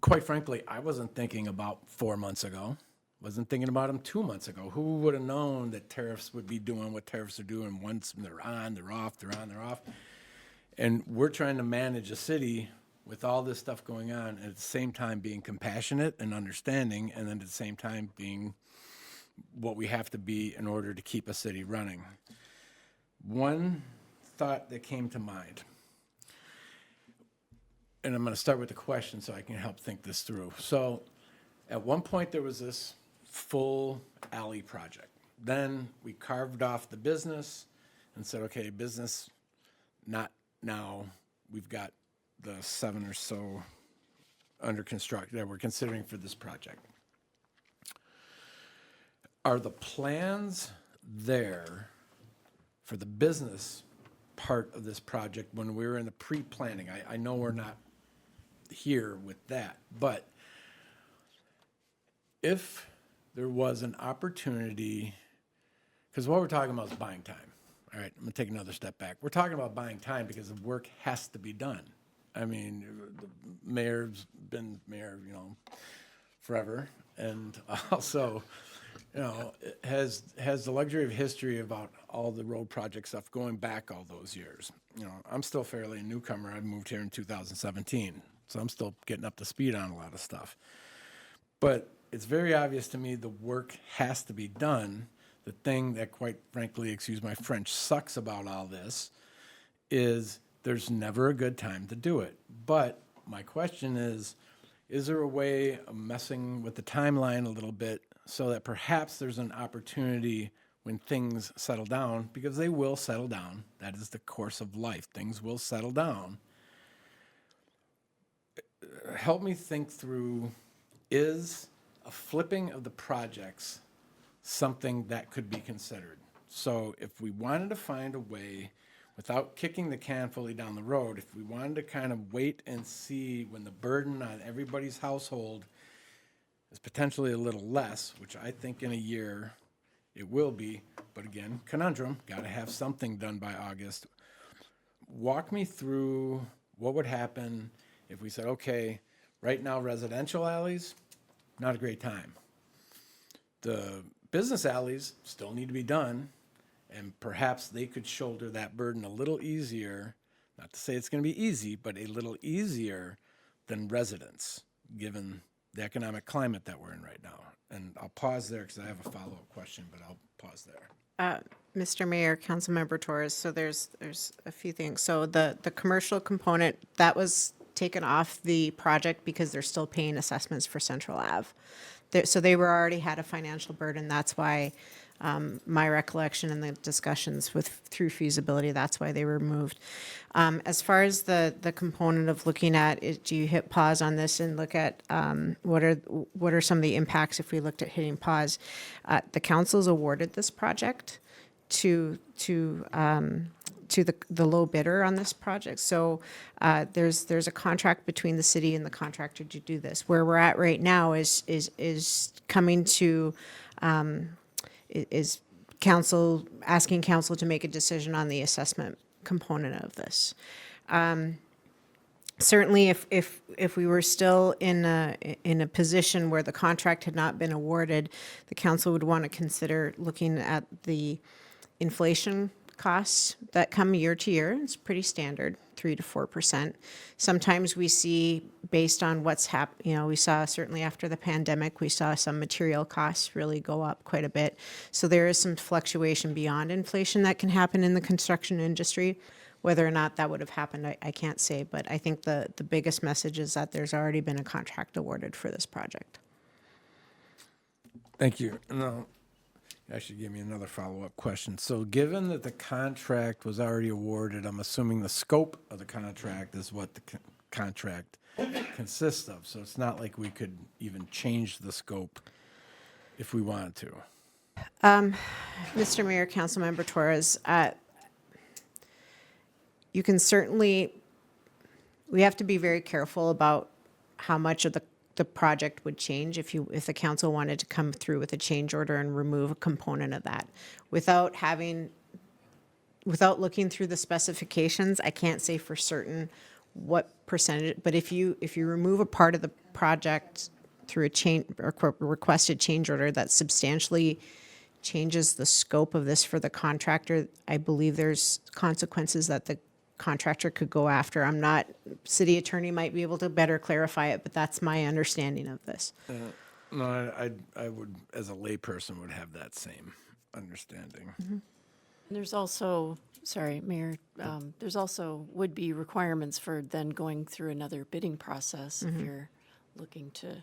quite frankly, I wasn't thinking about 4 months ago. Wasn't thinking about them 2 months ago. Who would have known that tariffs would be doing what tariffs are doing? Once they're on, they're off, they're on, they're off. And we're trying to manage a city with all this stuff going on, and at the same time being compassionate and understanding, and then at the same time being what we have to be in order to keep a city running. One thought that came to mind, and I'm going to start with the question so I can help think this through. So at one point there was this full alley project. Then we carved off the business and said, okay, business, not now. We've got the 7 or so under construct, that we're considering for this project. Are the plans there for the business part of this project when we were in the pre-planning? I know we're not here with that, but if there was an opportunity, because what we're talking about is buying time. All right, I'm gonna take another step back. We're talking about buying time because the work has to be done. I mean, the mayor's been mayor, forever, and also, has the luxury of history about all the road project stuff going back all those years. I'm still fairly a newcomer. I moved here in 2017, so I'm still getting up to speed on a lot of stuff. But it's very obvious to me the work has to be done. The thing that, quite frankly, excuse my French, sucks about all this is there's never a good time to do it. But my question is there a way of messing with the timeline a little bit so that perhaps there's an opportunity when things settle down, because they will settle down. That is the course of life. Things will settle down. Help me think through, is a flipping of the projects something that could be considered? So if we wanted to find a way, without kicking the can fully down the road, if we wanted to kind of wait and see when the burden on everybody's household is potentially a little less, which I think in a year it will be, but again, conundrum, got to have something done by August. Walk me through what would happen if we said, okay, right now residential alleys, not a great time. The business alleys still need to be done, and perhaps they could shoulder that burden a little easier, not to say it's going to be easy, but a little easier than residents, given the economic climate that we're in right now. And I'll pause there because I have a follow-up question, but I'll pause there. Mr. Mayor, Councilmember Torres, so there's a few things. So the commercial component, that was taken off the project because they're still paying assessments for Central Ave. So they were already had a financial burden. That's why my recollection and the discussions through feasibility, that's why they were removed. As far as the component of looking at it, do you hit pause on this and look at what are some of the impacts if we looked at hitting pause? The council's awarded this project to the low bidder on this project. So there's a contract between the city and the contractor to do this. Where we're at right now is coming to is council asking council to make a decision on the assessment component of this. Certainly, if we were still in a position where the contract had not been awarded, the council would want to consider looking at the inflation costs that come year to year. It's pretty standard, 3 to 4%. Sometimes we see, based on what's happened, we saw certainly after the pandemic, we saw some material costs really go up quite a bit. So there is some fluctuation beyond inflation that can happen in the construction industry. Whether or not that would have happened, I can't say, but I think the biggest message is that there's already been a contract awarded for this project. Thank you. No, actually give me another follow-up question. So given that the contract was already awarded, I'm assuming the scope of the contract is what the contract consists of. So it's not like we could even change the scope if we wanted to. Mr. Mayor, Councilmember Torres, you can certainly, we have to be very careful about how much of the project would change if the council wanted to come through with a change order and remove a component of that. Without looking through the specifications, I can't say for certain what percentage, but if you remove a part of the project through a change or requested change order that substantially changes the scope of this for the contractor, I believe there's consequences that the contractor could go after. I'm not, city attorney might be able to better clarify it, but that's my understanding of this. No, I would, as a layperson, would have that same understanding. Mm-hmm. And there's also, sorry, Mayor, there's also would be requirements for then going through another bidding process if you're looking to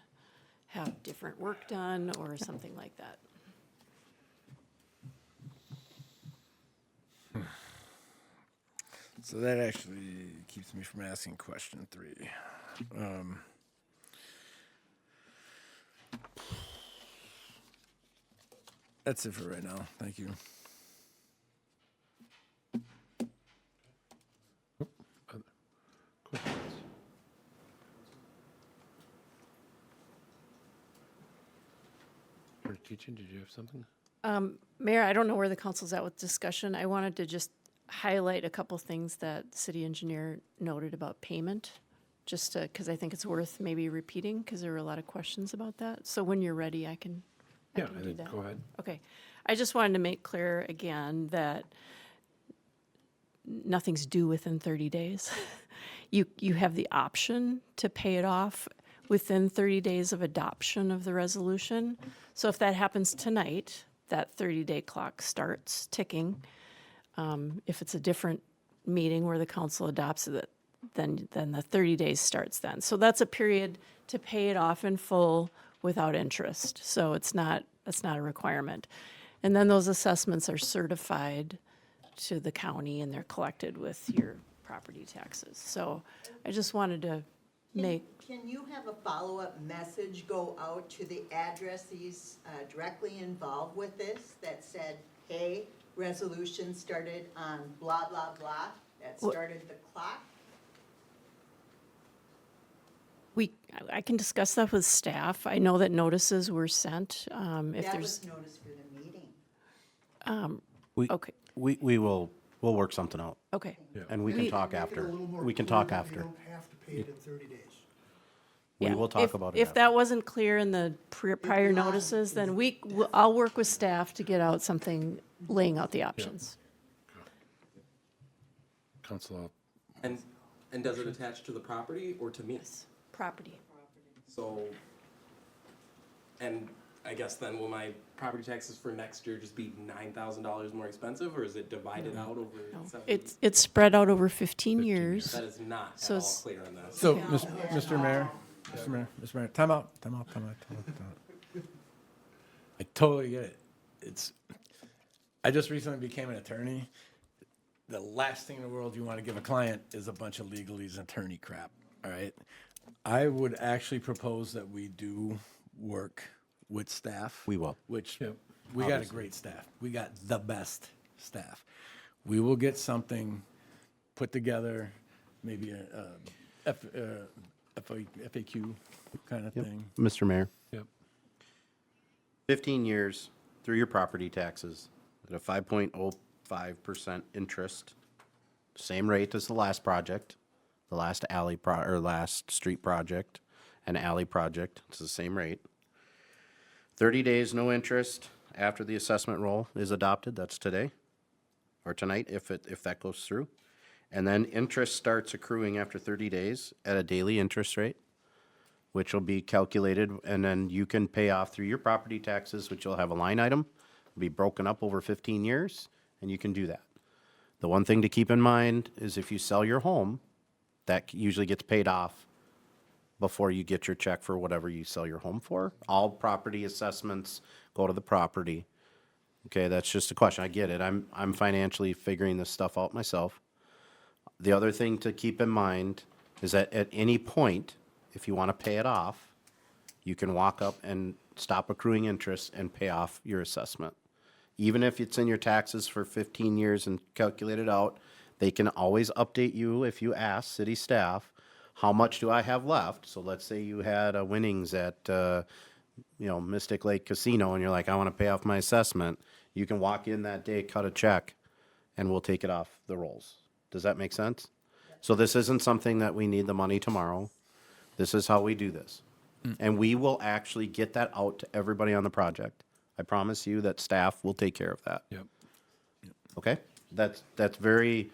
have different work done or something like that. So that actually keeps me from asking question 3. That's it for right now. Thank you. For teaching, did you have something? Mayor, I don't know where the council's at with discussion. I wanted to just highlight a couple things that the city engineer noted about payment, just to, because I think it's worth maybe repeating, because there were a lot of questions about that. So when you're ready, I can Yeah, do I think, that. go ahead. Okay. I just wanted to make clear again that nothing's due within 30 days. You have the option to pay it off within 30 days of adoption of the resolution. So if that happens tonight, that 30-day clock starts ticking. If it's a different meeting where the council adopts it, then the 30 days starts then. So that's a period to pay it off in full without interest. So that's not a requirement. And then those assessments are certified to the county and they're collected with your property taxes. So I just wanted to make, Can you have a follow-up message go out to the addressees directly involved with this that said, hey, resolution started on blah, blah, blah, that started the clock? I can discuss that with staff. I know that notices were sent. If That there's, was notice for the meeting. okay, We'll work something out. okay. And we can talk after. We can talk after. You don't have to pay it in 30 days. We Yeah. will talk about it If after. that wasn't clear in the prior notices, then I'll work with staff to get out something laying out the options. Council, And does it attach to the property or to me? Property. So, and I guess then will my property taxes for next year just be $9,000 more expensive, or is it divided out over No, 7? it's spread out over 15 years. That is not at So all it's- clear on this. So, Mr. Mayor, time out. I totally get it. I just recently became an attorney. The last thing in the world you want to give a client is a bunch of legalese and attorney crap, all right? I would actually propose that we do work with staff. We will. Which, we got a great staff. We got the best staff. We will get something put together, maybe a FAQ kind of thing. Mr. Mayor, yep. 15 years through your property taxes at a 5.05% interest, same rate as the last project, the last last street project and alley project. It's the same rate. 30 days, no interest after the assessment roll is adopted. That's today or tonight if that goes through. And then interest starts accruing after 30 days at a daily interest rate, which will be calculated, and then you can pay off through your property taxes, which will have a line item, be broken up over 15 years, and you can do that. The one thing to keep in mind is if you sell your home, that usually gets paid off before you get your check for whatever you sell your home for. All property assessments go to the property. Okay, that's just a question. I get it. I'm financially figuring this stuff out myself. The other thing to keep in mind is that at any point, if you want to pay it off, you can walk up and stop accruing interest and pay off your assessment. Even if it's in your taxes for 15 years and calculate it out, they can always update you if you ask city staff, how much do I have left? So let's say you had a winnings at, Mystic Lake Casino and you're like, I want to pay off my assessment. You can walk in that day, cut a check, and we'll take it off the rolls. Does that make sense? So this isn't something that we need the money tomorrow. This is how we do this. And we will actually get that out to everybody on the project. I promise you that staff will take care of that. Yep. Okay? That's very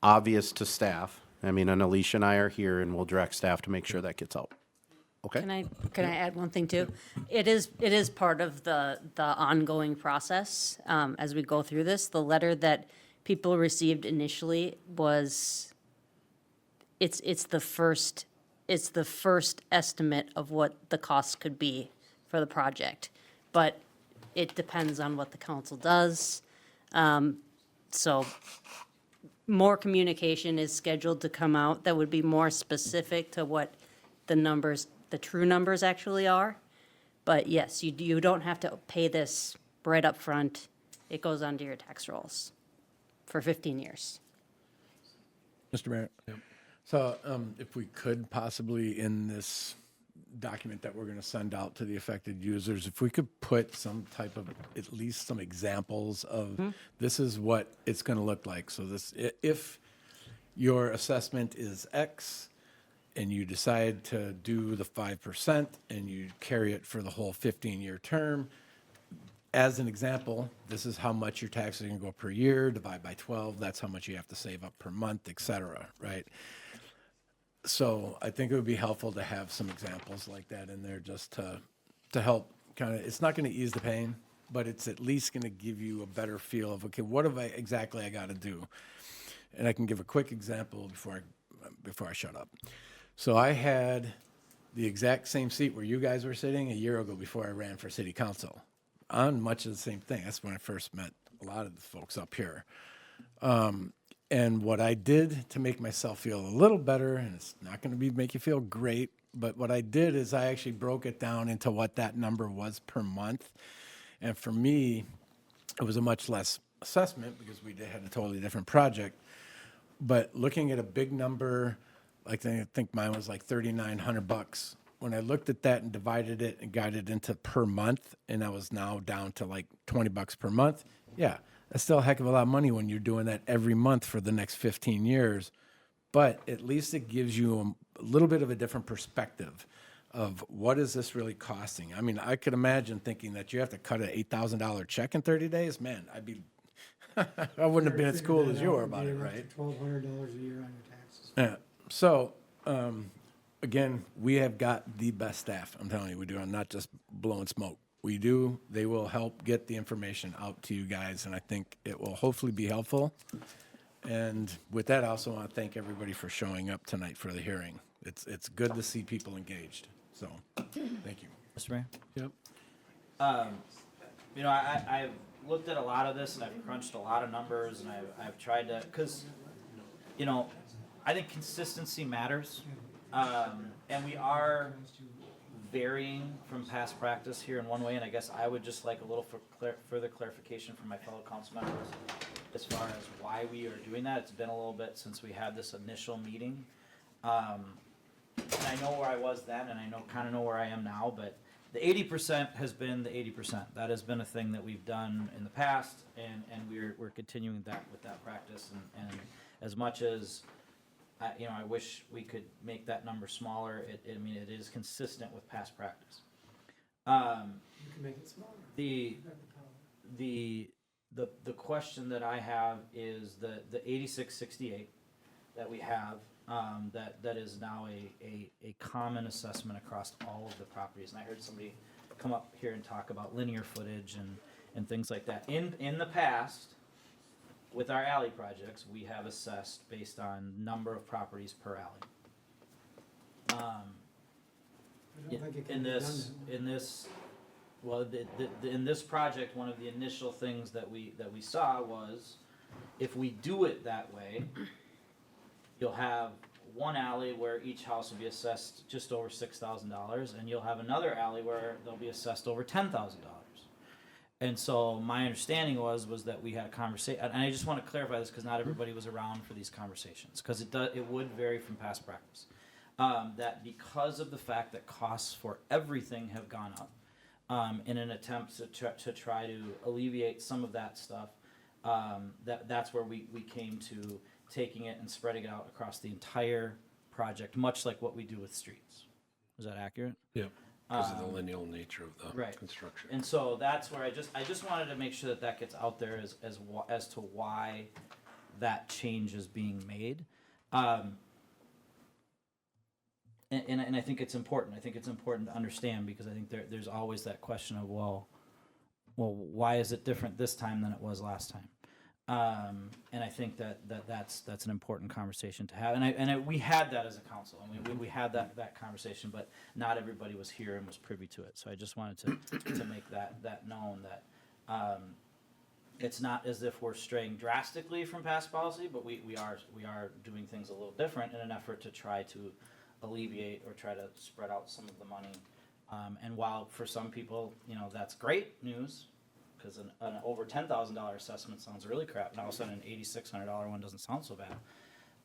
obvious to staff. I mean, and Alicia and I are here and we'll direct staff to make sure that gets out. Okay? Can I add one thing too? It is part of the ongoing process as we go through this. The letter that people received initially was, it's the first estimate of what the cost could be for the project. But it depends on what the council does. So more communication is scheduled to come out that would be more specific to what the numbers, the true numbers actually are. But yes, you don't have to pay this right up front. It goes onto your tax rolls for 15 years. Mr. Mayor? So if we could possibly in this document that we're going to send out to the affected users, if we could put some type of, at least some examples of this is what it's going to look like. So this, if your assessment is X and you decide to do the 5% and you carry it for the whole 15-year term, as an example, this is how much your taxes are going to go per year, divide by 12, that's how much you have to save up per month, et cetera, right? So I think it would be helpful to have some examples like that in there just to help kind of, it's not going to ease the pain, but it's at least going to give you a better feel of, okay, what have I exactly I got to do? And I can give a quick example before I shut up. So I had the exact same seat where you guys were sitting a year ago before I ran for city council on much of the same thing. That's when I first met a lot of the folks up here. And what I did to make myself feel a little better, and it's not going to make you feel great, but what I did is I actually broke it down into what that number was per month. And for me, it was a much less assessment because we had a totally different project. But looking at a big number, like I think mine was like $3,900. When I looked at that and divided it and got it into per month, and I was now down to like $20 per month, yeah, that's still a heck of a lot of money when you're doing that every month for the next 15 years. But at least it gives you a little bit of a different perspective of what is this really costing. I mean, I could imagine thinking that you have to cut an $8,000 check in 30 days. Man, I wouldn't have been as cool as you were about it, right? $1,200 a year on your taxes. Yeah. So, again, we have got the best staff. I'm telling you, we do. I'm not just blowing smoke. We do. They will help get the information out to you guys, and I think it will hopefully be helpful. And with that, I also want to thank everybody for showing up tonight for the hearing. It's good to see people engaged. So, thank you. Mr. Mayor? Yep. You know, I've looked at a lot of this and I've crunched a lot of numbers and I've tried to, because, you know, I think consistency matters. And we are varying from past practice here in one way, and I guess I would just like a little further clarification from my fellow council members as far as why we are doing that. It's been a little bit since we had this initial meeting. And I know where I was then, and I kind of know where I am now, but the 80% has been the 80%. That has been a thing that we've done in the past, and we're continuing that with that practice. And as much as I wish we could make that number smaller, it is consistent with past practice. You can make it smaller. The question that I have is the 8668 that we have, that is now a common assessment across all of the properties. And I heard somebody come up here and talk about linear footage and things like that. In the past, with our alley projects, we have assessed based on number of properties per alley. In this project, one of the initial things that we saw was, if we do it that way, you'll have one alley where each house will be assessed just over $6,000, and you'll have another alley where they'll be assessed over $10,000. And so my understanding was that we had a conversation, and I just want to clarify this because not everybody was around for these conversations, because it would vary from past practice. That because of the fact that costs for everything have gone up, in an attempt to try to alleviate some of that stuff, that's where we came to taking it and spreading it out across the entire project, much like what we do with streets. Is that accurate? Yep. Because of the lineal nature of the construction. And so that's where I just wanted to make sure that gets out there as to why that change is being made. And I think it's important. I think it's important to understand, because I think there's always that question of, well, why is it different this time than it was last time? And I think that's an important conversation to have. And we had that as a council. I mean, we had that conversation, but not everybody was here and was privy to it. So I just wanted to make that known, that it's not as if we're straying drastically from past policy, but we are doing things a little different in an effort to try to alleviate or try to spread out some of the money And while for some people, that's great news, because an over $10,000 assessment sounds really crap, and all of a sudden an $8,600 one doesn't sound so bad.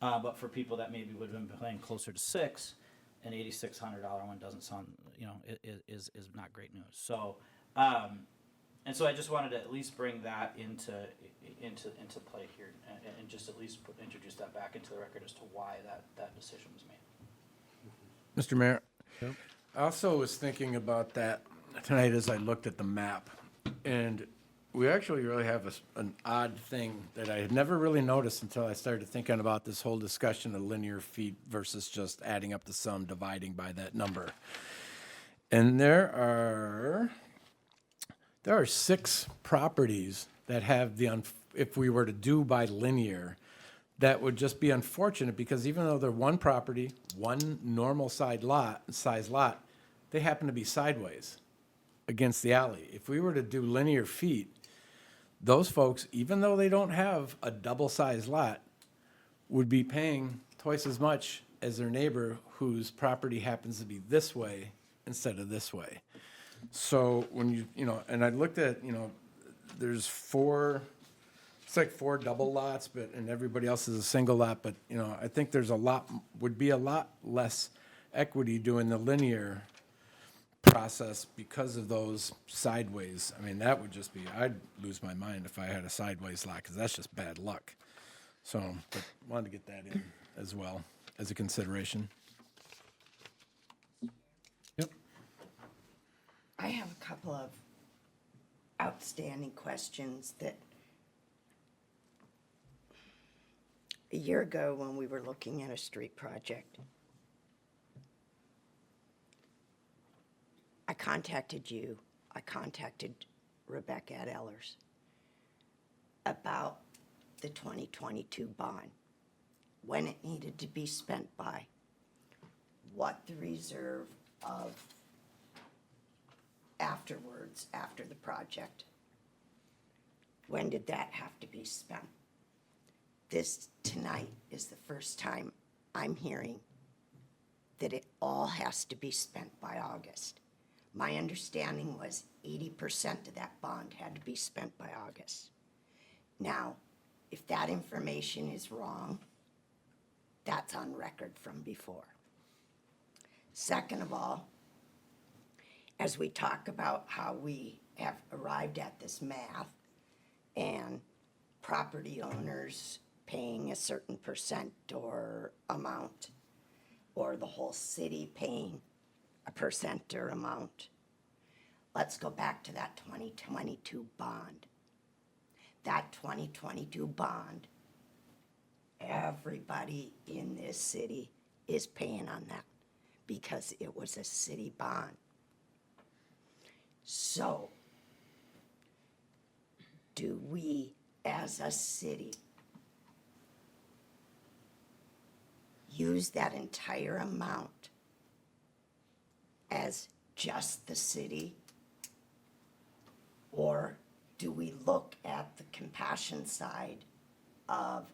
But for people that maybe would have been paying closer to $6,000, an $8,600 one doesn't sound, is not great news. So, and so I just wanted to at least bring that into play here, and just at least introduce that back into the record as to why that decision was made. Mr. Mayor? I also was thinking about that tonight as I looked at the map. And we actually really have an odd thing that I had never really noticed until I started thinking about this whole discussion of linear feet versus just adding up the sum, dividing by that number. And there are 6 properties that have if we were to do by linear, that would just be unfortunate, because even though they're one property, one normal size lot, they happen to be sideways against the alley. If we were to do linear feet, those folks, even though they don't have a double-sized lot, would be paying twice as much as their neighbor whose property happens to be this way instead of this way. So when and I looked at, there's 4, it's like 4 double lots, and everybody else is a single lot, but, I think would be a lot less equity doing the linear process because of those sideways. I mean, that would just be, I'd lose my mind if I had a sideways lot, because that's just bad luck. So, but wanted to get that in as well as a consideration. Yep. I have a couple of outstanding questions that a year ago when we were looking at a street project, I contacted you, I contacted Rebecca at Ellers about the 2022 bond, when it needed to be spent by, what the reserve of afterwards, after the project, when did that have to be spent? This tonight is the first time I'm hearing that it all has to be spent by August. My understanding was 80% of that bond had to be spent by August. Now, if that information is wrong, that's on record from before. Second of all, as we talk about how we have arrived at this math and property owners paying a certain percent or amount, or the whole city paying a percent or amount. Let's go back to that 2022 bond. That 2022 bond, everybody in this city is paying on that because it was a city bond. So, do we as a city use that entire amount as just the city? Or do we look at the compassion side of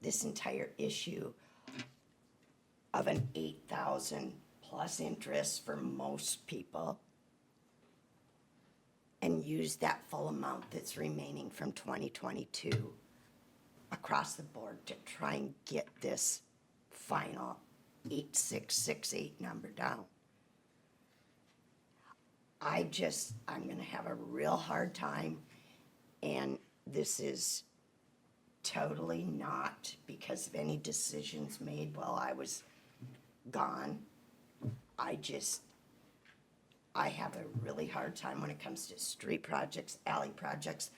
this entire issue of an 8,000 plus interest for most people and use that full amount that's remaining from 2022 across the board to try and get this final 8668 number down? I'm gonna have a real hard time, and this is totally not because of any decisions made while I was gone. I have a really hard time when it comes to street projects, alley projects,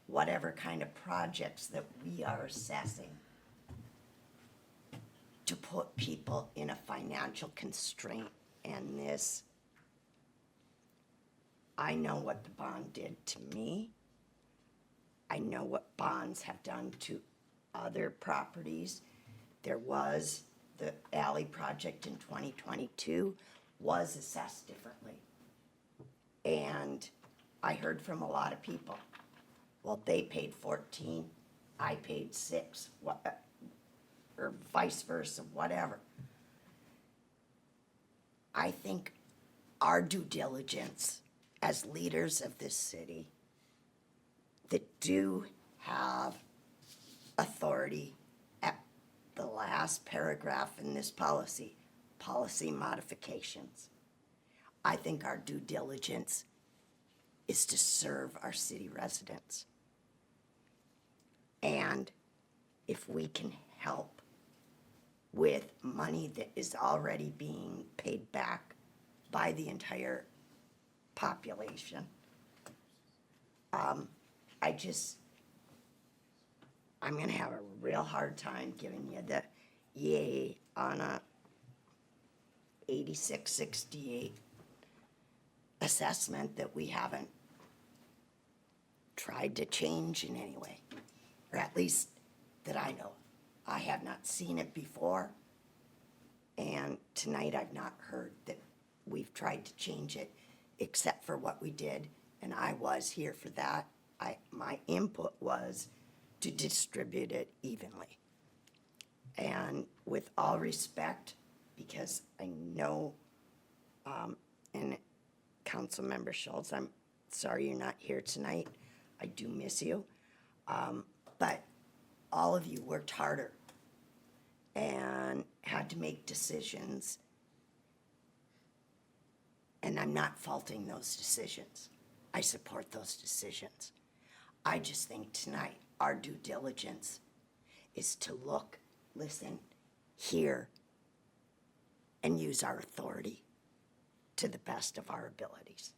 whatever kind of projects that we are assessing, to put people in a financial constraint. And this, I know what the bond did to me. I know what bonds have done to other properties. There was the alley project in 2022 was assessed differently. And I heard from a lot of people, well, they paid 14, I paid 6, or vice versa, whatever. I think our due diligence as leaders of this city that do have authority at the last paragraph in this policy modifications. I think our due diligence is to serve our city residents. And if we can help with money that is already being paid back by the entire population, I'm gonna have a real hard time giving you the yay on a 8668 assessment that we haven't tried to change in any way, or at least that I know. I have not seen it before, and tonight I've not heard that we've tried to change it, except for what we did, and I was here for that. My input was to distribute it evenly. And with all respect, because I know, and Councilmember Schultz, I'm sorry you're not here tonight. I do miss you. But all of you worked harder and had to make decisions. And I'm not faulting those decisions. I support those decisions. I just think tonight our due diligence is to look, listen, hear, and use our authority to the best of our abilities.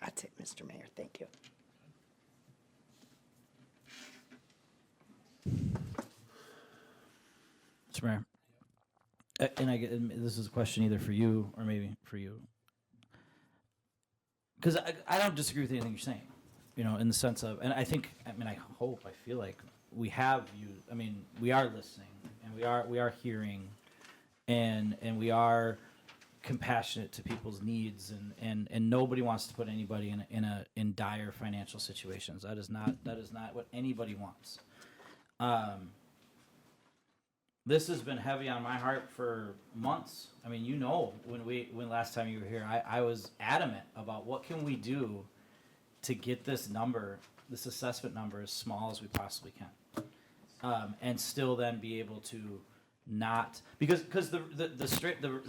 That's it, Mr. Mayor. Thank you. Mr. Mayor, and this is a question either for you or maybe for you, because I don't disagree with anything you're saying, you know, in the sense of, and I think, I mean, I hope, I feel like we have you, I mean, we are listening, and we are hearing, and we are compassionate to people's needs, and nobody wants to put anybody in dire financial situations. That is not what anybody wants. This has been heavy on my heart for months. I mean, you know, when last time you were here, I was adamant about what can we do to get this number, this assessment number, as small as we possibly can, and still then be able to not, because the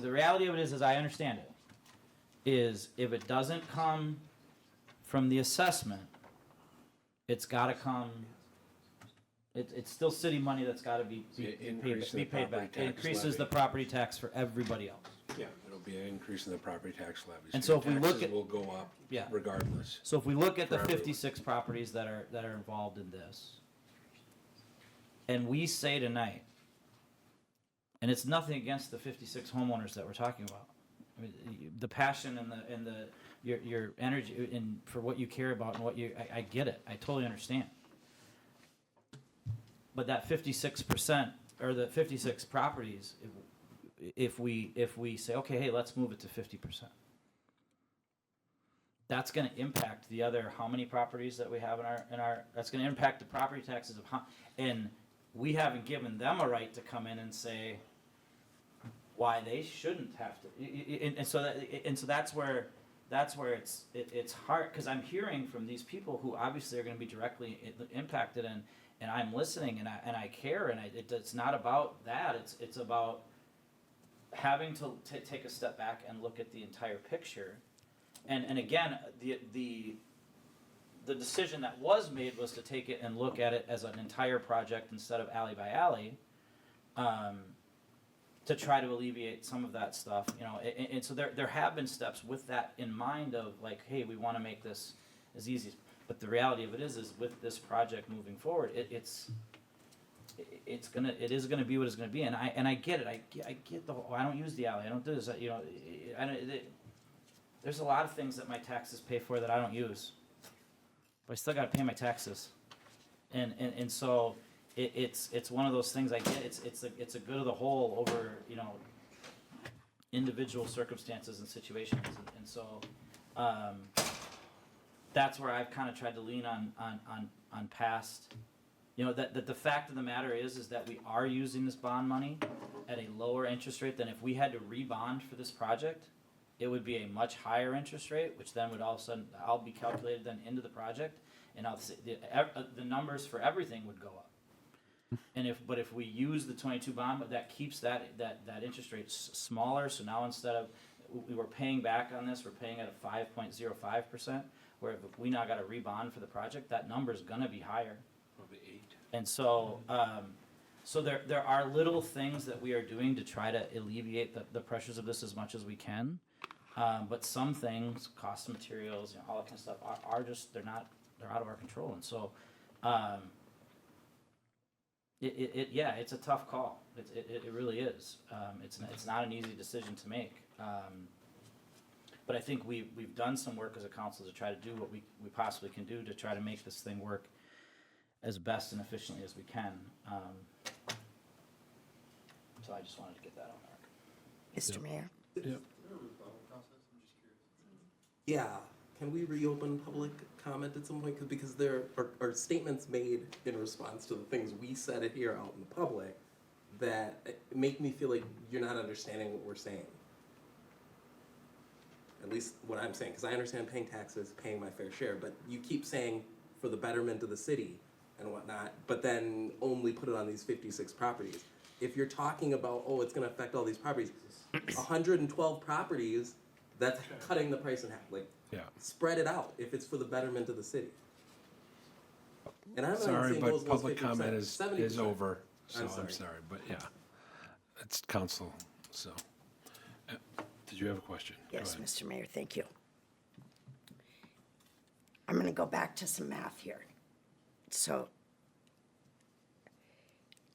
reality of it is, as I understand it, is if it doesn't come from the assessment, it's got to come. It's still city money that's got to be paid back. It increases the property tax for everybody else. Yeah, it'll be an increase in the property tax levies. And so if we look Taxes at, will go up regardless. So if we look at the for everyone. 56 properties that are involved in this, and we say tonight, and it's nothing against the 56 homeowners that we're talking about. I mean, the passion and your energy and for what you care about and I get it. I totally understand. But that 56% or the 56 properties, if we say, okay, hey, let's move it to 50%, that's going to impact the other how many properties that we have in our that's going to impact the property taxes of how, and we haven't given them a right to come in and say why they shouldn't have to, and so that's where it's hard, because I'm hearing from these people who obviously are going to be directly impacted, and I'm listening, and I care, and it's not about that. It's about having to take a step back and look at the entire picture, and again, the decision that was made was to take it and look at it as an entire project instead of alley by alley, to try to alleviate some of that stuff, you know, and so there have been steps with that in mind of like, hey, we want to make this as easy as. But the reality of it is with this project moving forward, it is gonna be what it's gonna be, and I get it. I get the whole, I don't use the alley. I don't do this. You know, there's a lot of things that my taxes pay for that I don't use, but I still got to pay my taxes, and so it's one of those things. I get it's a good of the whole over, you know, individual circumstances and situations, and so. That's where I've kind of tried to lean on past, you know, that the fact of the matter is that we are using this bond money at a lower interest rate than if we had to rebond for this project. it would be a much higher interest rate, which then would all of a sudden, all be calculated then into the project, and the numbers for everything would go up. And if we use the 22 bond, but that keeps that interest rate smaller, so now instead of, we were paying back on this, we're paying at a 5.05%, where if we now got a rebond for the project, that number's gonna be higher. Probably 8. And so, so there are little things that we are doing to try to alleviate the pressures of this as much as we can. But some things, cost of materials, all that kind of stuff, are just, they're out of our control. And so, yeah, it's a tough call. It really is. It's not an easy decision to make. But I think we've done some work as a council to try to do what we possibly can do to try to make this thing work as best and efficiently as we can. So I just wanted to get that on there. Mr. Mayor? Yep. Yeah, can we reopen public comment at some point? Because there are statements made in response to the things we said it here out in the public that make me feel like you're not understanding what we're saying. At least what I'm saying, because I understand paying taxes, paying my fair share, but you keep saying for the betterment of the city and whatnot, but then only put it on these 56 properties. If you're talking about, oh, it's gonna affect all these properties, 112 properties, that's cutting the price in half. Like, Yeah. spread it out if it's for the betterment of the city. And I'm not Sorry, saying but those public 50%, comment is 70%. over, so I'm I'm sorry, but yeah. It's council, so. Did you have a question? Go Yes, ahead. Mr. Mayor, thank you. I'm gonna go back to some math here. So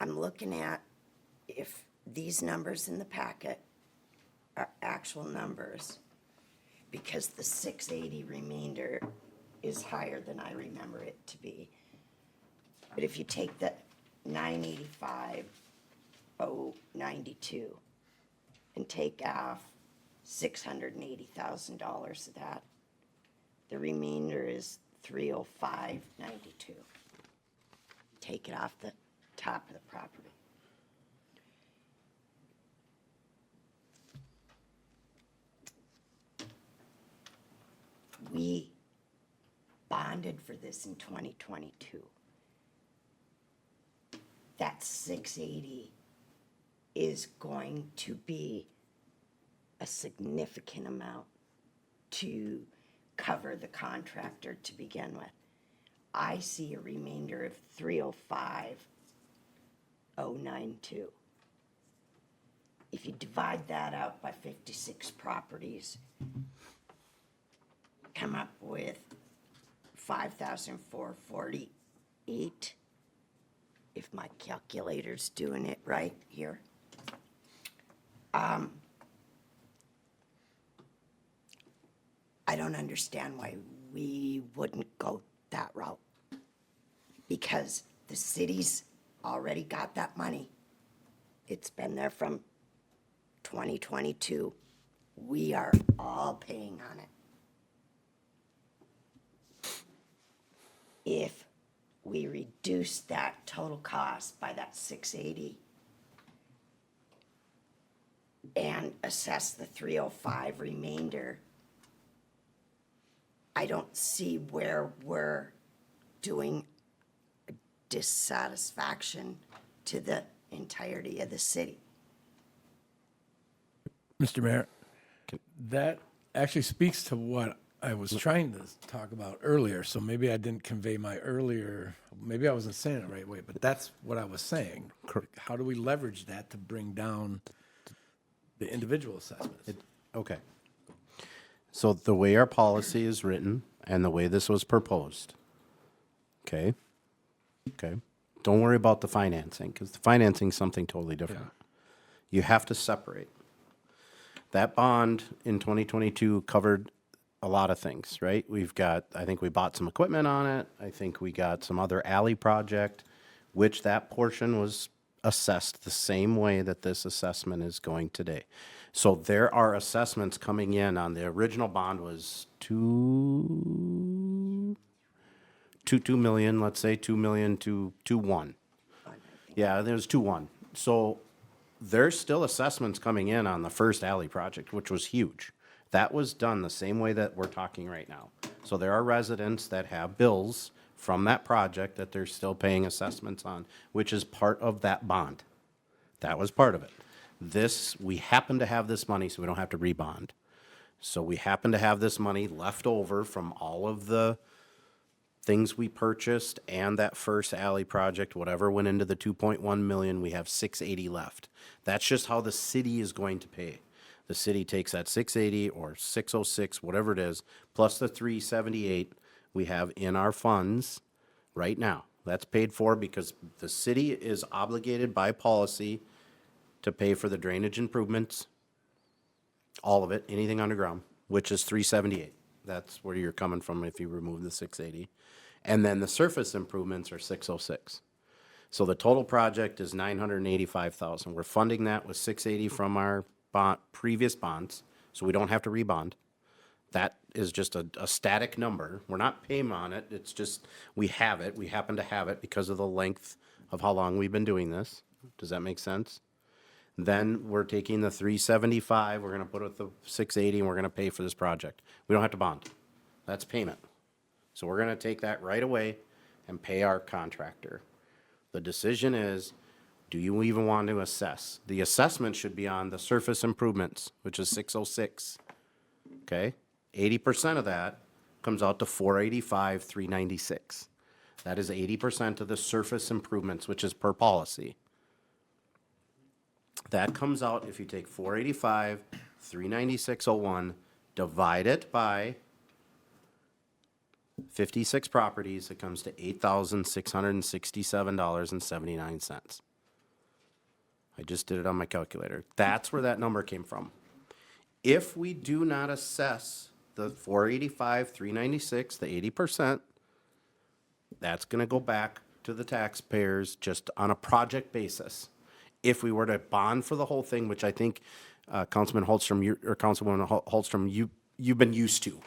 I'm looking at if these numbers in the packet are actual numbers, because the 680 remainder is higher than I remember it to be. But if you take the 985,092 and take off $680,000 of that, the remainder is 305,92. Take it off the top of the property. We bonded for this in 2022. That 680 is going to be a significant amount to cover the contractor to begin with. I see a remainder of 305,092. If you divide that out by 56 properties, come up with 5,448, if my calculator's doing it right here. I don't understand why we wouldn't go that route, because the city's already got that money. It's been there from 2022. We are all paying on it. If we reduce that total cost by that 680 and assess the 305 remainder, I don't see where we're doing a dissatisfaction to the entirety of the city. Mr. Mayor, that actually speaks to what I was trying to talk about earlier, so maybe I didn't convey my earlier, maybe I wasn't saying it the right way, but that's what I was saying. How do we leverage that to bring down the individual assessments? Okay. So the way our policy is written and the way this was proposed, okay? Don't worry about the financing, because the financing is something totally different. You have to separate. That bond in 2022 covered a lot of things, right? I think we bought some equipment on it. I think we got some other alley project, which that portion was assessed the same way that this assessment is going today. So there are assessments coming in on the original bond was 2 million, let's say 2 million to 2.1. Yeah, there was 2.1. So there's still assessments coming in on the first alley project, which was huge. That was done the same way that we're talking right now. So there are residents that have bills from that project that they're still paying assessments on, which is part of that bond. That was part of it. This, we happen to have this money, so we don't have to rebond. So we happen to have this money left over from all of the things we purchased and that first alley project, whatever went into the 2.1 million, we have 680 left. That's just how the city is going to pay. The city takes that 680 or 606, whatever it is, plus the 378 we have in our funds right now. That's paid for because the city is obligated by policy to pay for the drainage improvements, all of it, anything underground, which is 378. That's where you're coming from if you remove the 680. And then the surface improvements are 606. So the total project is 985,000. We're funding that with 680 from our previous bonds, so we don't have to rebond. That is just a static number. We're not paying on it. It's just, we have it. We happen to have it because of the length of how long we've been doing this. Does that make sense? Then we're taking the 375, we're gonna put it with the 680, and we're gonna pay for this project. We don't have to bond. That's payment. So we're gonna take that right away and pay our contractor. The decision is, do you even want to assess? The assessment should be on the surface improvements, which is 606. Okay? 80% of that comes out to 485, 396. That is 80% of the surface improvements, which is per policy. That comes out if you take 485, 396.01, divide it by 56 properties, it comes to $8,667.79. I just did it on my calculator. That's where that number came from. If we do not assess the 485, 396, the 80%, that's gonna go back to the taxpayers just on a project basis. If we were to bond for the whole thing, which I think, Councilman Holstrom, Councilwoman Holstrom, you've been used to,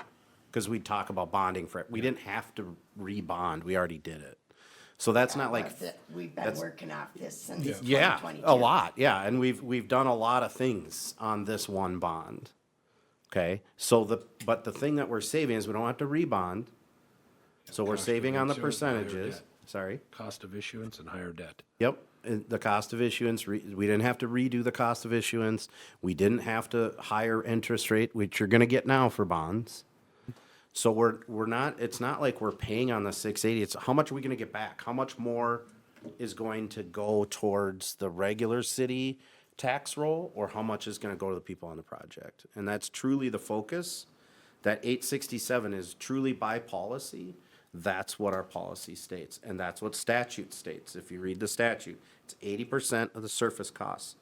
because we talk about bonding for it. We didn't have to rebond, we already did it. So that's not like. We've been that's- working off this since Yeah, 2022. a lot, yeah, and we've done a lot of things on this one bond. Okay, so but the thing that we're saving is we don't have to rebond, so we're Cost of saving on the issuance and higher percentages. debt. Sorry? Cost of issuance and higher debt. Yep, and the cost of issuance, we didn't have to redo the cost of issuance. We didn't have to higher interest rate, which you're gonna get now for bonds. So we're not, it's not like we're paying on the 680, it's how much are we gonna get back? How much more is going to go towards the regular city tax roll, or how much is gonna go to the people on the project? And that's truly the focus. That 867 is truly by policy. That's what our policy states, and that's what statute states. If you read the statute, it's 80% of the surface costs.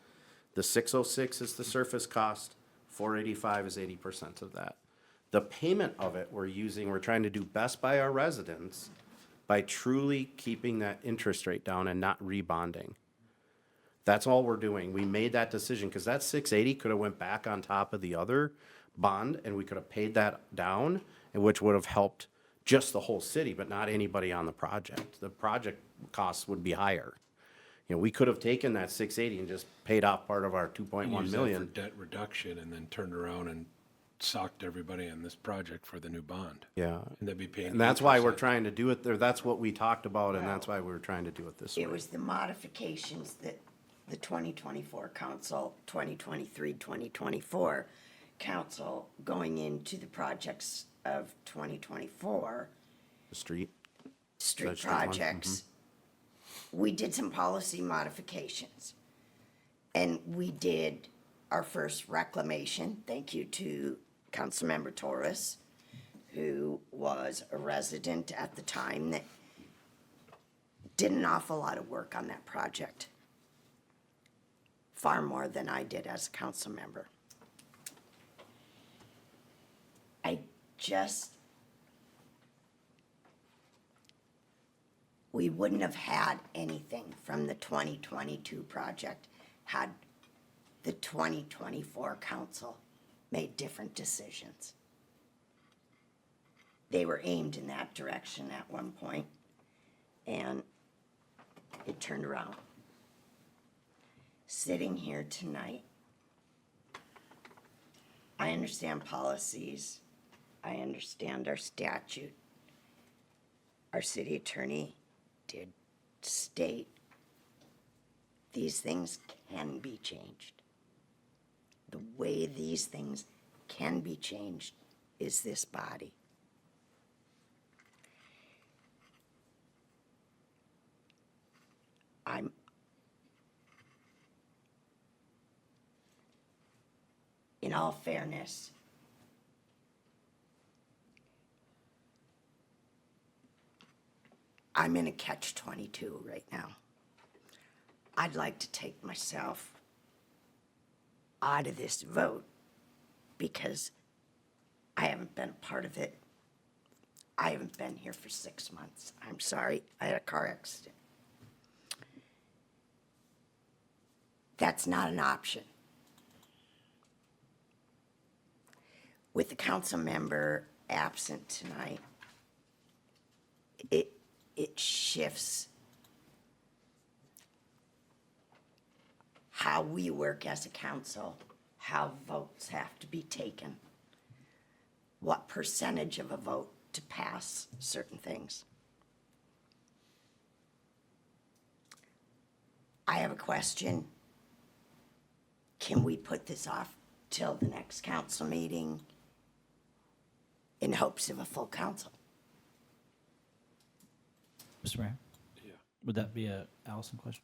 The 606 is the surface cost, 485 is 80% of that. The payment of it, we're trying to do best by our residents by truly keeping that interest rate down and not rebonding. That's all we're doing. We made that decision because that 680 could have went back on top of the other bond, and we could have paid that down, and which would have helped just the whole city, but not anybody on the project. The project costs would be higher. You know, we could have taken that 680 and just paid off part of our 2.1 Use that million. for debt reduction and then turned around and socked everybody on this project for the new bond. Yeah. And they'd be paying. And that's why we're 8%. trying to do it there. That's what we talked about, and that's why we were trying to do it this way. It was the modifications that the 2024 council, 2023, 2024 council going into the projects of 2024, The street. street The street one, projects. We did some policy modifications. And we did our first reclamation, thank you to Councilmember Torres, who was a resident at the time that did an awful lot of work on that project. Far more than I did as a council member. We wouldn't have had anything from the 2022 project had the 2024 council made different decisions. They were aimed in that direction at one point, and it turned around. Sitting here tonight, I understand policies. I understand our statute. Our city attorney did state these things can be changed. The way these things can be changed is this body. In all fairness, I'm in a catch-22 right now. I'd like to take myself out of this vote because I haven't been a part of it. I haven't been here for 6 months. I'm sorry, I had a car accident. That's not an option. With the council member absent tonight, it shifts how we work as a council, how votes have to be taken, what percentage of a vote to pass certain things. I have a question. Can we put this off till the next council meeting in hopes of a full council? Mr. Mayor? Yeah. Would that be a Allison question?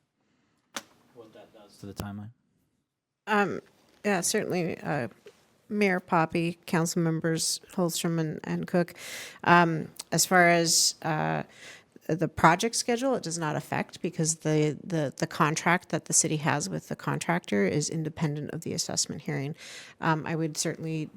What that does to the timeline? Yeah, certainly, Mayor Poppy, council members Holstrom and Cook. As far as the project schedule, it does not affect because the contract that the city has with the contractor is independent of the assessment hearing. I would certainly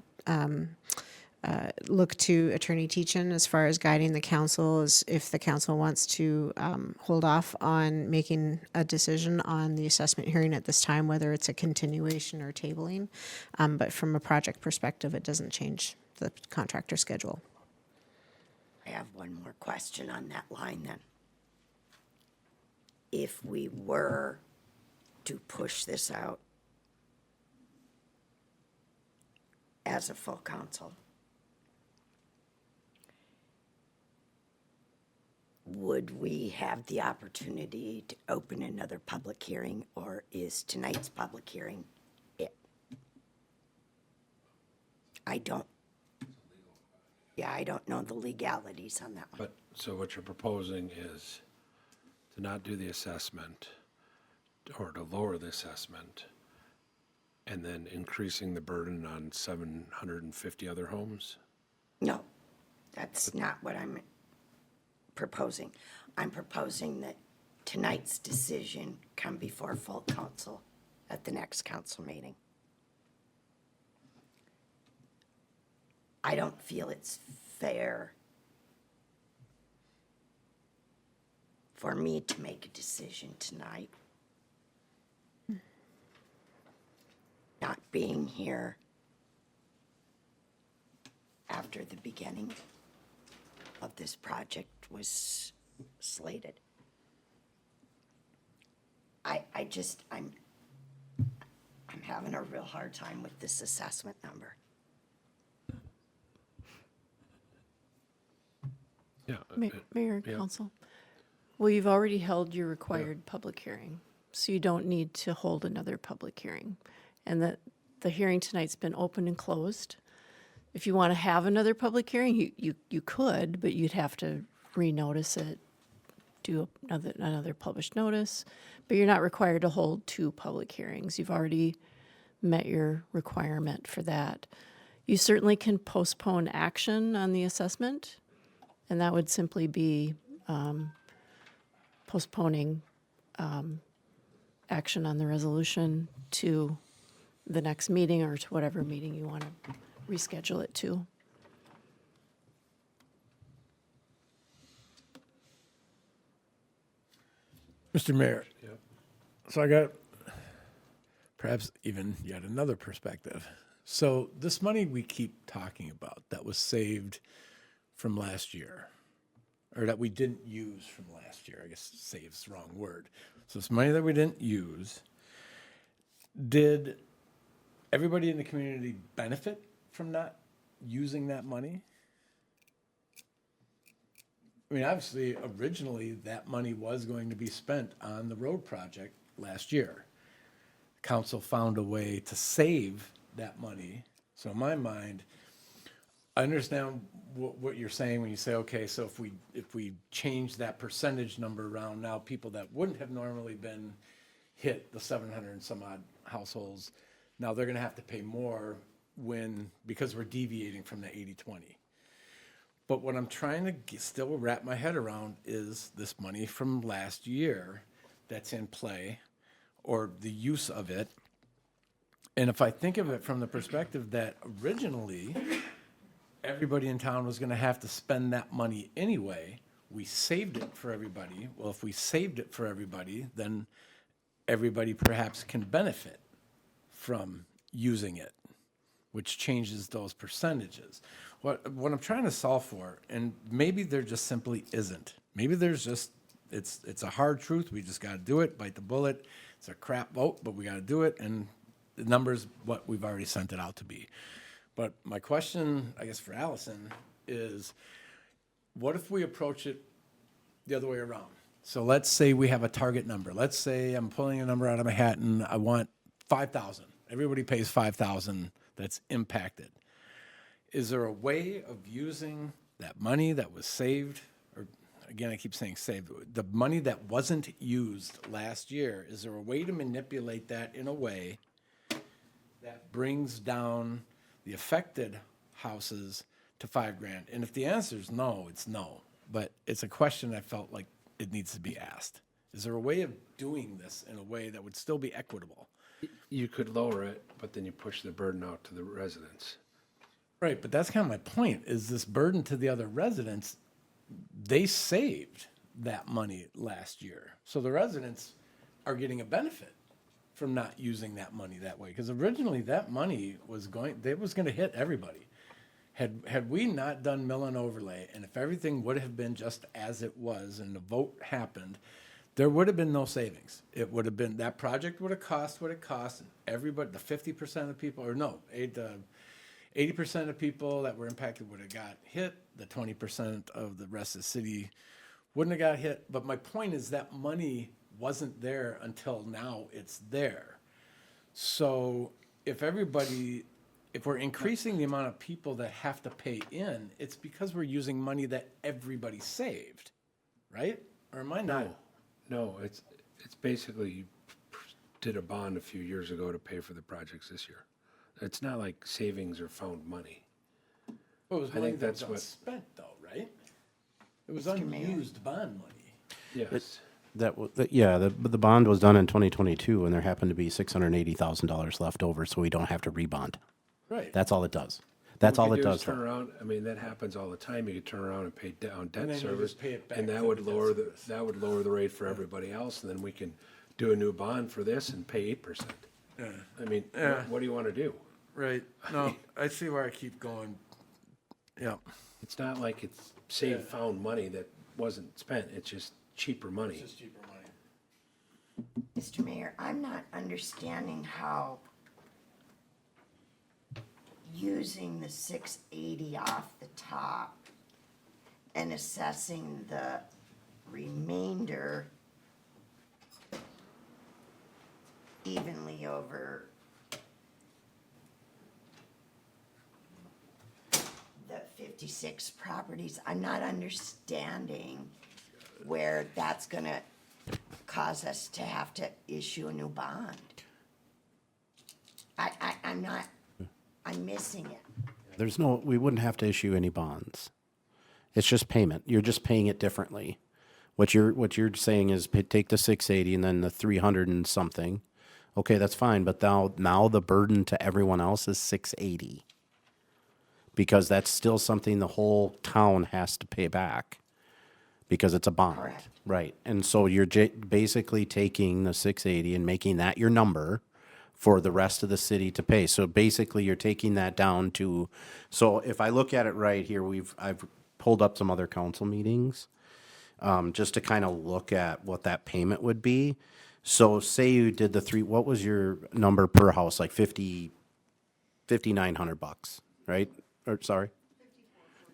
look to Attorney Teachin as far as guiding the council, as if the council wants to hold off on making a decision on the assessment hearing at this time, whether it's a continuation or tabling. But from a project perspective, it doesn't change the contractor schedule. I have one more question on that line then. If we were to push this out as a full council, would we have the opportunity to open another public hearing, or is tonight's public hearing it? I don't know the legalities on that one. But, so what you're proposing is to not do the assessment or to lower the assessment and then increasing the burden on 750 other homes? No, that's not what I'm proposing. I'm proposing that tonight's decision come before full council at the next council meeting. I don't feel it's fair for me to make a decision tonight. Not being here after the beginning of this project was slated. I'm having a real hard time with this assessment number. Yeah. Mayor and yeah. council, well, you've already held your required public hearing, so you don't need to hold another public hearing. And the hearing tonight's been open and closed. If you want to have another public hearing, you could, but you'd have to renotice it, do another published notice, but you're not required to hold 2 public hearings. You've already met your requirement for that. You certainly can postpone action on the assessment, and that would simply be postponing action on the resolution to the next meeting or to whatever meeting you want to reschedule it to. Mr. Mayor. So I got perhaps even yet another perspective. So this money we keep talking about that was saved from last year, or that we didn't use from last year, I guess save's the wrong word. So it's money that we didn't use. Did everybody in the community benefit from not using that money? I mean, obviously, originally, that money was going to be spent on the road project last year. Council found a way to save that money. So in my mind, I understand what you're saying when you say, okay, so if we change that percentage number around, now people that wouldn't have normally been hit, the 700 and some odd households, now they're gonna have to pay more because we're deviating from the 80-20. But what I'm trying to still wrap my head around is this money from last year that's in play, or the use of it. And if I think of it from the perspective that originally everybody in town was gonna have to spend that money anyway, we saved it for everybody. Well, if we saved it for everybody, then everybody perhaps can benefit from using it, which changes those percentages. What I'm trying to solve for, and maybe there just simply isn't. Maybe there's just, it's a hard truth, we just gotta do it, bite the bullet. It's a crap vote, but we gotta do it, and the number's what we've already sent it out to be. But my question, I guess, for Allison is, what if we approach it the other way around? So let's say we have a target number. Let's say I'm pulling a number out of my hat and I want 5,000. Everybody pays 5,000 that's impacted. Is there a way of using that money that was saved, or again, I keep saying saved, the money that wasn't used last year, is there a way to manipulate that in a way that brings down the affected houses to $5,000? And if the answer is no, it's no. But it's a question I felt like it needs to be asked. Is there a way of doing this in a way that would still be equitable? You could lower it, but then you push the burden out to the residents. Right, but that's kind of my point, is this burden to the other residents, they saved that money last year. So the residents are getting a benefit from not using that money that way. Because originally that money was going to hit everybody. Had we not done mill and overlay, and if everything would have been just as it was and the vote happened, there would have been no savings. It would have been, that project would have cost what it cost, and everybody, the 50% of people, or no, 80% of people that were impacted would have got hit, the 20% of the rest of the city wouldn't have got hit. But my point is that money wasn't there until now it's there. So if we're increasing the amount of people that have to pay in, it's because we're using money that everybody saved, right? Or am I not? No, it's basically, you did a bond a few years ago to pay for the projects this year. It's not like savings or found money. Well, it was I money think that that's was what- unspent though, right? It was Mr. Mayor. unused bond money. Yes. The bond was done in 2022, and there happened to be $680,000 left over, so we don't have to rebond. Right. That's all it does. That's all it does. Turn though. around, I mean, that happens all the time. You could turn around and pay down And debt then you service, just pay it back and that through would the debt lower service. that would lower the rate for everybody else, and then we can do a new bond for this and pay 8%. Yeah. I mean, Yeah. what do you want to do? Right. No, I see where I keep going. Yeah. It's not like it's saved found money that wasn't spent. It's just cheaper money. It's cheaper money. Mr. Mayor, I'm not understanding how using the 680 off the top and assessing the remainder evenly over the 56 properties, I'm not understanding where that's gonna cause us to have to issue a new bond. I'm not, I'm missing it. We wouldn't have to issue any bonds. It's just payment. You're just paying it differently. What you're saying is take the 680 and then the 300 and something. Okay, that's fine, but now the burden to everyone else is 680. Because that's still something the whole town has to pay back. Because it's a bond. Correct. Right. And so you're basically taking the 680 and making that your number for the rest of the city to pay. So basically you're taking that down to, so if I look at it right here, I've pulled up some other council meetings, just to kind of look at what that payment would be. So say you did what was your number per house, like 50, $5,900, right? Or, sorry?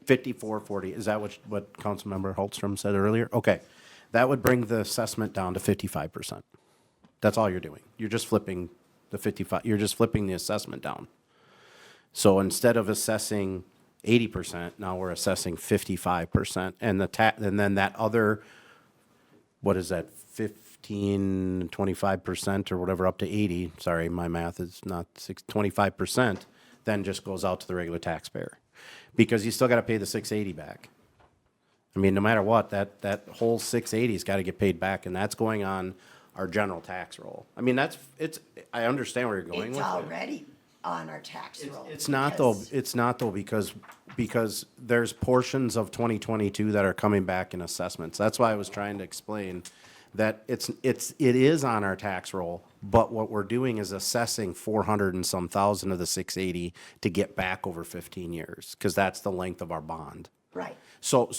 5440, is that what Councilmember Holstrom said earlier? Okay, that would bring the assessment down to 55%. That's all you're doing. You're just flipping you're just flipping the assessment down. So instead of assessing 80%, now we're assessing 55%, and and then that other, what is that, 25% or whatever, up to 80, sorry, my math is not 25%, then just goes out to the regular taxpayer. Because you still gotta pay the 680 back. I mean, no matter what, that whole 680's gotta get paid back, and that's going on our general tax roll. I mean, I understand where you're going It's with it. already on our tax roll. It's not though, because there's portions of 2022 that are coming back in assessments. That's why I was trying to explain that it is on our tax roll, but what we're doing is assessing 400 and some thousand of the 680 to get back over 15 years, because that's the length of our bond. Right. So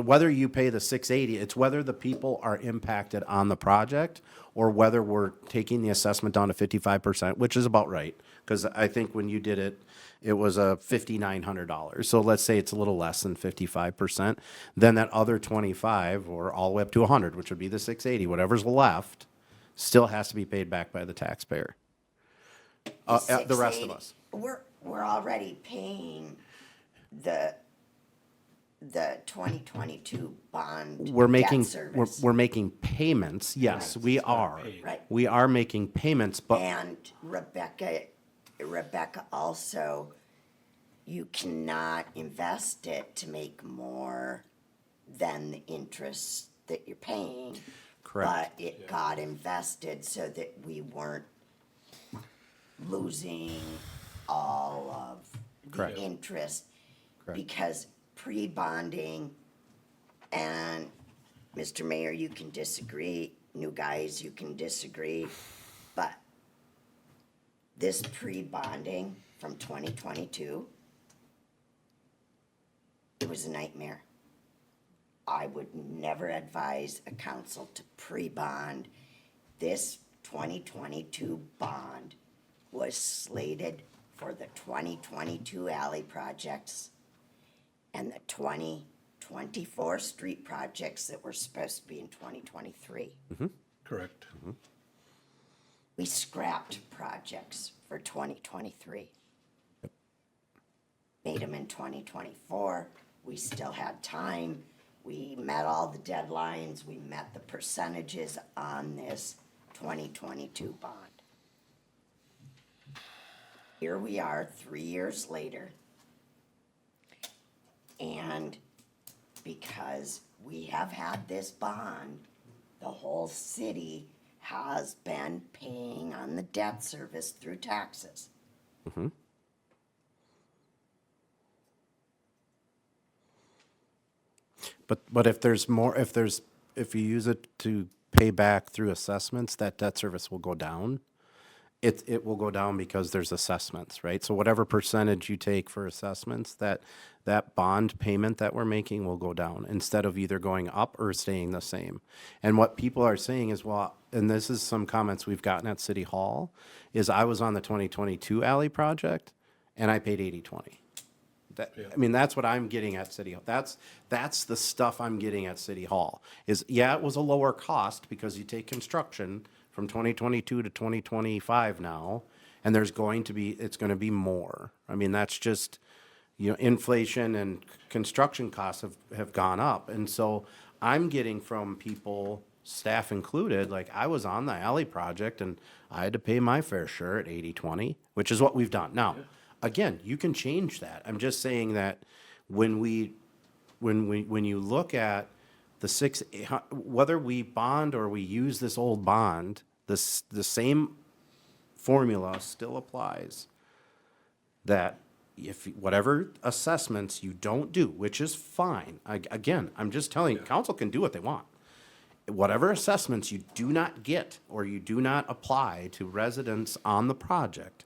whether you pay the 680, it's whether the people are impacted on the project or whether we're taking the assessment down to 55%, which is about right. Because I think when you did it, it was $5,900. So let's say it's a little less than 55%. Then that other 25, or all the way up to 100, which would be the 680, whatever's left, still has to be paid back by the taxpayer. The rest of us. We're already paying the 2022 bond debt service. We're making payments. Yes, we are. Right. We are making payments, but And Rebecca also, you cannot invest it to make more than the interest that you're paying. Correct. But it got invested so that we weren't losing all of the Correct. interest. Correct. Because pre-bonding, and Mr. Mayor, you can disagree, new guys, you can disagree, but this pre-bonding from 2022, it was a nightmare. I would never advise a council to pre-bond. This 2022 bond was slated for the 2022 alley projects and the 2024 street projects that were supposed to be in 2023. Correct. We scrapped projects for 2023. Made them in 2024. We still had time. We met all the deadlines. We met the percentages on this 2022 bond. Here we are 3 years later. And because we have had this bond, the whole city has been paying on the debt service through taxes. But if there's more, if you use it to pay back through assessments, that debt service will go down. It will go down because there's assessments, right? So whatever percentage you take for assessments, that bond payment that we're making will go down instead of either going up or staying the same. And what people are saying is, well, and this is some comments we've gotten at City Hall, is I was on the 2022 alley project and I paid 80/20. I mean, that's what I'm getting at City Hall. That's the stuff I'm getting at City Hall. Is, yeah, it was a lower cost because you take construction from 2022 to 2025 now, and it's going to be more. I mean, that's just, inflation and construction costs have gone up. And so I'm getting from people, staff included, like I was on the alley project and I had to pay my fair share at 80/20, which is what we've done. Now, again, you can change that. I'm just saying that when you look at whether we bond or we use this old bond, the same formula still applies. That if whatever assessments you don't do, which is fine. Again, I'm just telling you, council can do what they want. Whatever assessments you do not get or you do not apply to residents on the project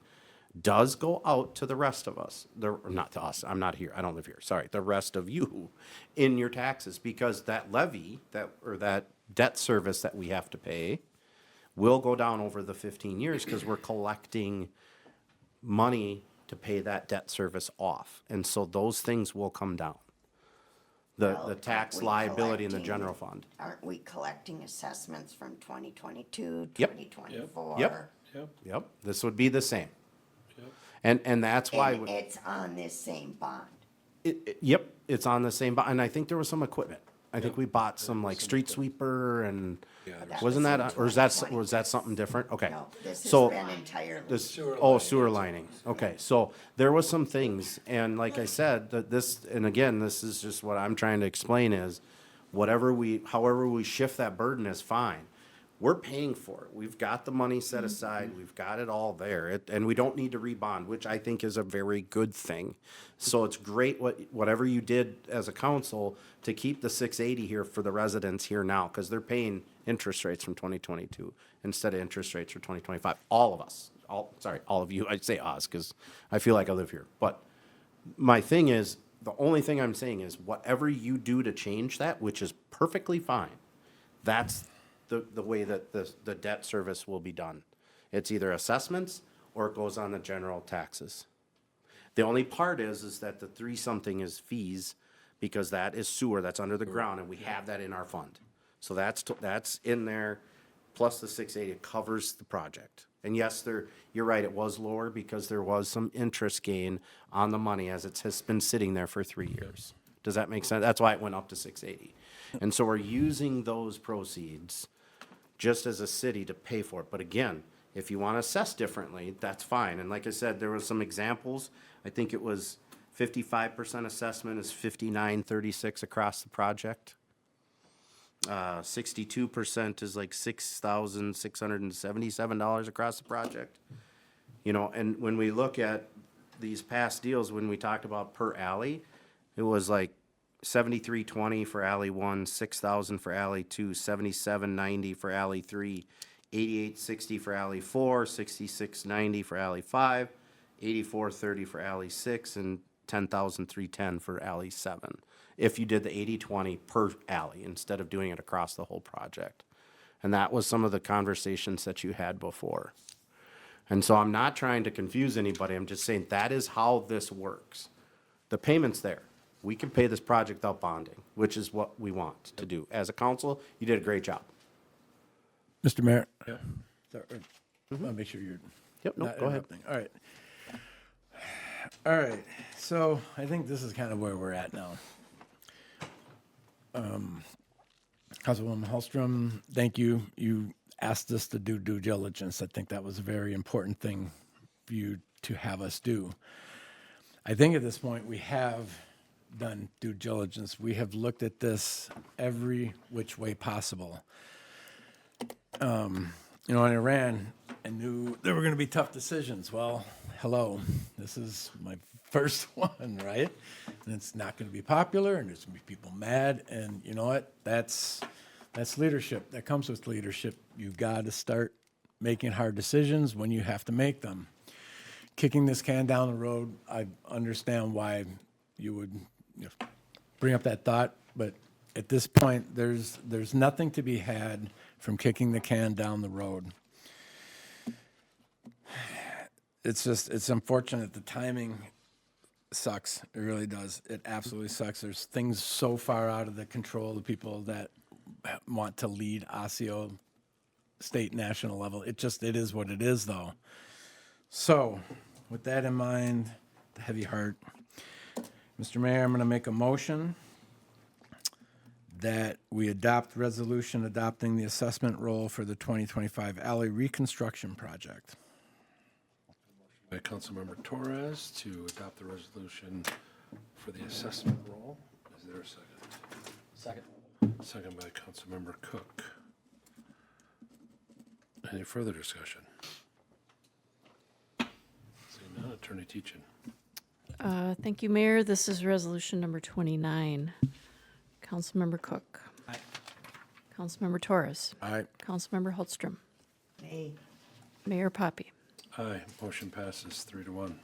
does go out to the rest of us. Not to us, I'm not here, I don't live here, sorry, the rest of you in your taxes, because that levy, that debt service that we have to pay will go down over the 15 years because we're collecting money to pay that debt service off. And so those things will come down. The Well, tax aren't we liability in the collecting- general fund. Aren't we collecting assessments from 2022, Yep. 2024? Yep, this would be the same. And that's why. And it's on this same bond. Yep, it's on the same, and I think there was some equipment. I think we bought some like street sweeper and, That wasn't was in that, or was that, 2020. was that something different? Okay. No, this has So been entirely. this, oh, sewer lining. Okay, so there was some things, and like I said, that this, and again, this is just what I'm trying to explain is, however we shift that burden is fine. We're paying for it. We've got the money set aside. We've got it all there. And we don't need to rebond, which I think is a very good thing. So it's great whatever you did as a council to keep the 680 here for the residents here now, because they're paying interest rates from 2022 instead of interest rates for 2025. All of us, all of you. I'd say us because I feel like I live here. But my thing is, the only thing I'm saying is whatever you do to change that, which is perfectly fine, that's the way that the debt service will be done. It's either assessments or it goes on the general taxes. The only part is that the 3-something is fees, because that is sewer, that's under the ground, and we have that in our fund. So that's in there, plus the 680 covers the project. And yes, you're right, it was lower because there was some interest gain on the money as it has been sitting there for 3 years. Does that make sense? That's why it went up to 680. And so we're using those proceeds just as a city to pay for it. But again, if you want to assess differently, that's fine. And like I said, there were some examples. I think it was 55% assessment is $59.36 across the project. 62% is like $6,677 across the project. You know, and when we look at these past deals, when we talked about per alley, it was like $73.20 for alley 1, $6,000 for alley 2, $77.90 for alley 3, $88.60 for alley 4, $66.90 for alley 5, $84.30 for alley 6, and $10,310 for alley 7. If you did the 80-20 per alley instead of doing it across the whole project. And that was some of the conversations that you had before. And so I'm not trying to confuse anybody. I'm just saying that is how this works. The payment's there. We can pay this project without bonding, which is what we want to do. As a council, you did a great job. Mr. Mayor? Yeah. I want to make sure you're Yep, no, not go ahead. interrupting. All right. All right. So I think this is kind of where we're at now. Councilwoman Hallstrom, thank you. You asked us to do due diligence. I think that was a very important thing for you to have us do. I think at this point we have done due diligence. We have looked at this every which way possible. When I ran, I knew there were going to be tough decisions. Well, hello, this is my first one, right? And it's not going to be popular, and there's going to be people mad. And you know what? That's leadership. That comes with leadership. You've got to start making hard decisions when you have to make them. Kicking this can down the road, I understand why you would bring up that thought, but at this point, there's nothing to be had from kicking the can down the road. It's unfortunate. The timing sucks. It really does. It absolutely sucks. There's things so far out of the control of the people that want to lead Osseo state, national level. It is what it is, though. So, with that in mind, the heavy heart, Mr. Mayor, I'm going to make a motion that we adopt resolution adopting the assessment role for the 2025 alley reconstruction project. By Councilmember Torres to adopt the resolution for the assessment role. Is there a second? Second. Second by Councilmember Cook. Any further discussion? Seeing none, Attorney Teachin. Thank you, Mayor. This is resolution number 29. Councilmember Cook. Aye. Councilmember Torres. Aye. Councilmember Holstrom. Nay. Mayor Poppy. Aye, motion passes 3-1.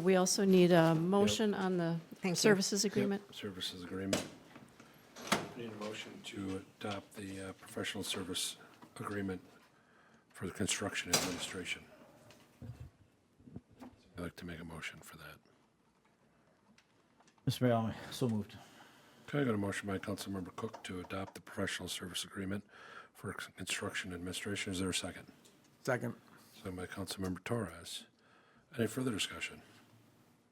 We also need a motion on the Thank you. services agreement. Services agreement. Need a motion to adopt the professional service agreement for the construction administration. I'd like to make a motion for that. Mr. Mayor, so moved. Okay, I got a motion by Councilmember Cook to adopt the professional service agreement for construction administration. Is there a second? Second. Second by Councilmember Torres. Any further discussion?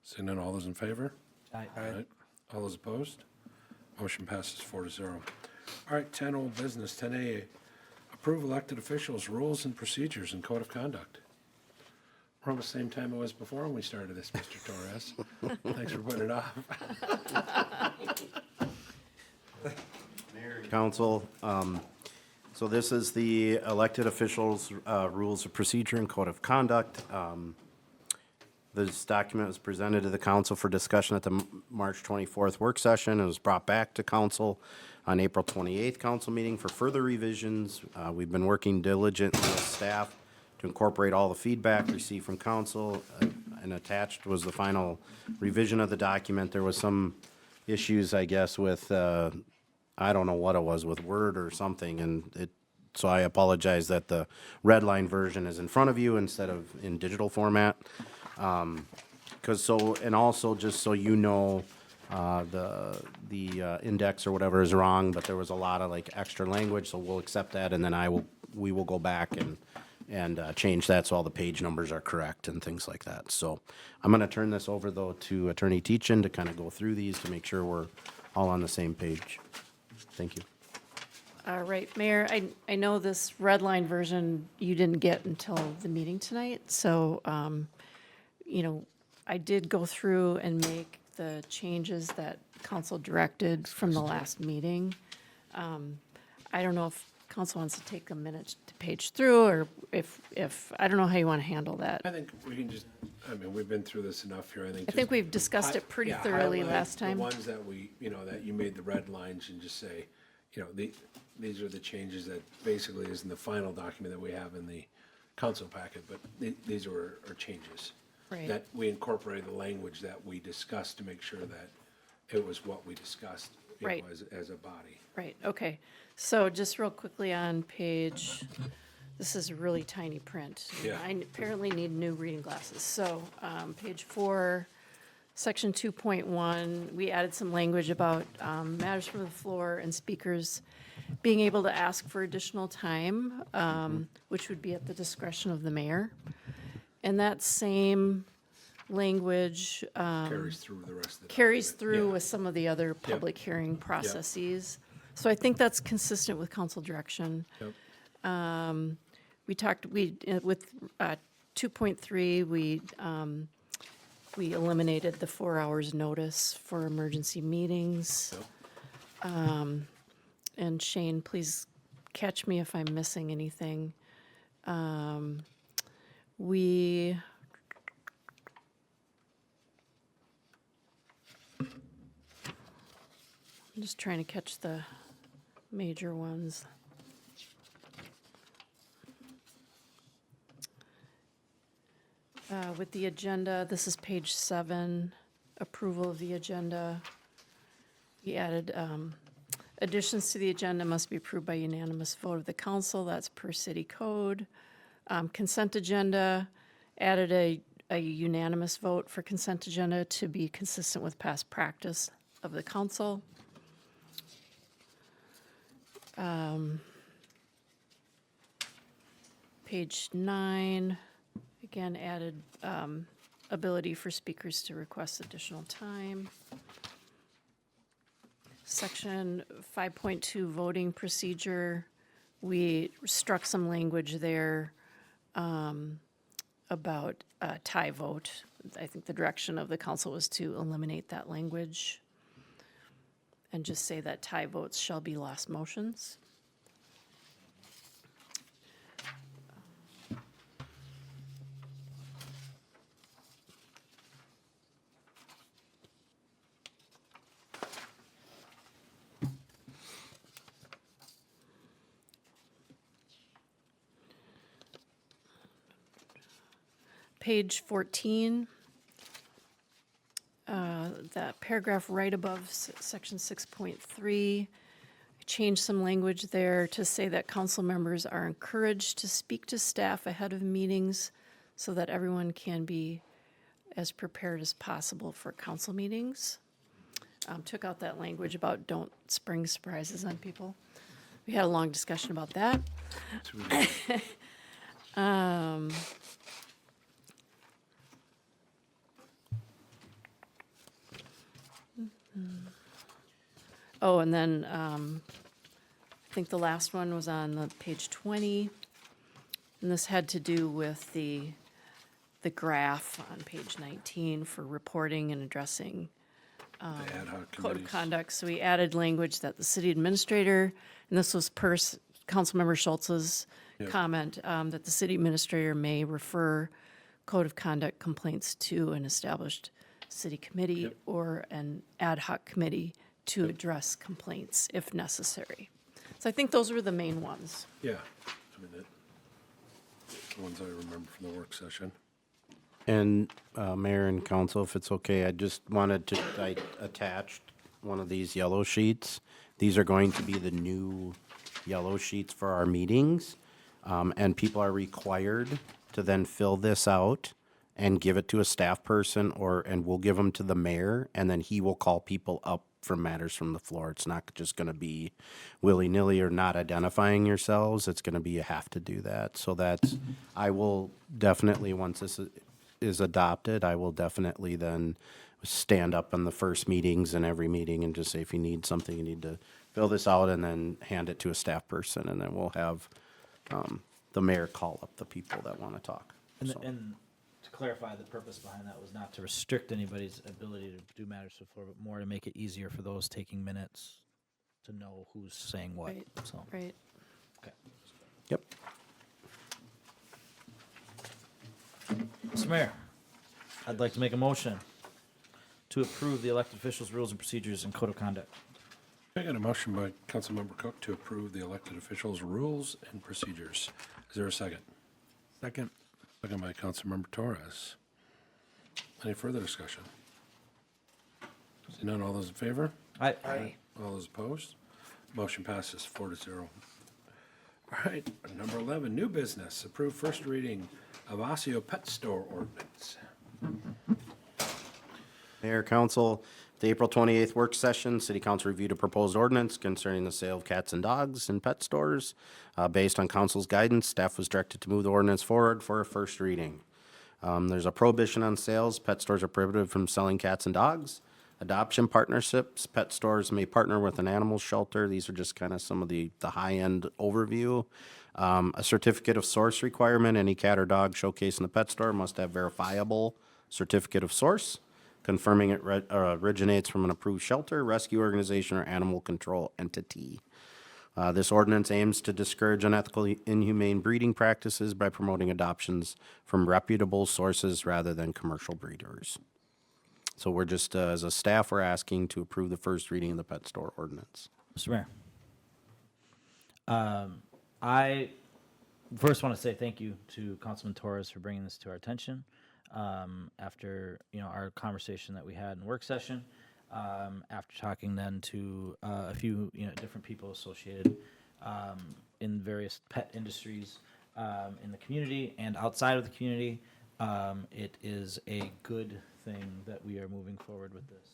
Seeing none, all those in favor? Aye. Aye. All those opposed? Motion passes 4-0. All right, 10 old business, 10A, approve elected officials' rules and procedures and code of conduct. We're almost the same time it was before when we started this, Mr. Torres. Thanks for putting it off. Council, so this is the elected officials' rules of procedure and code of conduct. This document was presented to the council for discussion at the March 24th work session. It was brought back to council on April 28th council meeting for further revisions. We've been working diligently with staff to incorporate all the feedback received from council, and attached was the final revision of the document. There was some issues, I guess, with, I don't know what it was, with Word or something, and so I apologize that the red line version is in front of you instead of in digital format. And also, just so you know, the index or whatever is wrong, but there was a lot of like extra language, so we'll accept that, and then we will go back and change that so all the page numbers are correct and things like that. So I'm gonna turn this over though to Attorney Teachin to kind of go through these to make sure we're all on the same page. Thank you. All right, Mayor, I know this red line version you didn't get until the meeting tonight, so, I did go through and make the changes that council directed from the last meeting. I don't know if council wants to take a minute to page through, or if, I don't know how you want to handle that. I think we can just, we've been through this enough here, I think. I think we've discussed it pretty Yeah, thoroughly highlight last time. The ones that that you made the red lines and just say, these are the changes that basically is in the final document that we have in the council packet, but these are changes. Right. That we incorporated the language that we discussed to make sure that it was what we discussed, Right. as a body. Right, okay. So just real quickly on page, this is really tiny print. Yeah. I apparently need new reading glasses. So, page 4, section 2.1, we added some language about matters from the floor and speakers being able to ask for additional time, which would be at the discretion of the mayor. And that same language Carries through the rest of the carries document. through Yeah. with some of the other public hearing processes. So I think that's consistent with council direction. Yep. With 2.3, we eliminated the 4 hours notice for emergency meetings. And Shane, please catch me if I'm missing anything. I'm just trying to catch the major ones. With the agenda, this is page 7, approval of the agenda. We added additions to the agenda must be approved by unanimous vote of the council. That's per city code. Consent agenda, added a unanimous vote for consent agenda to be consistent with past practice of the council. Page 9, again, added ability for speakers to request additional time. Section 5.2 voting procedure, we struck some language there about a tie vote. I think the direction of the council was to eliminate that language and just say that tie votes shall be last motions. Page 14, that paragraph right above section 6.3, I change some language there to say that council members are encouraged to speak to staff ahead of meetings so that everyone can be as prepared as possible for council meetings. Took out that language about don't spring surprises on people. We had a long discussion about that. Oh, and then I think the last one was on the page 20. And this had to do with the graph on page 19 for reporting and addressing The ad hoc code of committees. conduct. So we added language that the city administrator, and this was per Councilmember Schultz's Yep. comment, that the city administrator may refer code of conduct complaints to an established city committee Yep. or an ad hoc committee to address complaints if necessary. So I think those were the main ones. Yeah, I mean, the ones I remember from the work session. And Mayor and Council, if it's okay, I just wanted to, I attached one of these yellow sheets. These are going to be the new yellow sheets for our meetings. And people are required to then fill this out and give it to a staff person and we'll give them to the mayor and then he will call people up for matters from the floor. It's not just gonna be willy-nilly or not identifying yourselves. It's gonna be, you have to do that. So that's, I will definitely, once this is adopted, I will definitely then stand up in the first meetings and every meeting and just say, if you need something, you need to fill this out and then hand it to a staff person. And then we'll have the mayor call up the people that want to talk. And, So- and to clarify, the purpose behind that was not to restrict anybody's ability to do matters before, but more to make it easier for those taking minutes to know who's saying what. Right, So, right. okay. Yep. Mr. Mayor, I'd like to make a motion to approve the elected officials' rules and procedures and code of conduct. I got a motion by Councilmember Cook to approve the elected officials' rules and procedures. Is there a second? Second. Second by Councilmember Torres. Any further discussion? See none, all those in favor? Aye. All those opposed? Motion passes 4-0. All right, number 11, new business. Approve first reading of Osseo Pet Store Ordinance. Mayor, Council, the April 28th work session, City Council reviewed a proposed ordinance concerning the sale of cats and dogs in pet stores. Based on council's guidance, staff was directed to move the ordinance forward for a first reading. There's a prohibition on sales. Pet stores are prohibited from selling cats and dogs. Adoption partnerships, pet stores may partner with an animal shelter. These are just kind of some of the high-end overview. A certificate of source requirement, any cat or dog showcased in the pet store must have verifiable certificate of source, confirming it originates from an approved shelter, rescue organization, or animal control entity. This ordinance aims to discourage unethical, inhumane breeding practices by promoting adoptions from reputable sources rather than commercial breeders. So we're just, as a staff, we're asking to approve the first reading of the pet store ordinance. Mr. Mayor. I first want to say thank you to Councilman Torres for bringing this to our attention. After, our conversation that we had in work session, after talking then to a few, different people associated in various pet industries in the community and outside of the community, it is a good thing that we are moving forward with this,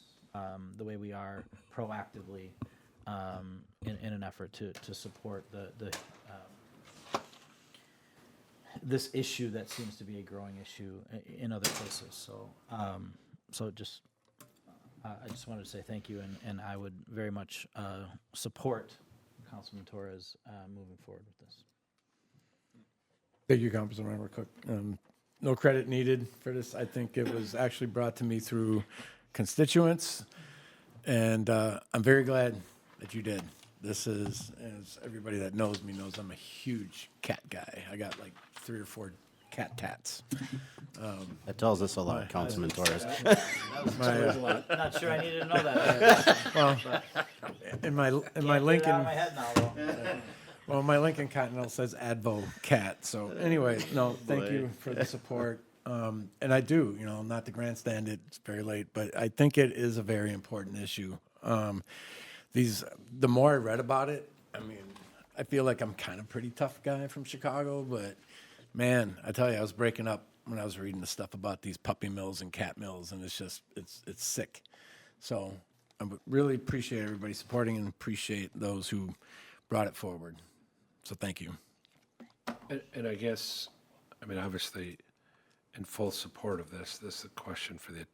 the way we are proactively in an effort to support this issue that seems to be a growing issue in other places. So, I just wanted to say thank you, and I would very much support Councilman Torres moving forward with this. Thank you, Councilmember Cook. No credit needed for this. I think it was actually brought to me through constituents, and I'm very glad that you did. This is, as everybody that knows me knows, I'm a huge cat guy. I got like 3 or 4 cat tats. That tells us a lot, Councilman Torres. Not sure I needed to know that. Well, in my Can't get it Lincoln, out of my head now, though. well, my Lincoln Continental says Advo cat. So anyway, no, thank you for the support. And I do, not to grandstand it, it's very late, but I think it is a very important issue. the more I read about it, I mean, I feel like I'm kind of pretty tough guy from Chicago, but man, I tell you, I was breaking up when I was reading the stuff about these puppy mills and cat mills, and it's just, it's sick. So I would really appreciate everybody supporting and appreciate those who brought it forward. So thank you. And I guess, I mean, obviously, in full support of this is a question for the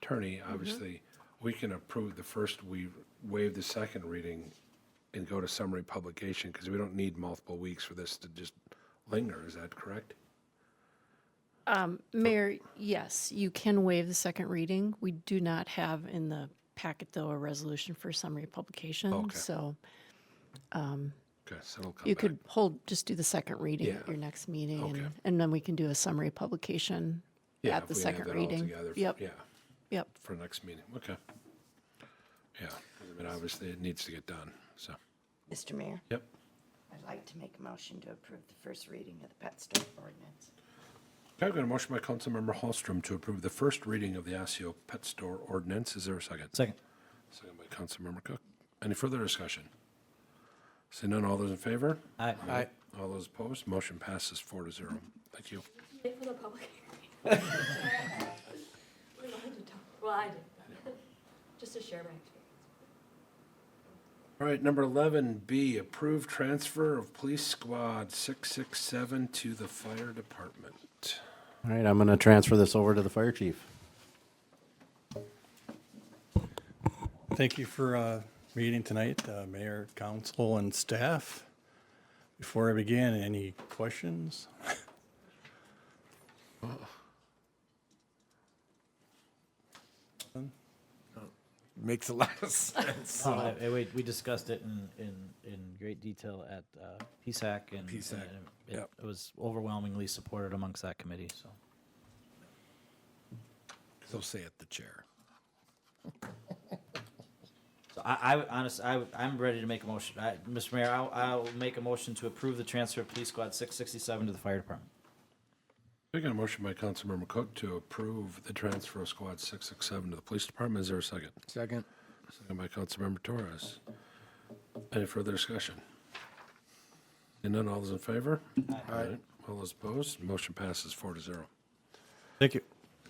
attorney. Obviously, we can approve the first, we waive the second reading and go to summary publication, because we don't need multiple weeks for this to just linger. Is that correct? Mayor, yes, you can waive the second reading. We do not have in the packet, though, a resolution for summary publication. Okay. So Okay, so it'll come you back. could just do the second reading at your next meeting, Okay. and then we can do a summary publication Yeah, at if the we have second that all reading. together, Yep, Yeah, yep. for next meeting. Okay. Yeah, 'cause I mean, obviously, it needs to get done, so. Mr. Mayor, Yep. I'd like to make a motion to approve the first reading of the pet store ordinance. Okay, I've got a motion by Councilmember Hallstrom to approve the first reading of the Osseo Pet Store Ordinance. Is there a second? Second. Second by Councilmember Cook. Any further discussion? Seeing none, all those in favor? Aye. Aye. All those opposed? Motion passes 4-0. Thank you. Wait for the public hearing. Well, I did, just to share my experience. All right, number 11B, approve transfer of Police Squad 667 to the Fire Department. All right, I'm going to transfer this over to the fire chief. Thank you for meeting tonight, Mayor, Council, and staff. Before I begin, any questions? Makes a lot of sense. We discussed it in great detail at PSAC, and PSAC, and yep. it was overwhelmingly supported amongst that committee, so. So say it, the chair. So I'm ready to make a motion. Mr. Mayor, I'll make a motion to approve the transfer of Police Squad 667 to the Fire Department. We got a motion by Councilmember Cook to approve the transfer of Squad 667 to the Police Department. Is there a second? Second. Second by Councilmember Torres. Any further discussion? And none, all those in favor? Aye. All those opposed? Motion passes 4-0. Thank you.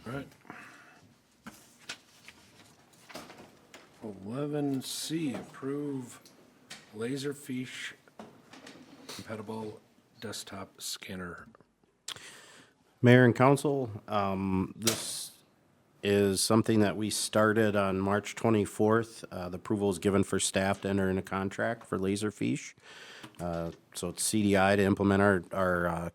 All right. 11C, approve Laserfish compatible desktop scanner. Mayor and council, this is something that we started on March 24th. The approval is given for staff to enter in a contract for Laserfish. So it's CDI to implement our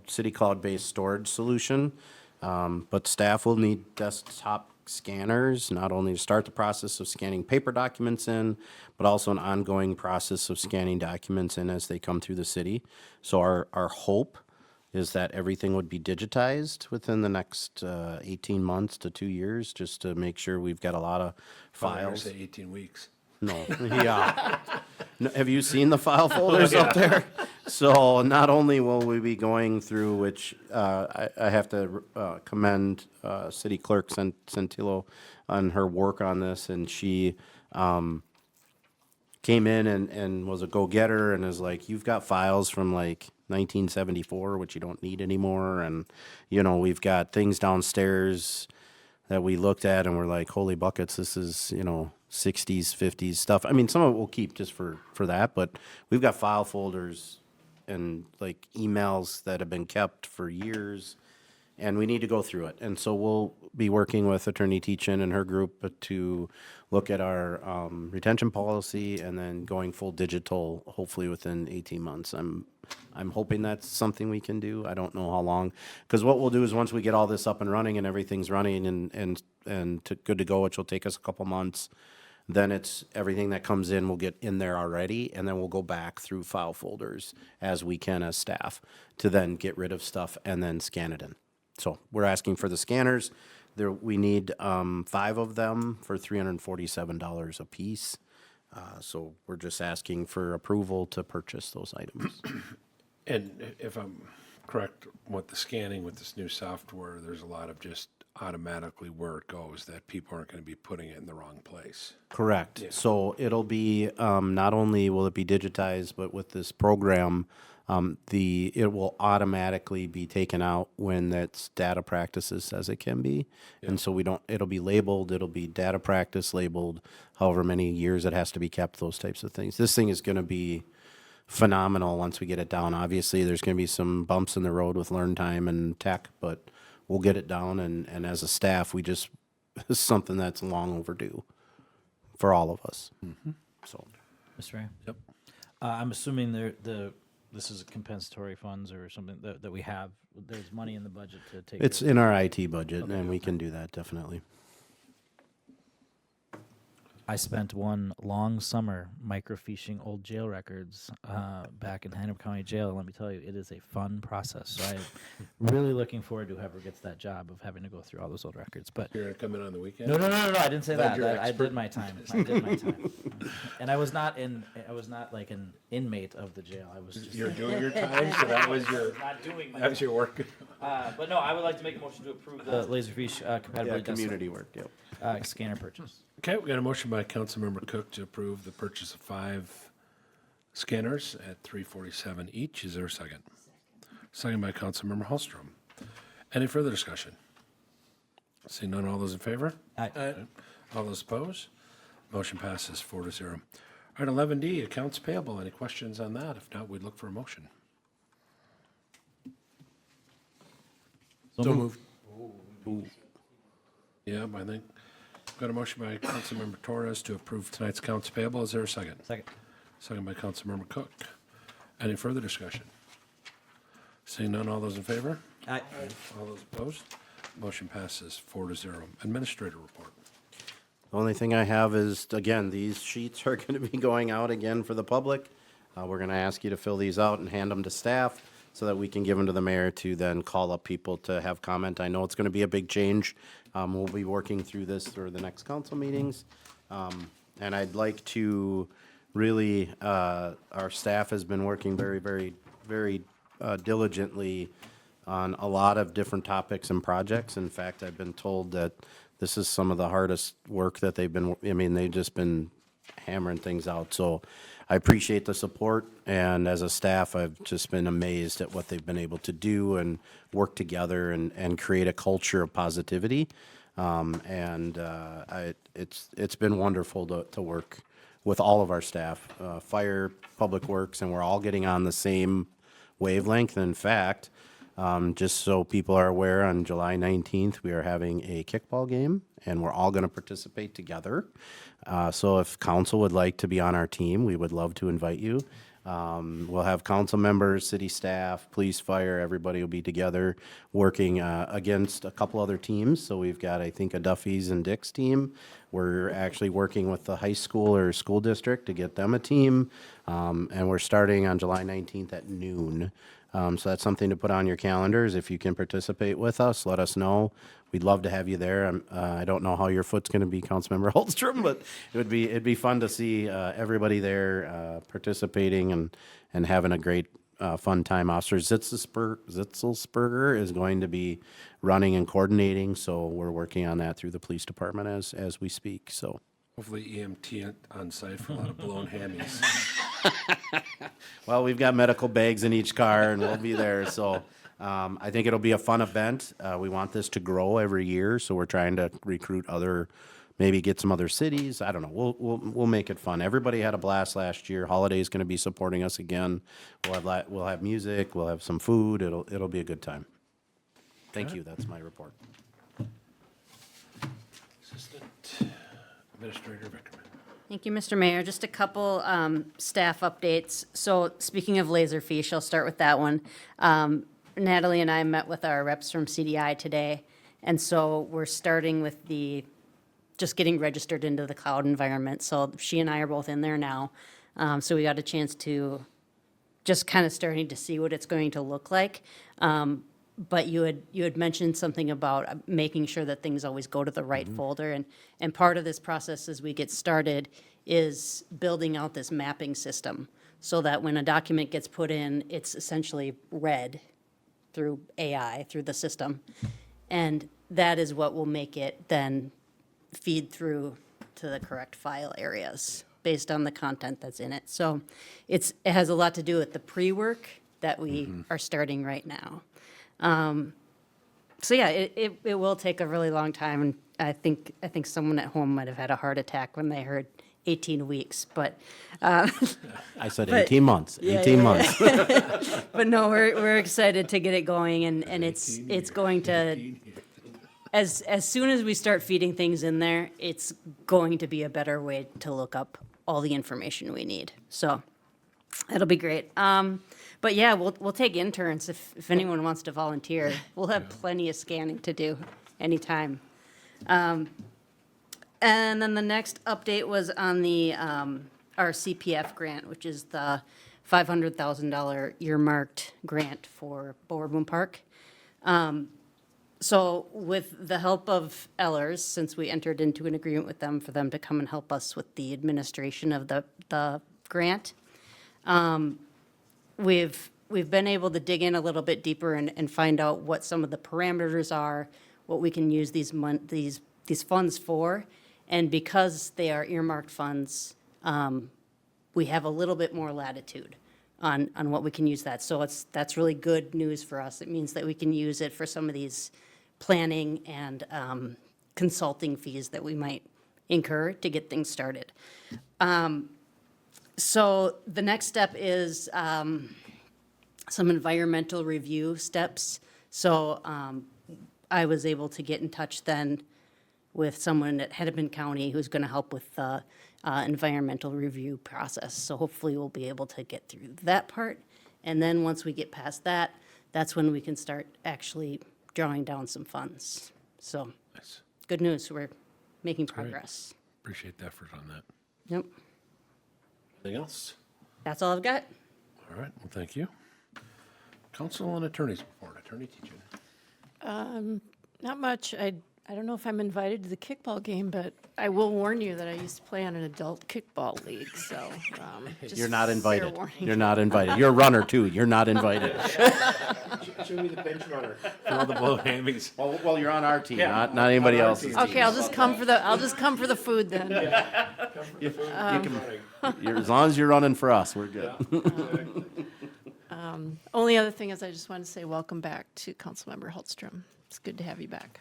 city cloud-based storage solution. But staff will need desktop scanners, not only to start the process of scanning paper documents in, but also an ongoing process of scanning documents in as they come through the city. So our hope is that everything would be digitized within the next 18 months to 2 years, just to make sure we've got a lot of files. Say 18 weeks. No, yeah. No, have you seen the file folders up there? So not only will we be going through, which I have to commend City Clerk Centillo on her work on this, and she came in and was a go-getter and is like, you've got files from like 1974, which you don't need anymore, and we've got things downstairs that we looked at and we're like, holy buckets, this is 60s, 50s stuff. I mean, some of it we'll keep just for that, but we've got file folders and like emails that have been kept for years, and we need to go through it. And so we'll be working with Attorney Teachin and her group to look at our retention policy and then going full digital, hopefully within 18 months. I'm hoping that's something we can do. I don't know how long, because what we'll do is once we get all this up and running and everything's running and good to go, which will take us a couple months, then it's everything that comes in will get in there already, and then we'll go back through file folders as we can as staff to then get rid of stuff and then scan it in. So we're asking for the scanners. We need 5 of them for $347 a piece. So we're just asking for approval to purchase those items. And if I'm correct, with the scanning with this new software, there's a lot of just automatically where it goes, that people aren't going to be putting it in the wrong place. Correct. So it'll be, not only will it be digitized, but with this program, it will automatically be taken out when that's data practices says it can be. And so it'll be labeled, it'll be data practice labeled, however many years it has to be kept, those types of things. This thing is going to be phenomenal once we get it down. Obviously, there's going to be some bumps in the road with learn time and tech, but we'll get it down. And as a staff, it's something that's long overdue for all of us. So, Mr. Mayor? Yep. I'm assuming this is compensatory funds or something that we have. There's money in the budget to take. it's in our IT budget, and we can do that, definitely. I spent one long summer microfiching old jail records back in Hennepin County Jail. And let me tell you, it is a fun process. So I'm really looking forward to whoever gets that job of having to go through all those old records. But You're going to come in on the weekend? no, I didn't say Glad that. you're I expert. did my time. I did my time. And I was not like an inmate of the jail. I was just You're doing your time, so that was your, not doing my that was your work. but no, I would like to make a motion to approve the Laserfiche compatibility test community work, yep. Scanner purchase. Okay, we got a motion by Councilmember Cook to approve the purchase of 5 scanners at $347 each. Is there a second? Second by Councilmember Hallstrom. Any further discussion? Seeing none, all those in favor? Aye. All those opposed? Motion passes 4-0. All right, 11D, accounts payable. Any questions on that? If not, we'd look for a motion. So moved. Yeah, I think. Got a motion by Councilmember Torres to approve tonight's accounts payable. Is there a second? Second. Second by Councilmember Cook. Any further discussion? Seeing none, all those in favor? Aye. All those opposed? Motion passes 4-0. Administrator report. The only thing I have is, again, these sheets are going to be going out again for the public. We're going to ask you to fill these out and hand them to staff so that we can give them to the mayor to then call up people to have comment. I know it's going to be a big change. We'll be working through this through the next council meetings. And I'd like to really, our staff has been working very, very, very diligently on a lot of different topics and projects. In fact, I've been told that this is some of the hardest work that they've just been hammering things out. So I appreciate the support, and as a staff, I've just been amazed at what they've been able to do and work together and create a culture of positivity. It's been wonderful to work with all of our staff, fire, public works, and we're all getting on the same wavelength. In fact, just so people are aware, on July 19th, we are having a kickball game, and we're all going to participate together. So if council would like to be on our team, we would love to invite you. We'll have council members, city staff, police, fire, everybody will be together working against a couple other teams. So we've got, I think, a Duffy's and Dick's team. We're actually working with the high school or school district to get them a team. And we're starting on July 19th at noon. So that's something to put on your calendars. If you can participate with us, let us know. We'd love to have you there. I don't know how your foot's going to be, Councilmember Holstrom, but it'd be fun to see everybody there participating and having a great fun time. Officer Zitzelsberger is going to be running and coordinating, so we're working on that through the police department as we speak. So Hopefully EMT on site for a lot of blown hammies. well, we've got medical bags in each car, and we'll be there. So I think it'll be a fun event. We want this to grow every year, so we're trying to recruit maybe get some other cities. I don't know. We'll make it fun. Everybody had a blast last year. Holiday's going to be supporting us again. We'll have music. We'll have some food. It'll be a good time. Thank you. That's my report. Assistant Administrator Vickerman. Thank you, Mr. Mayor. Just a couple staff updates. So speaking of Laserfiche, I'll start with that one. Natalie and I met with our reps from CDI today, and so we're starting with just getting registered into the cloud environment. So she and I are both in there now. So we got a chance to just kind of starting to see what it's going to look like. But you had mentioned something about making sure that things always go to the right folder. And part of this process as we get started is building out this mapping system so that when a document gets put in, it's essentially read through AI, through the system. And that is what will make it then feed through to the correct file areas based on the content that's in it. So it has a lot to do with the pre-work that we are starting right now. So yeah, it will take a really long time, and I think someone at home might have had a heart attack when they heard 18 weeks, but I said 18 months. Yeah, 18 yeah, months. yeah. But no, we're excited to get it going, and it's going to, as soon as we start feeding things in there, it's going to be a better way to look up all the information we need. So it'll be great. But yeah, we'll take interns if anyone wants to volunteer. We'll have plenty of scanning to do anytime. And then the next update was on the our CPF grant, which is the $500,000 earmarked grant for Boardman Park. So with the help of Ellers, since we entered into an agreement with them for them to come and help us with the administration of the grant, we've been able to dig in a little bit deeper and find out what some of the parameters are, what we can use these funds for. And because they are earmarked funds, we have a little bit more latitude on what we can use that. So that's really good news for us. It means that we can use it for some of these planning and consulting fees that we might incur to get things started. So the next step is some environmental review steps. So I was able to get in touch then with someone at Hennepin County who's going to help with the environmental review process. So hopefully we'll be able to get through that part. And then once we get past that, that's when we can start actually drawing down some funds. So good news, we're making progress. Appreciate the effort on that. Yep, Anything else? that's all I've got. All right, well, thank you. Council and attorneys report. Attorney Teachin. Not much. I don't know if I'm invited to the kickball game, but I will warn you that I used to play on an adult kickball league, so. Just You're not fair invited. warning. You're not invited. You're a runner too. You're not invited. Show me the bench runner. For all the blow hammies. Well, you're on our team, not anybody else's team. Okay, I'll just come for the food then. As long as you're running for us, we're good. Only other thing is I just want to say welcome back to Councilmember Hultstrom. It's good to have you back.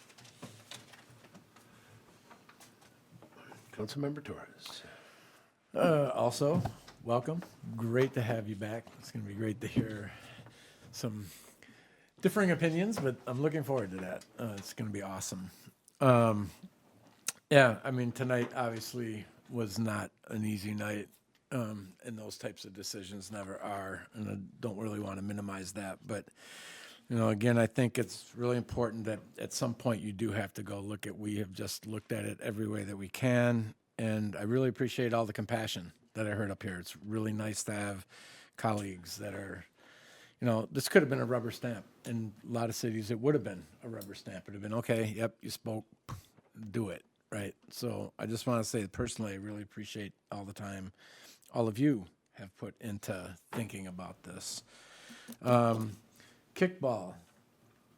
Councilmember Torres. Also, welcome. Great to have you back. It's going to be great to hear some differing opinions, but I'm looking forward to that. It's going to be awesome. Yeah, I mean, tonight obviously was not an easy night, and those types of decisions never are, and I don't really want to minimize that. But, you know, again, I think it's really important that at some point you do have to go look at, we have just looked at it every way that we can, and I really appreciate all the compassion that I heard up here. It's really nice to have colleagues that are, you know, this could have been a rubber stamp. In a lot of cities, it would have been a rubber stamp. It would have been, okay, yep, you spoke, do it, right? So I just want to say personally, I really appreciate all the time all of you have put into thinking about this. Kickball.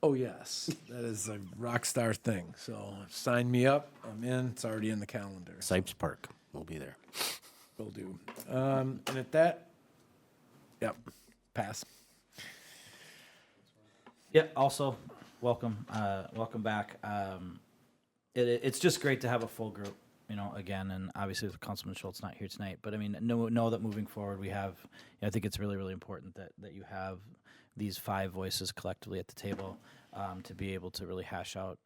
Oh, yes, that is a rock star thing. So sign me up. I'm in. It's already in the calendar. Sipes Park, we'll be there. Will do. And at that, yep, pass. Yeah, also, welcome back. It's just great to have a full group, you know, again, and obviously with Councilman Schultz not here tonight, but I mean, know that moving forward we have, I think it's really, really important that you have these five voices collectively at the table to be able to really hash out,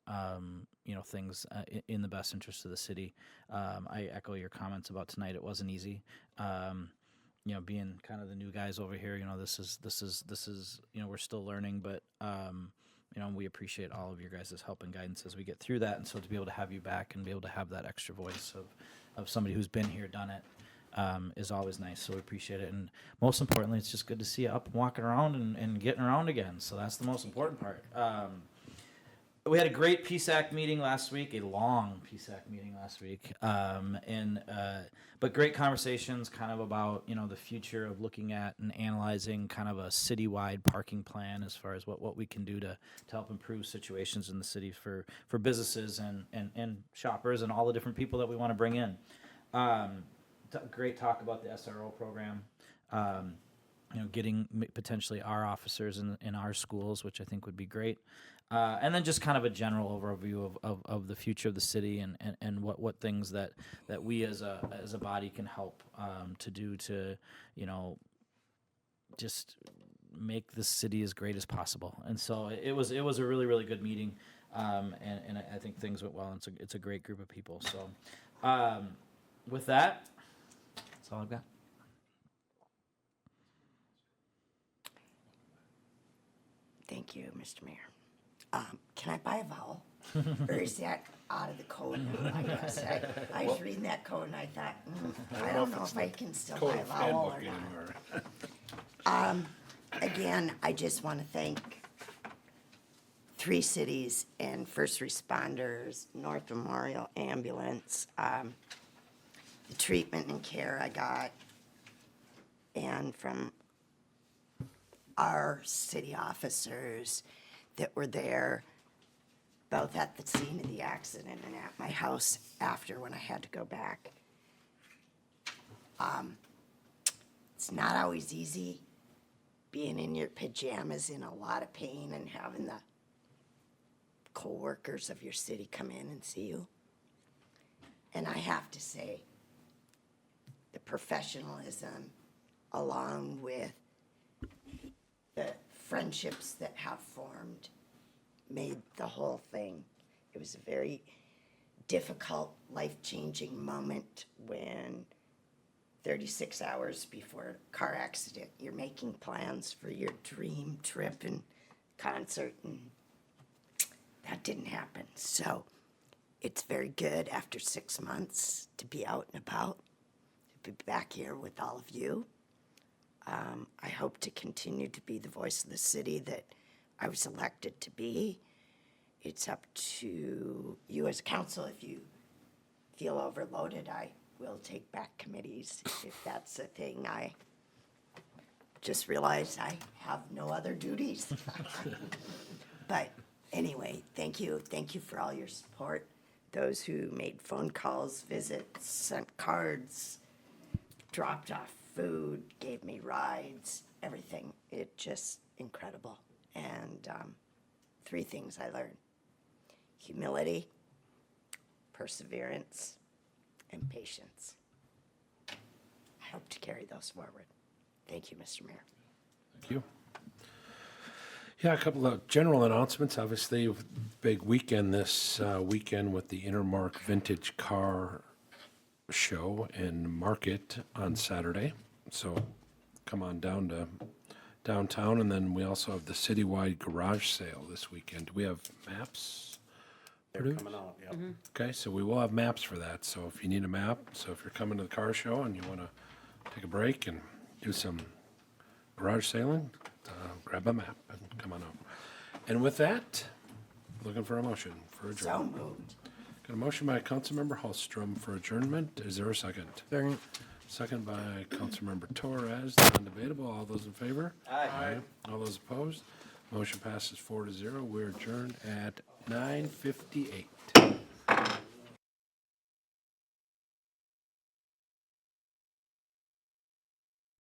you know, things in the best interest of the city. I echo your comments about tonight. It wasn't easy. You know, being kind of the new guys over here, you know, this is, you know, we're still learning, but, you know, we appreciate all of your guys' help and guidance as we get through that. And so to be able to have you back and be able to have that extra voice of somebody who's been here, done it, is always nice. So we appreciate it. And most importantly, it's just good to see you up and walking around and getting around again. So that's the most important part. we had a great PSAC meeting last week, a long PSAC meeting last week, but great conversations kind of about, you know, the future of looking at and analyzing kind of a citywide parking plan as far as what we can do to help improve situations in the city for businesses and shoppers and all the different people that we want to bring in. Great talk about the SRO program. You know, getting potentially our officers in our schools, which I think would be great. And then just kind of a general overview of the future of the city and what things that we as a body can help to do to, you know, just make the city as great as possible. And so it was a really, really good meeting. And I think things went well. It's a great group of people. So with that, that's all I've got. Thank you, Mr. Mayor. Can I buy a vowel? Or is that out of the code now, I guess? I was reading that code and I thought, I don't know if I can still buy a vowel or not. Again, I just want to thank 3 cities and first responders, North Memorial Ambulance, the treatment and care I got, and from our city officers that were there, both at the scene of the accident and at my house after when I had to go back. It's not always easy being in your pajamas in a lot of pain and having the co-workers of your city come in and see you. And I have to say, the professionalism along with the friendships that have formed made the whole thing. It was a very difficult, life-changing moment when 36 hours before a car accident, you're making plans for your dream trip and concert, and that didn't happen. So it's very good after 6 months to be out and about, to be back here with all of you. I hope to continue to be the voice of the city that I was elected to be. It's up to you as council. If you feel overloaded, I will take back committees if that's a thing. I just realized I have no other duties. But anyway, thank you. Thank you for all your support. Those who made phone calls, visits, sent cards, dropped off food, gave me rides, everything. It just incredible. And 3 things I learned: humility, perseverance, and patience. I hope to carry those forward. Thank you, Mr. Mayor. Thank you. Yeah, a couple of general announcements. Obviously, big weekend this weekend with the Intermark Vintage Car Show and Market on Saturday. So come on down to downtown, and then we also have the citywide garage sale this weekend. Do we have maps? They're produced? coming out, yep. Okay, so we will have maps for that. So if you need a map, so if you're coming to the car show and you want to take a break and do some garage sailing, grab a map and come on out. And with that, looking for a motion for adjournment. So moved. Got a motion by Councilmember Hallstrom for adjournment. Is there a second? Second. Second by Councilmember Torres. Non-debatable. All those in favor? Aye. All those opposed? Motion passes 4-0. We're adjourned at 9:58.